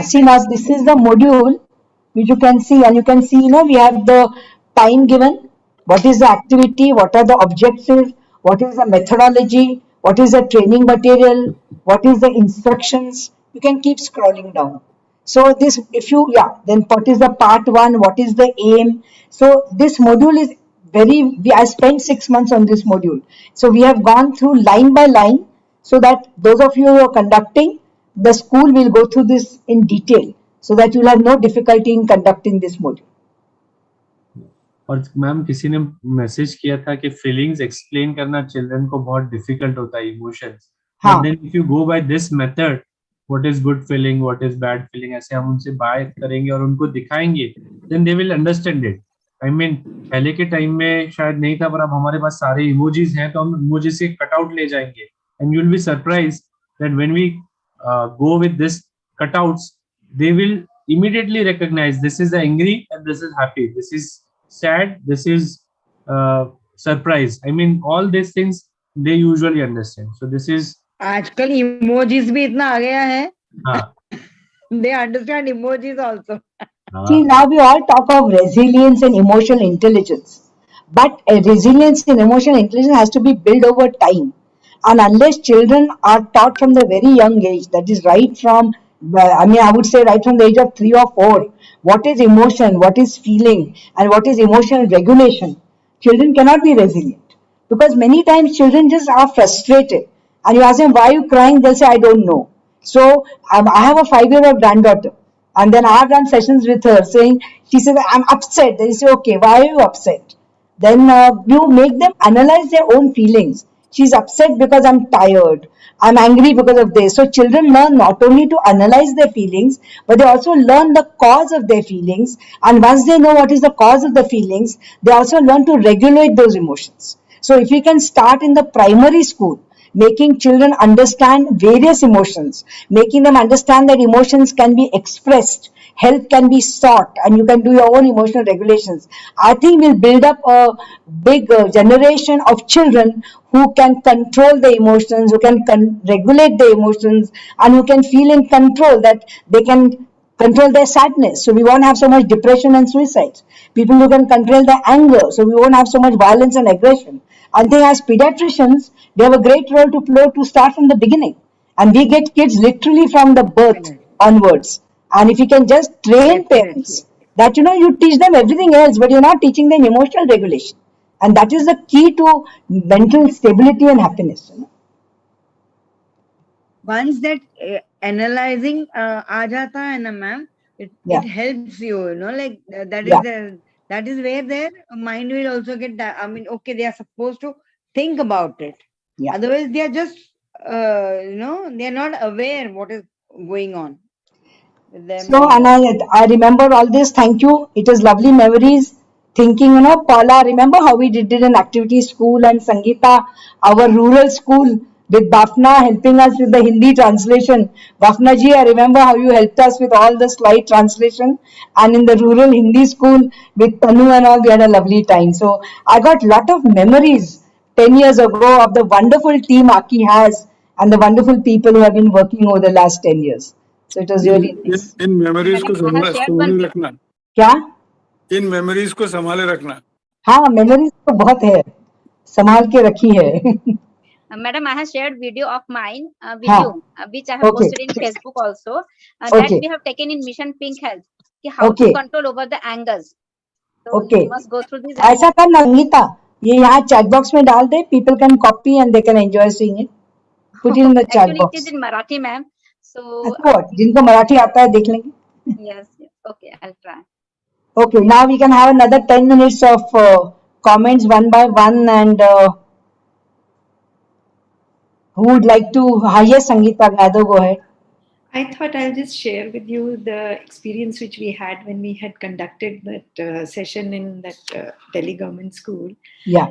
See now, this is the module which you can see, and you can see, we have the time given, what is the activity, what are the objectives, what is the methodology, what is the training material, what is the instructions. You can keep scrolling down. So this, then what is the part 1, what is the aim. So this module is I spent 6 months on this module. So we have gone through line by line, so that those of you who are conducting, the school will go through this in detail, so that you will have no difficulty in conducting this module. और ma'am किसी ने message किया था कि feelings explain करना children को बहुत difficult होता है, emotions. But then if you go by this method, what is good feeling, what is bad feeling, ऐसे हम उनसे बात करेंगे और उनको दिखाएंगे, then they will understand it. I mean पहले के टाइम में शायद नहीं था, पर अब हमारे पास सारे इमोजीज हैं, तो हम इमोजी से कटआउट ले जाएंगे, and you will be surprised that when we go with this cutouts, they will immediately recognize this is angry and this is happy, this is sad, this is surprise. I mean all these things they usually understand. So this is आजकल emojis भी इतना आ गया है. हाँ. They understand emojis also. See, now we all talk of resilience and emotional intelligence, but resilience and emotional intelligence has to be built over time. And unless children are taught from the very young age, that is right from, I would say right from the age of 3 or 4, what is emotion, what is feeling, and what is emotional regulation, children cannot be resilient. Because many times children just are frustrated. And you ask them, why are you crying? They'll say, I don't know. So I have a 5-year-old granddaughter. And then I have done sessions with her saying, she says, I'm upset. They say, okay, why are you upset? Then you make them analyze their own feelings. she's upset because I'm tired, I'm angry because of this. So children learn not only to analyze their feelings, but they also learn the cause of their feelings. And once they know what is the cause of the feelings, they also learn to regulate those emotions. So if we can start in the primary school, making children understand various emotions, making them understand that emotions can be expressed, help can be sought, and you can do your own emotional regulations. I think we'll build up a big generation of children who can control the emotions, who can regulate the emotions, and who can feel in control, that they can control their sadness. So we won't have so much depression and suicides. People who can control their anger, so we won't have so much violence and aggression. I think as pediatricians, we have a great role to play to start from the beginning. And we get kids literally from the birth onwards. And if you can just train parents that, you teach them everything else, but you're not teaching them emotional regulation. And that is the key to mental stability and happiness. Once that analyzing aa jata hai na ma'am, it helps you, like that is where their mind will also get that. I mean, okay, they are supposed to think about it. Otherwise, they are just, they are not aware what is going on with them. So, and I remember all this. Thank you. It is lovely memories. Thinking, Paula, remember how we did an activity school, and Sangeeta, our rural school, with Bafna helping us with the Hindi translation. Bafna ji, I remember how you helped us with all the slide translation. And in the rural Hindi school with Tanu and all, we had a lovely time. So I got lot of memories 10 years ago of the wonderful team AACCI has, and the wonderful people who have been working over the last 10 years. So it was really nice. In memories को संभाले रखना, क्या इन memories को संभाले रखना. हाँ, memories तो बहुत है, संभाल के रखी है. Madam, I have shared video of mine with you, which I have Okay. posted in Facebook also. That Okay. we have taken in Mission Pink Health. How to Okay. control over the angers. So Okay. you must go through this. ऐसा कर ना अंगिता, ये यहाँ chat box में डाल दे, people can copy and they can enjoy seeing it. Put it in the chat Actually, box. it is in Marathi, ma'am. So What? जिनको मराठी आता है देख लेंगे. yes, yes. Okay, I'll try. Okay, now we can have another 10 minutes of comments one by one, and who would like to? Yes, Sangeeta Gado, go ahead. I thought I'll just share with you the experience which we had when we had conducted that session in that Delhi government school. Yeah.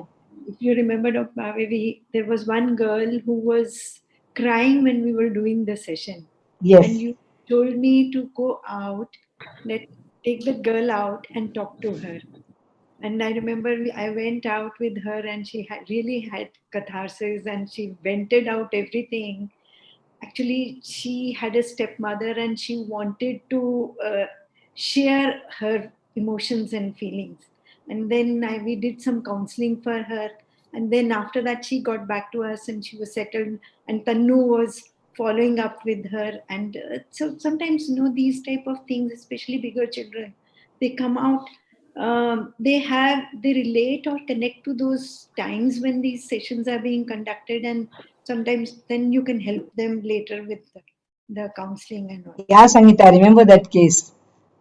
If you remember, Dr. Bhave, there was one girl who was crying when we were doing the session. Yes. And you told me to go out, take the girl out and talk to her. And I remember I went out with her, and she really had catharsis, and she vented out everything. Actually, she had a stepmother, and she wanted to share her emotions and feelings. And then we did some counseling for her. And then after that, she got back to us, and she was settled. And Tanu was following up with her. And so sometimes, these type of things, especially bigger children, they come out. They relate or connect to those times when these sessions are being conducted, and sometimes then you can help them later with the counseling and all. Yeah, Sangeeta, I remember that case,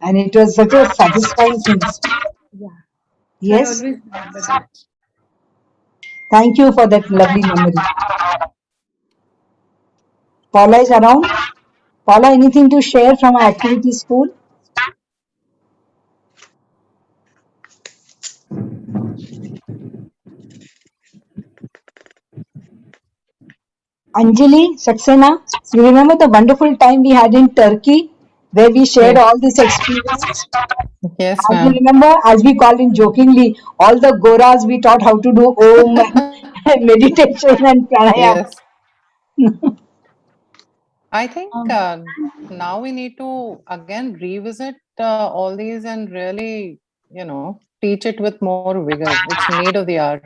and it was such a satisfying thing. Yeah. Yes. So I always remember that. Thank you for that lovely memory. Paula is around. Paula, anything to share from our activity school? Anjali Saxena, you remember the wonderful time we had in Turkey where we shared all this experience? Yes, And you ma'am. remember, as we called in jokingly, all the Goras we taught how to do Om and meditation and pranayama. Yes. I think now we need to again revisit all these and really, teach it with more vigor. It's need of the hour.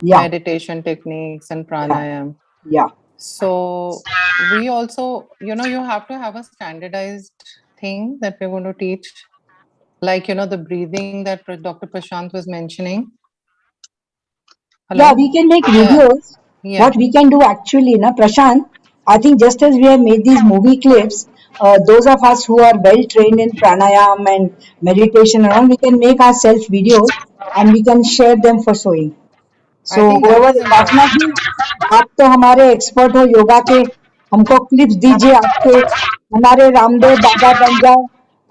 Yeah. Meditation techniques and pranayam. Yeah. So we also, you have to have a standardized thing that we're going to teach, like, the breathing that Dr. Prashant was mentioning. Hello? Yeah, we can make videos. Yeah. What we can do actually, Prashant, I think just as we have made these movie clips, those of us who are well trained in pranayam and meditation and all, we can make ourselves videos and we can share them for showing. So whoever उपासना जी, आप तो हमारे expert हो योगा के, हमको clips दीजिए आपके, हमारे रामदेव बाबा बन जाओ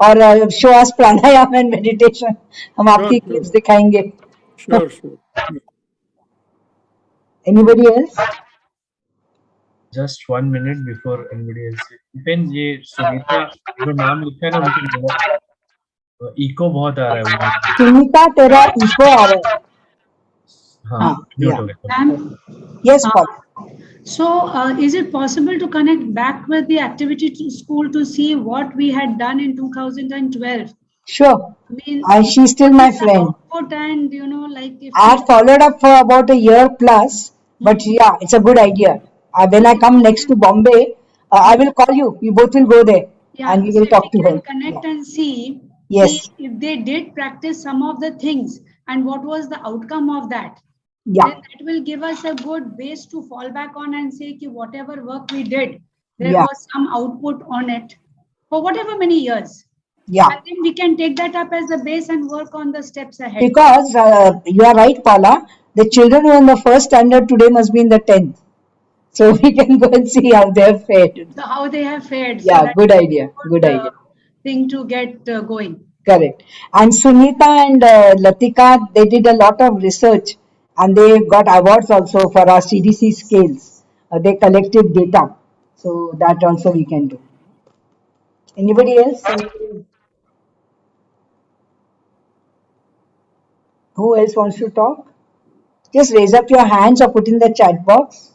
और show us pranayama and meditation, हम आपकी क्लिप्स दिखाएंगे. Sure. Anybody else? Just 1 minute before anybody else. Then ये सुनीता जो नाम लिखा है ना उनके इको बहुत आ रहा है. सुनीता तेरा इको आ रहा है. हाँ, म्यूट हो गया. Yes, Paul. So, is it possible to connect back with the activity to school to see what we had done in 2012? Sure. She's still my friend. And like if I had followed up for about a year plus, but yeah, it's a good idea. When I come next to Bombay, I will call you. We both will go there and we will talk to her. Connect and see, Yes. if they did practice some of the things and what was the outcome of that. Yeah. Then that will give us a good base to fall back on and say ki whatever work we did, there Yeah. was some output on it for whatever many years. Yeah. And then we can take that up as a base and work on the steps ahead. Because you are right, Paula. The children who are in the first standard today must be in the 10th. So we can go and see how they have fared. So how they have fared. Yeah, so that good is a idea. Good idea. thing to get going. Correct. And Sunita and Latika, they did a lot of research and they got awards also for our CDC scales. They collected data. So that also we can do. Anybody else? Who else wants to talk? Just raise up your hands or put in the chat box.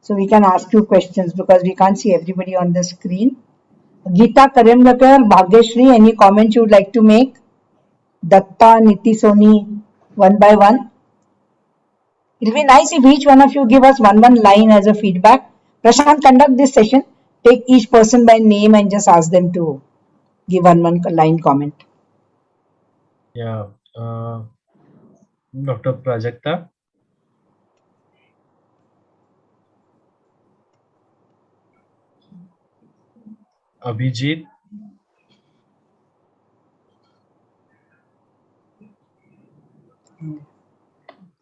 So we can ask you questions because we can't see everybody on the screen. Geeta Karemlakar, Bhagyashri, any comment you would like to make? Datta, Niti Soni, one by one. It'll be nice if each one of you give us one line as a feedback. Prashant, conduct this session. Take each person by name and just ask them to give one line comment. Yeah. Dr. Prajakta. Abhijit.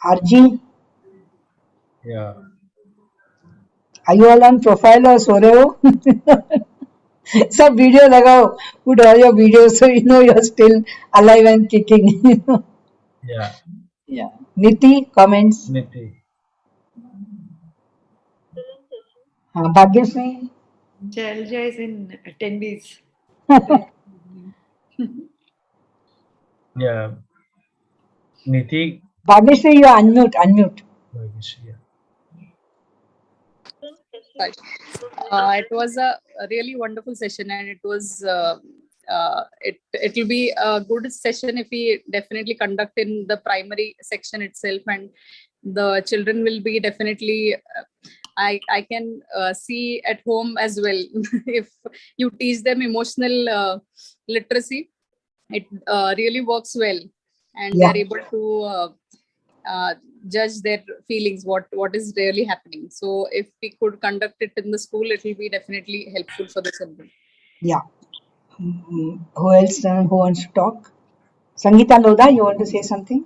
Arji. Yeah. Are you all on profile or सो रहे हो? सब video लगाओ. Put all your videos so you know you're still alive and kicking. Yeah. Yeah. Niti, comments. Niti. Bhagyashree. Jalja is in attendees. Yeah. Niti. Bhagyashree, you unmute. Bhagyashree, yeah. It was a really wonderful session, and it was it will be a good session if we definitely conduct in the primary section itself, and the children will be definitely I can see at home as well. If you teach them emotional literacy, it really works well, and Yeah. they're able to judge their feelings, what is really happening. So if we could conduct it in the school, it will be definitely helpful for the children. Yeah. Who else who wants to talk? Sangeeta Lodha, you want to say something?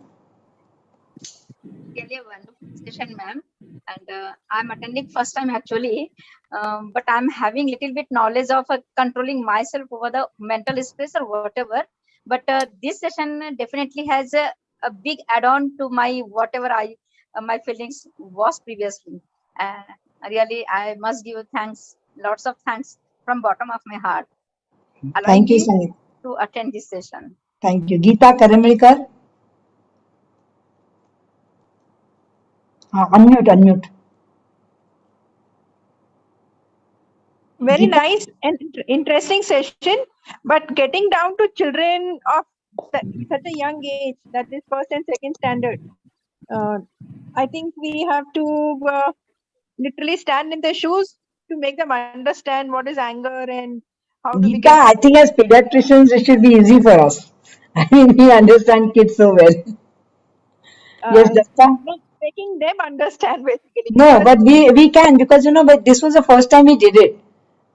Really a wonderful discussion, ma'am. And I'm attending first time actually, but I'm having little bit knowledge of controlling myself over the mental stress or whatever. But this session definitely has a big add-on to my whatever my feelings was previously. Really, I must give thanks, lots of thanks from bottom of my heart, allowing Thank you, me Sangeeta. to attend this session. Thank you. Geeta Karamilkar. Unmute. Very Geeta? nice and interesting session, but getting down to children of such a young age, that is first and second standard, I think we have to literally stand in their shoes to make them understand what is anger and how do we Geeta, get. I think as pediatricians, it should be easy for us. I mean, we understand kids so well. Yes, Datta? Not making them understand basically. No, but we can because but this was the first time we did it,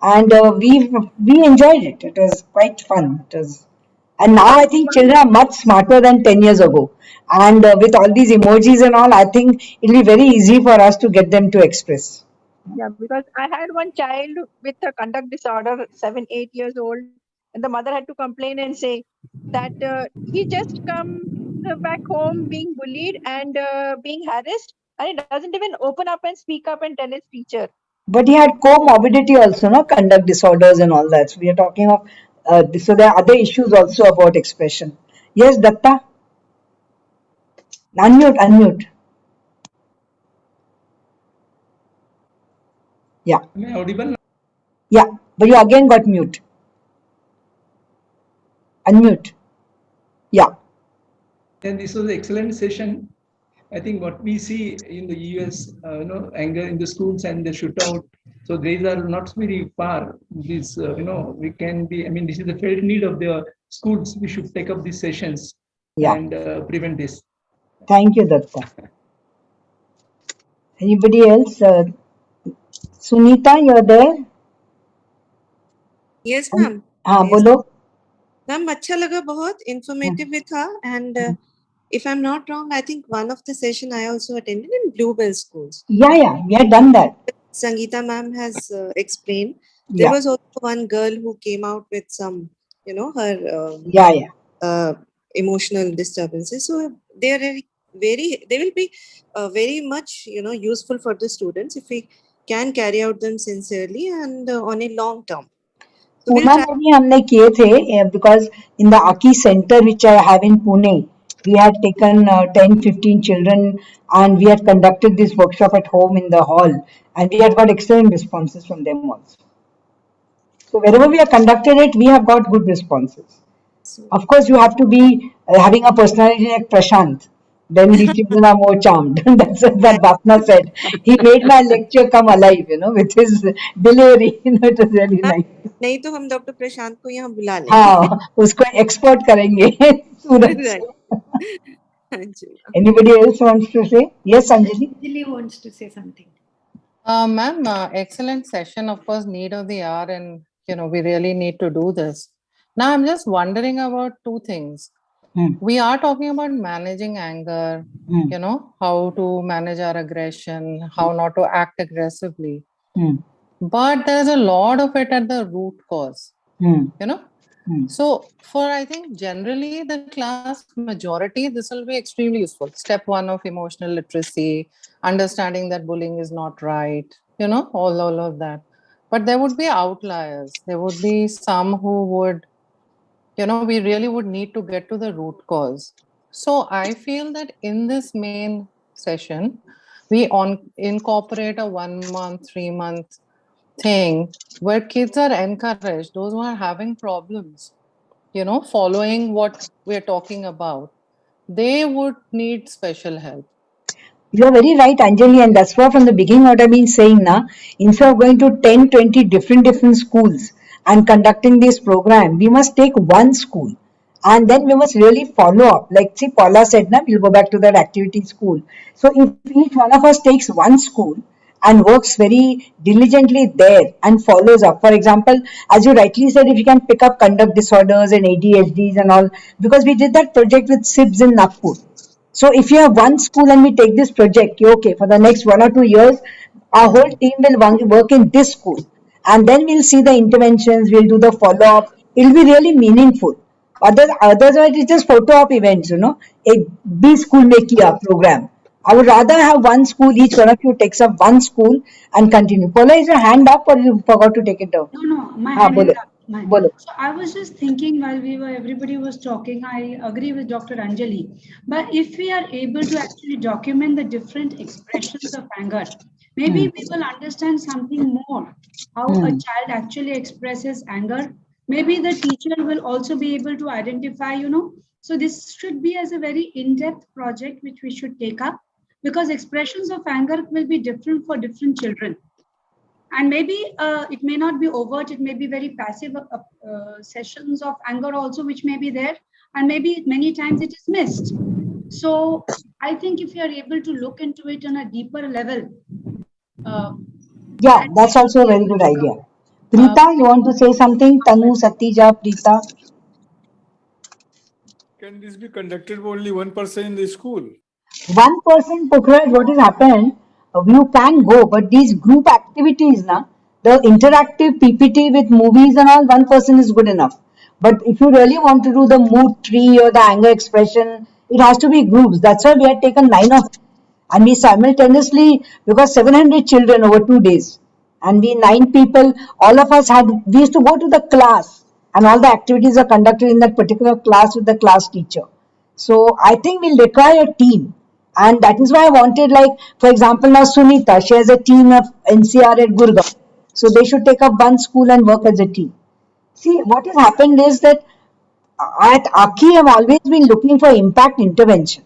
and we enjoyed it. It was quite fun. It was And now I think children are much smarter than 10 years ago. And with all these emojis and all, I think it'll be very easy for us to get them to express. Yeah, because I had one child with a conduct disorder, 7, 8 years old, and the mother had to complain and say that he just come back home being bullied and being harassed, and he doesn't even open up and speak up and tell his teacher. But he had comorbidity also, no, conduct disorders and all that. So we are talking of, so there are other issues also about expression. Yes, Datta? Unmute, unmute. Yeah. Am I audible? Yeah, but you again got mute. Unmute. Yeah. And this was an excellent session. I think what we see in the US, anger in the schools and the shootout. So these are not very far. This, we can be. I mean, this is the felt need of the schools. We should take up these sessions and prevent this. Thank you, Datta. Anybody else? Sunita, you're there? Yes, ma'am. हाँ Yes. बोलो. Ma'am अच्छा लगा बहुत informative भी था and if I'm not wrong, I think one of the session I also attended in Bluebell schools. Yeah, we had done that. Sangeeta ma'am has explained. Yeah. There was also one girl who came out with some, her emotional disturbances. So they are they will be very much, useful for the students if we can carry out them sincerely and on a long term. So we'll Pune try. में भी हमने किए थे because in the AACCI center which I have in Pune, we had taken 10-15 children and we had conducted this workshop at home in the hall and we had got excellent responses from them also. So wherever we have conducted it, we have got good responses. Of course, you have to be having a personality like Prashant. Then the children are more charmed. That's what Bapna said. He made my lecture come alive, with his delivery. It was really nice. नहीं तो हम doctor प्रशांत को यहाँ बुला लेंगे. हाँ, उसको export करेंगे सूरत से. Anybody else wants to say? Yes, Anjali. Anjali wants to say something. Ma'am, excellent session. Of course, need of the hour, and we really need to do this. Now, I'm just wondering about two things. We are talking about managing anger, how to manage our aggression, how not to act aggressively. But there's a lot of it at the root cause, So for, I think, generally the class majority, this will be extremely useful. Step 1 of emotional literacy, understanding that bullying is not right, all of that. But there would be outliers. There would be some who would, we really would need to get to the root cause. So I feel that in this main session, we incorporate a 1 month, 3 month thing where kids are encouraged, those who are having problems, following what we're talking about, they would need special help. You're very right, Anjali, and that's why from the beginning what I've been saying now, instead of going to 10, 20 different schools and conducting this program, we must take one school and then we must really follow up. Like see, Paula said, we'll go back to that activity school. So if each one of us takes one school and works very diligently there and follows up. For example, as you rightly said, if you can pick up conduct disorders and ADHDs and all, because we did that project with SIBS in Nagpur. So if you have one school and we take this project, okay, for the next 1 or 2 years, our whole team will work in this school. And then we'll see the interventions, we'll do the follow-up. It'll be really meaningful. Otherwise, it's just photo-op events, A B school make kiya program. I would rather have one school, each one of you takes up one school and continue. Paula, is your hand up or you forgot to take it down? No, my hand is up. Bolo. So I was just thinking while everybody was talking, I agree with Dr. Anjali. But if we are able to actually document the different expressions of anger, maybe we will understand something more, how a child actually expresses anger. Maybe the teacher will also be able to identify, So this should be as a very in-depth project which we should take up because expressions of anger will be different for different children. And maybe it may not be overt, it may be very passive sessions of anger also, which may be there. And maybe many times it is missed. So I think if you are able to look into it on a deeper level. Yeah, that's also a very good idea. Preeta, you want to say something? Tanu, Satija, Preeta. Can this be conducted by only one person in the school? One person, Pokhraj, what has happened, you can go, but these group activities, na, the interactive PPT with movies and all, one person is good enough. But if you really want to do the mood tree or the anger expression, it has to be groups. That's why we had taken 9 of, and we simultaneously, because 700 children over 2 days, and we 9 people, all of us had, we used to go to the class, and all the activities are conducted in that particular class with the class teacher. So I think we'll require a team. And that is why I wanted, like, for example, now Sunita, she has a team of NCR at Gurgaon. So they should take up one school and work as a team. See, what has happened is that at AACCI, I've always been looking for impact intervention.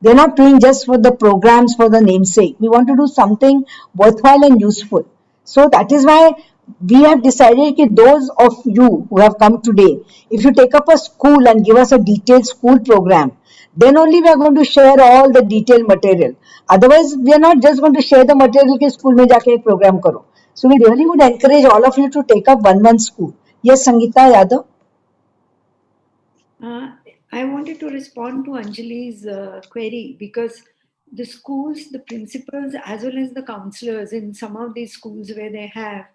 They're not doing just for the programs for the namesake. We want to do something worthwhile and useful. So that is why we have decided that those of you who have come today, if you take up a school and give us a detailed school program, then only we are going to share all the detailed material. Otherwise, we are not just going to share the material कि school में जाके एक program करो. So we really would encourage all of you to take up one school. Yes, Sangeeta Yadav. I wanted to respond to Anjali's query because the schools, the principals, as well as the counselors in some of these schools where they are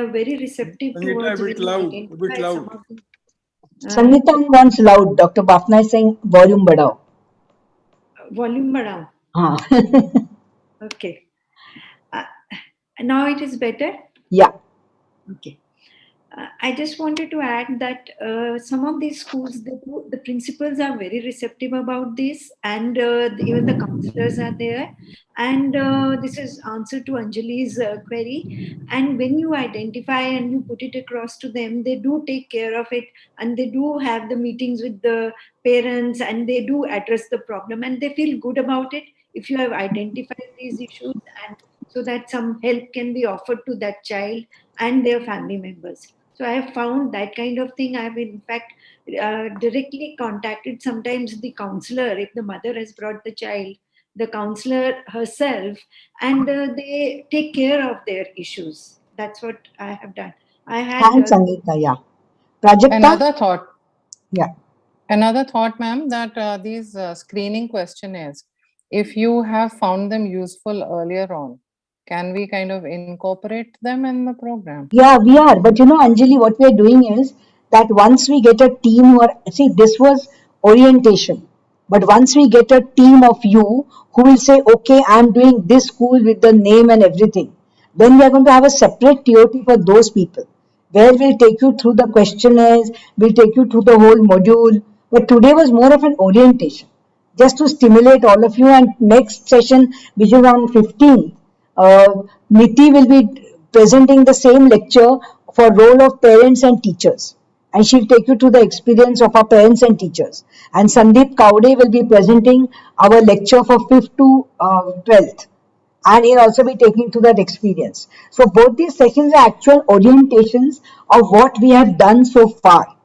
very receptive Sangeeta, towards a bit when you loud, a bit identify some loud. of the. Sangeeta wants loud. Dr. Bafna is saying volume बढ़ाओ. Volume बढ़ाओ. हाँ. Okay. Now it is better? Yeah. Okay. I just wanted to add that some of these schools, the principals are very receptive about this, and even the counselors are there. And this is answer to Anjali's query. And when you identify and you put it across to them, they do take care of it, and they do have the meetings with the parents, and they do address the problem, and they feel good about it if you have identified these issues, and so that some help can be offered to that child and their family members. So I have found that kind of thing. I have in fact directly contacted sometimes the counselor if the mother has brought the child, the counselor herself, and they take care of their issues. That's what I have done. I had Thanks, Sangeeta. Yeah. Prajakta? Another thought. Yeah. Another thought, ma'am, that these screening questionnaires, if you have found them useful earlier on, can we kind of incorporate them in the program? Yeah, we are. But you know, Anjali, what we are doing is that once we get a team who are, see, this was orientation. But once we get a team of you who will say, okay, I'm doing this school with the name and everything, then we are going to have a separate TOT for those people where we'll take you through the questionnaires, we'll take you through the whole module. But today was more of an orientation just to stimulate all of you. And next session, which is on 15th, Niti will be presenting the same lecture for role of parents and teachers. And she'll take you to the experience of our parents and teachers. And Sandeep Kaude will be presenting our lecture for 5th to 12th. And he'll also be taking to that experience. So both these sessions are actual orientations of what we have done so far.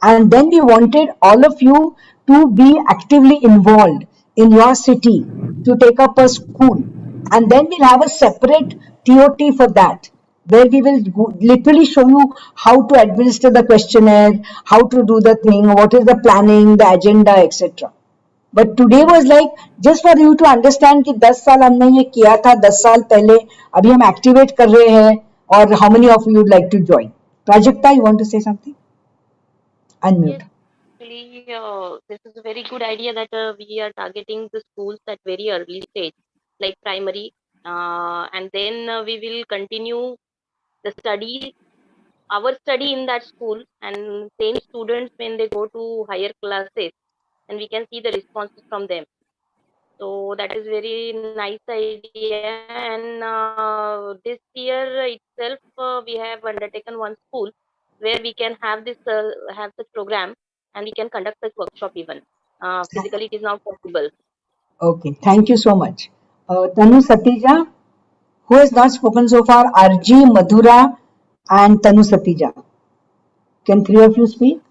And then we wanted all of you to be actively involved in your city to take up a school. And then we'll have a separate TOT for that, where we will literally show you how to administer the questionnaire, how to do the thing, what is the planning, the agenda, etc. But today was like just for you to understand कि 10 साल हमने ये किया था, 10 साल पहले, अभी हम activate कर रहे हैं, और how many of you would like to join? Prajakta, you want to say something? Unmute. Actually, this is a very good idea that we are targeting the schools at very early stage, like primary, and then we will continue the study, our study in that school, and same students when they go to higher classes, and we can see the responses from them. So that is very nice idea. And this year itself, we have undertaken one school where we can have this have such program, and we can conduct such workshop even. Physically, it is not possible. Okay, thank you so much. Tanu Satija, who has not spoken so far? Arji, Madhura, and Tanu Satija. Can three of you speak?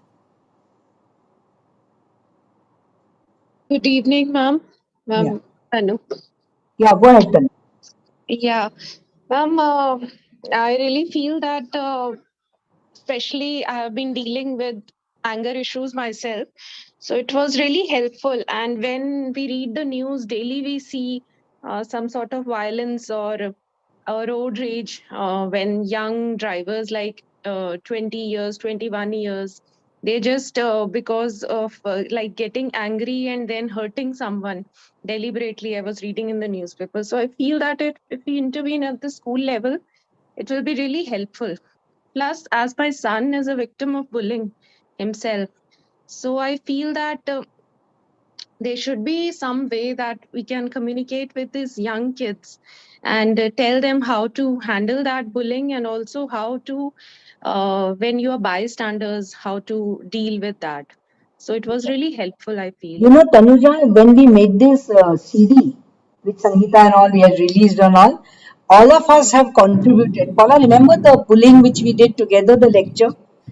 Good evening, ma'am. Yeah. Ma'am, Tanu. Yeah, go ahead, Tanu. Yeah, ma'am, I really feel that, especially I have been dealing with anger issues myself. So it was really helpful. And when we read the news daily, we see some sort of violence or road rage when young drivers like 20 years, 21 years, they just because of like getting angry and then hurting someone deliberately. I was reading in the newspaper. So I feel that if we intervene at the school level, it will be really helpful. Plus, as my son is a victim of bullying himself, so I feel that there should be some way that we can communicate with these young kids and tell them how to handle that bullying, and also how to, when you are bystanders, how to deal with that. So it was really helpful, I feel. You know, Tanuja, when we made this CD with Sangeeta and all, we had released and all of us have contributed. Paula, remember the bullying which we did together, the lecture?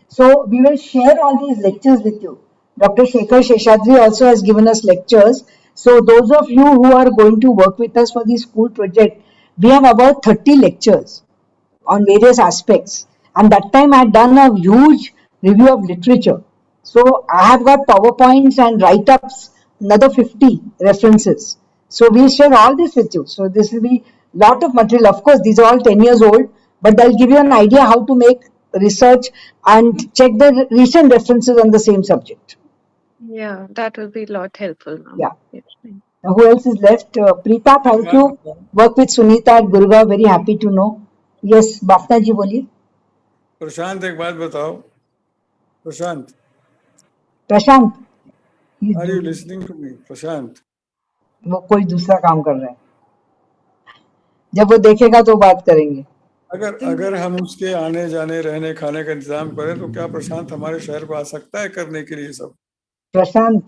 So we will share all these lectures with you. Dr. Shekhar Sheshadri also has given us lectures. So those of you who are going to work with us for the school project, we have about 30 lectures on various aspects. And that time I had done a huge review of literature. So I have got PowerPoints and write-ups, another 50 references. So we'll share all this with you. So this will be lot of material. Of course, these are all 10 years old, but they'll give you an idea how to make research and check the recent references on the same subject. Yeah, that will be a lot helpful, ma'am. Yeah. Yes, ma'am. Now, who else is left? Preeta, thank you. Work with Sunita at Gurgaon. Very happy to know. Yes, Bafna ji, boliye. प्रशांत एक बात बताओ Prashant Prashant are you listening to me Prashant वो कोई दूसरा काम कर रहा है जब वो देखेगा तो बात करेंगे अगर हम उसके आने जाने रहने खाने का इंतजाम करें तो क्या प्रशांत हमारे शहर को आ सकता है करने के लिए सब Prashant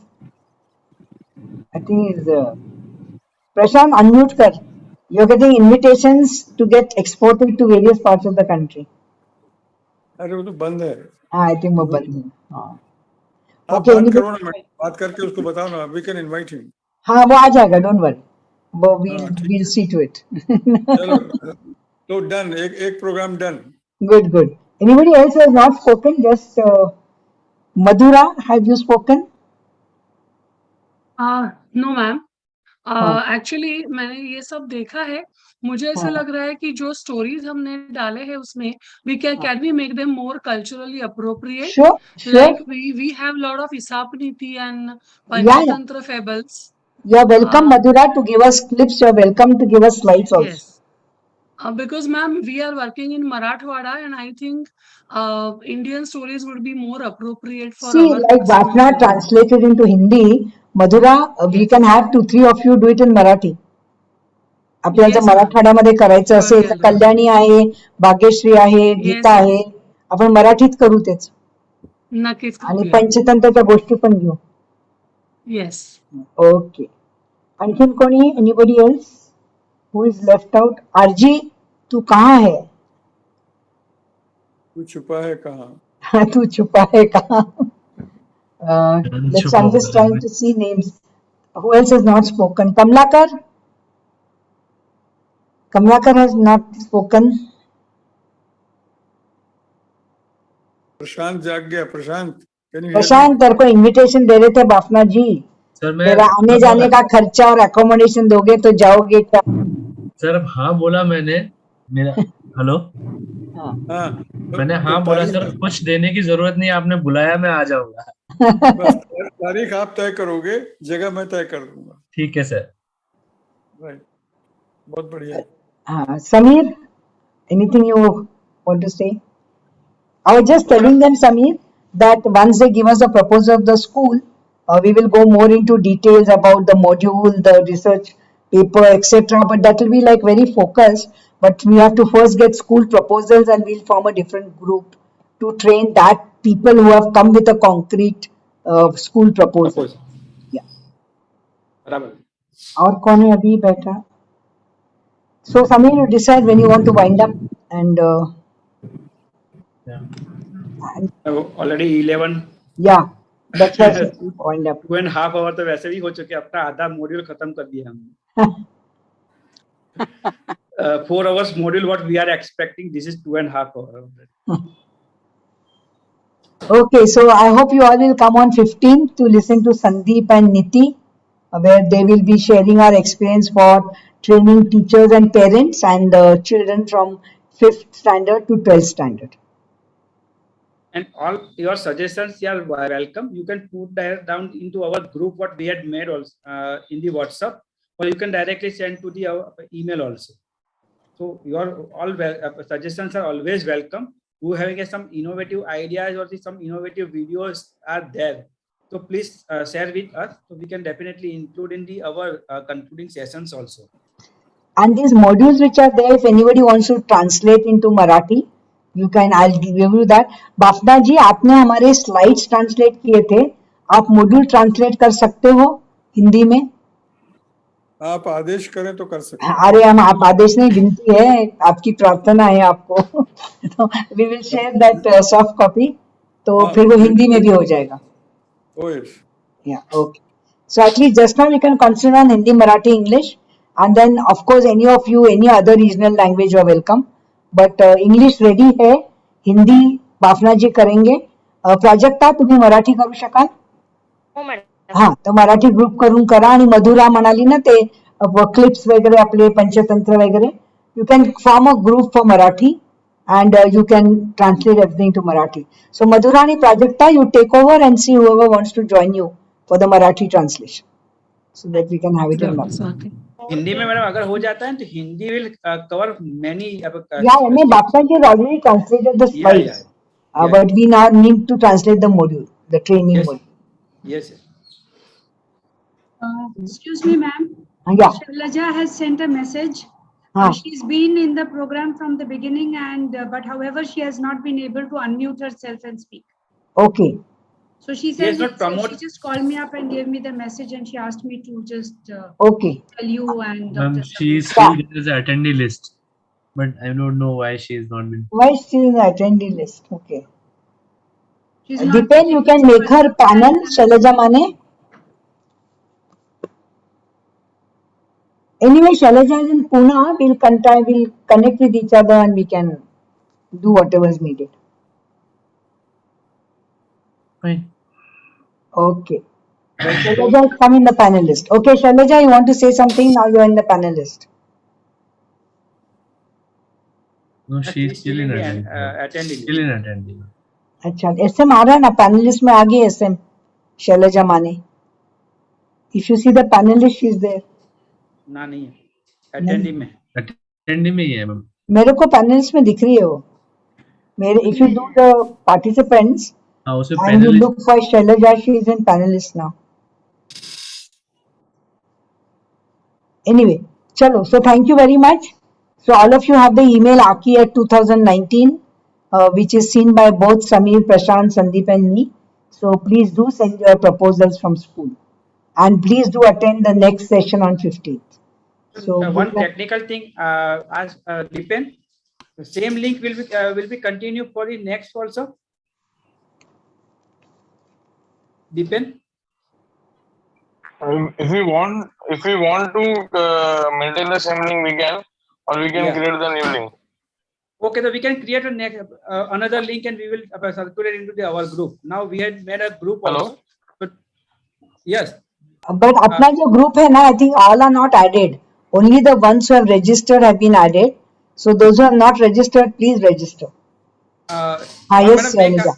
I think is Prashant unmute कर you are getting invitations to get exported to various parts of the country अरे वो तो बंद है हाँ आई थिंक वो बंद है हाँ आप ओके बात करो ना बात करके उसको बताओ ना वी कैन इनवाइट हिम हाँ वो आ जाएगा डोंट वरी वो we'll see to it चलो तो डन एक programme done good anybody else who has not spoken just Madhura have you spoken no ma'am actually मैंने ये सब देखा है मुझे ऐसा लग रहा है कि जो स्टोरीज हमने डाले हैं उसमें we can we make them more culturally appropriate like we have lot of हिसाब नीति and Panchatantra fables you are welcome Madhura to give us clips you are welcome to give us slides also yes because ma'am we are working in Marathwada and I think Indian stories would be more appropriate for our like Bafna translated into Hindi Madhura we can have 2-3 of you do it in Marathi आपल्याला जर मराठवाड्यामध्ये करायचं असेल तर कल्याणी आहे भाग्यश्री आहे गीता आहे आपण मराठीत करू तेच नक्कीच आणि पंचतंत्राच्या गोष्टी पण घेऊ येस ओके आणखीन कोणी anybody else who is left out R G तू कहाँ है तू छुपा है कहाँ तू छुपा है कहाँ let's I'm just trying to see names who else has not spoken Kamlakar has not spoken प्रशांत जाग गया प्रशांत प्रशांत तेरे को इनविटेशन दे रहे थे बाफना जी तेरा आने जाने का खर्चा और अकोमोडेशन दोगे तो जाओगे क्या सर हाँ बोला मैंने मेरा हेलो मैंने हाँ बोला सर कुछ देने की जरूरत नहीं आपने बुलाया मैं आ जाऊंगा बस तारीख आप तय करोगे जगह मैं तय कर दूंगा ठीक है सर राइट बहुत बढ़िया हाँ Sameer anything you want to say I was just telling them, Sameer, that once they give us the proposal of the school, we will go more into details about the module, the research paper, etc. But that will be like very focused. But we have to first get school proposals and we'll form a different group to train that people who have come with a concrete school proposal. Yeah. और कौन है अभी बैठा? So Sameer, you decide when you want to wind up and. Already 11 yeah that's why wind up 2.5 hour तो वैसे भी हो चुके अपना आधा मॉड्यूल खत्म कर दिया हमने 4 hours module what we are expecting this is 2.5 hours Okay, so I hope you all will come on 15th to listen to Sandeep and Niti, where they will be sharing our experience for training teachers and parents and children from 5th standard to 12th standard. And all your suggestions are welcome. You can put that down into our group what we had made also in the WhatsApp, or you can directly send to the email also. So your all suggestions are always welcome. Who having some innovative ideas or some innovative videos are there, so please share with us, so we can definitely include in the our concluding sessions also. And these modules which are there, if anybody wants to translate into Marathi, you can, I'll give you that. Bafna जी, आपने हमारे slides translate किए थे, आप module translate कर सकते हो हिंदी में? आप आदेश करें तो कर सकते हैं। अरे हम आप आदेश नहीं, विनती है, आपकी प्रार्थना है आपको। तो we will share that soft copy, तो फिर वो हिंदी में भी हो जाएगा। Oh yes. Yeah, okay. So at least just now we can concentrate on Hindi, Marathi, English, and then of course any of you, any other regional language you are welcome. But English ready है, हिंदी बाफना जी करेंगे. प्राजक्ता तुम्ही मराठी करू शकाल? हो madam. हा, तर Marathi group करून करा. आणि मधुरा म्हणाली ना ते क्लिप्स वगैरे आपले पंचतंत्र वगैरे, you can form a group for Marathi and you can translate everything to Marathi. So Madhura and Prajakta, you take over and see whoever wants to join you for the Marathi translation, so that we can have it in Marathi. Hindi में madam अगर हो जाता है तो Hindi will cover many Yeah, I mean, Bhakta has already translated the slides, but we now need to translate the module, the training module. Yes. Excuse me, ma'am. Yeah. Shailaja has sent a message. She's been in the program from the beginning, and but however, she has not been able to unmute herself and speak. Okay. So she said she just called me up and gave me the message, and she asked me to just okay tell you and Ma'am, Dr. she is still in the attendee list, but I don't know why she is not been. Why is she in the attendee list? Okay. She's Deepen, you can make her panel, Shailaja Mane. Anyway, Shailaja is in Pune. We'll connect with each other and we can do whatever is needed. Fine. Okay. So Shailaja is come in the panelist. Okay, Shailaja, you want to say something? Now you are in the panelist. No, she's still in attendee. Still in attendee. अच्छा, SM आ रहा है ना, panelist में आ गई SM, Shailaja Mane. If you see the panelist, she is there. ना नहीं है, attendee में. Attendee में ही है मैम. मेरे को panelist में दिख रही है वो. मेरे, if you do the participants and you look for Shailaja, she is in panelist now. Anyway, chalo. So thank you very much. So all of you have the email AACCI at 2019, which is seen by both Samir, Prashant, Sandeep and me. So please do send your proposals from school. And please do attend the next session on 15th. So one technical thing, as Deepen, the same link will be continued for the next also. Deepen. If we want to maintain the same link, we can, or we can create the new link. Okay, so we can create a next another link and we will circulate into our group. Now we had made a group also. But yes. But अपना जो group है ना, I think all are not added. Only the ones who have registered have been added. So those who have not registered, please register. Yes, Shailaja.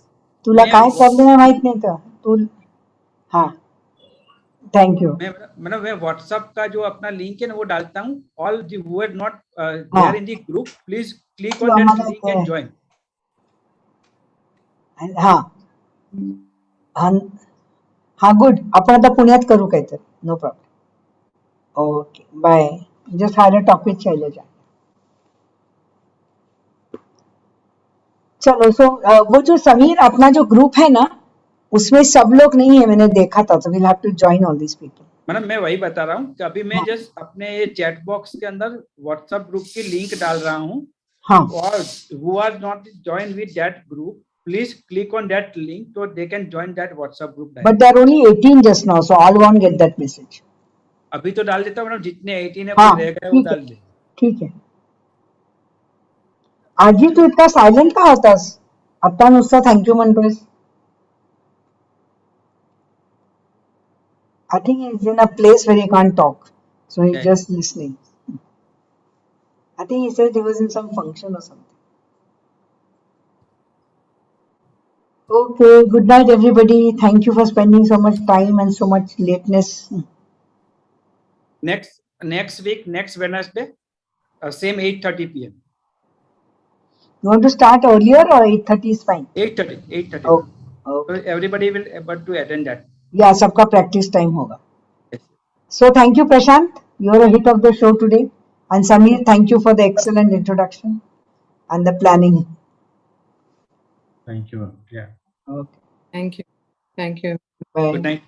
तुला काय problem है माहित नहीं था. तू हाँ. Thank you. मैं WhatsApp का जो अपना लिंक है ना वो डालता हूँ. All the who are not there in the group, please click on that link and join. हाँ. हाँ, good. आपण आता पुण्यात करू काहीतरी. No problem. Okay. Bye. Just had a talk with Shailaja. चलो. So वो जो समीर अपना जो ग्रुप है ना, उसमें सब लोग नहीं है, मैंने देखा था. So we'll have to join all these people. Madam मैं वही बता रहा हूँ कि अभी मैं जस्ट अपने ये चैट बॉक्स के अंदर व्हाट्सएप ग्रुप की लिंक डाल रहा हूँ. और who are not joined with that group, please click on that link so they can join that WhatsApp group. But there are only 18 just now, so all won't get that message. अभी तो डाल देता हूँ madam, जितने 18 है वो रह गए वो डाल दे. ठीक है. आजी तू इतना सायलेंट का होतास? आता नुसता thank you म्हणतोयस. I think he's in a place where he can't talk. So he's Yeah. just listening. I think he said he was in some function or something. Okay, good night, everybody. Thank you for spending so much time and so much lateness. Next week, next Wednesday, same 8:30 p.m. You want to start earlier or 8:30 is fine? 8:30. Oh, So everybody will able to attend that. yeah, सबका practice time होगा. Yes. So thank you, Prashant. You're a hit of the show today. And Sameer, thank you for the excellent introduction and the planning. Thank you. Yeah. Okay. Thank you. Thank you. Bye. Good night.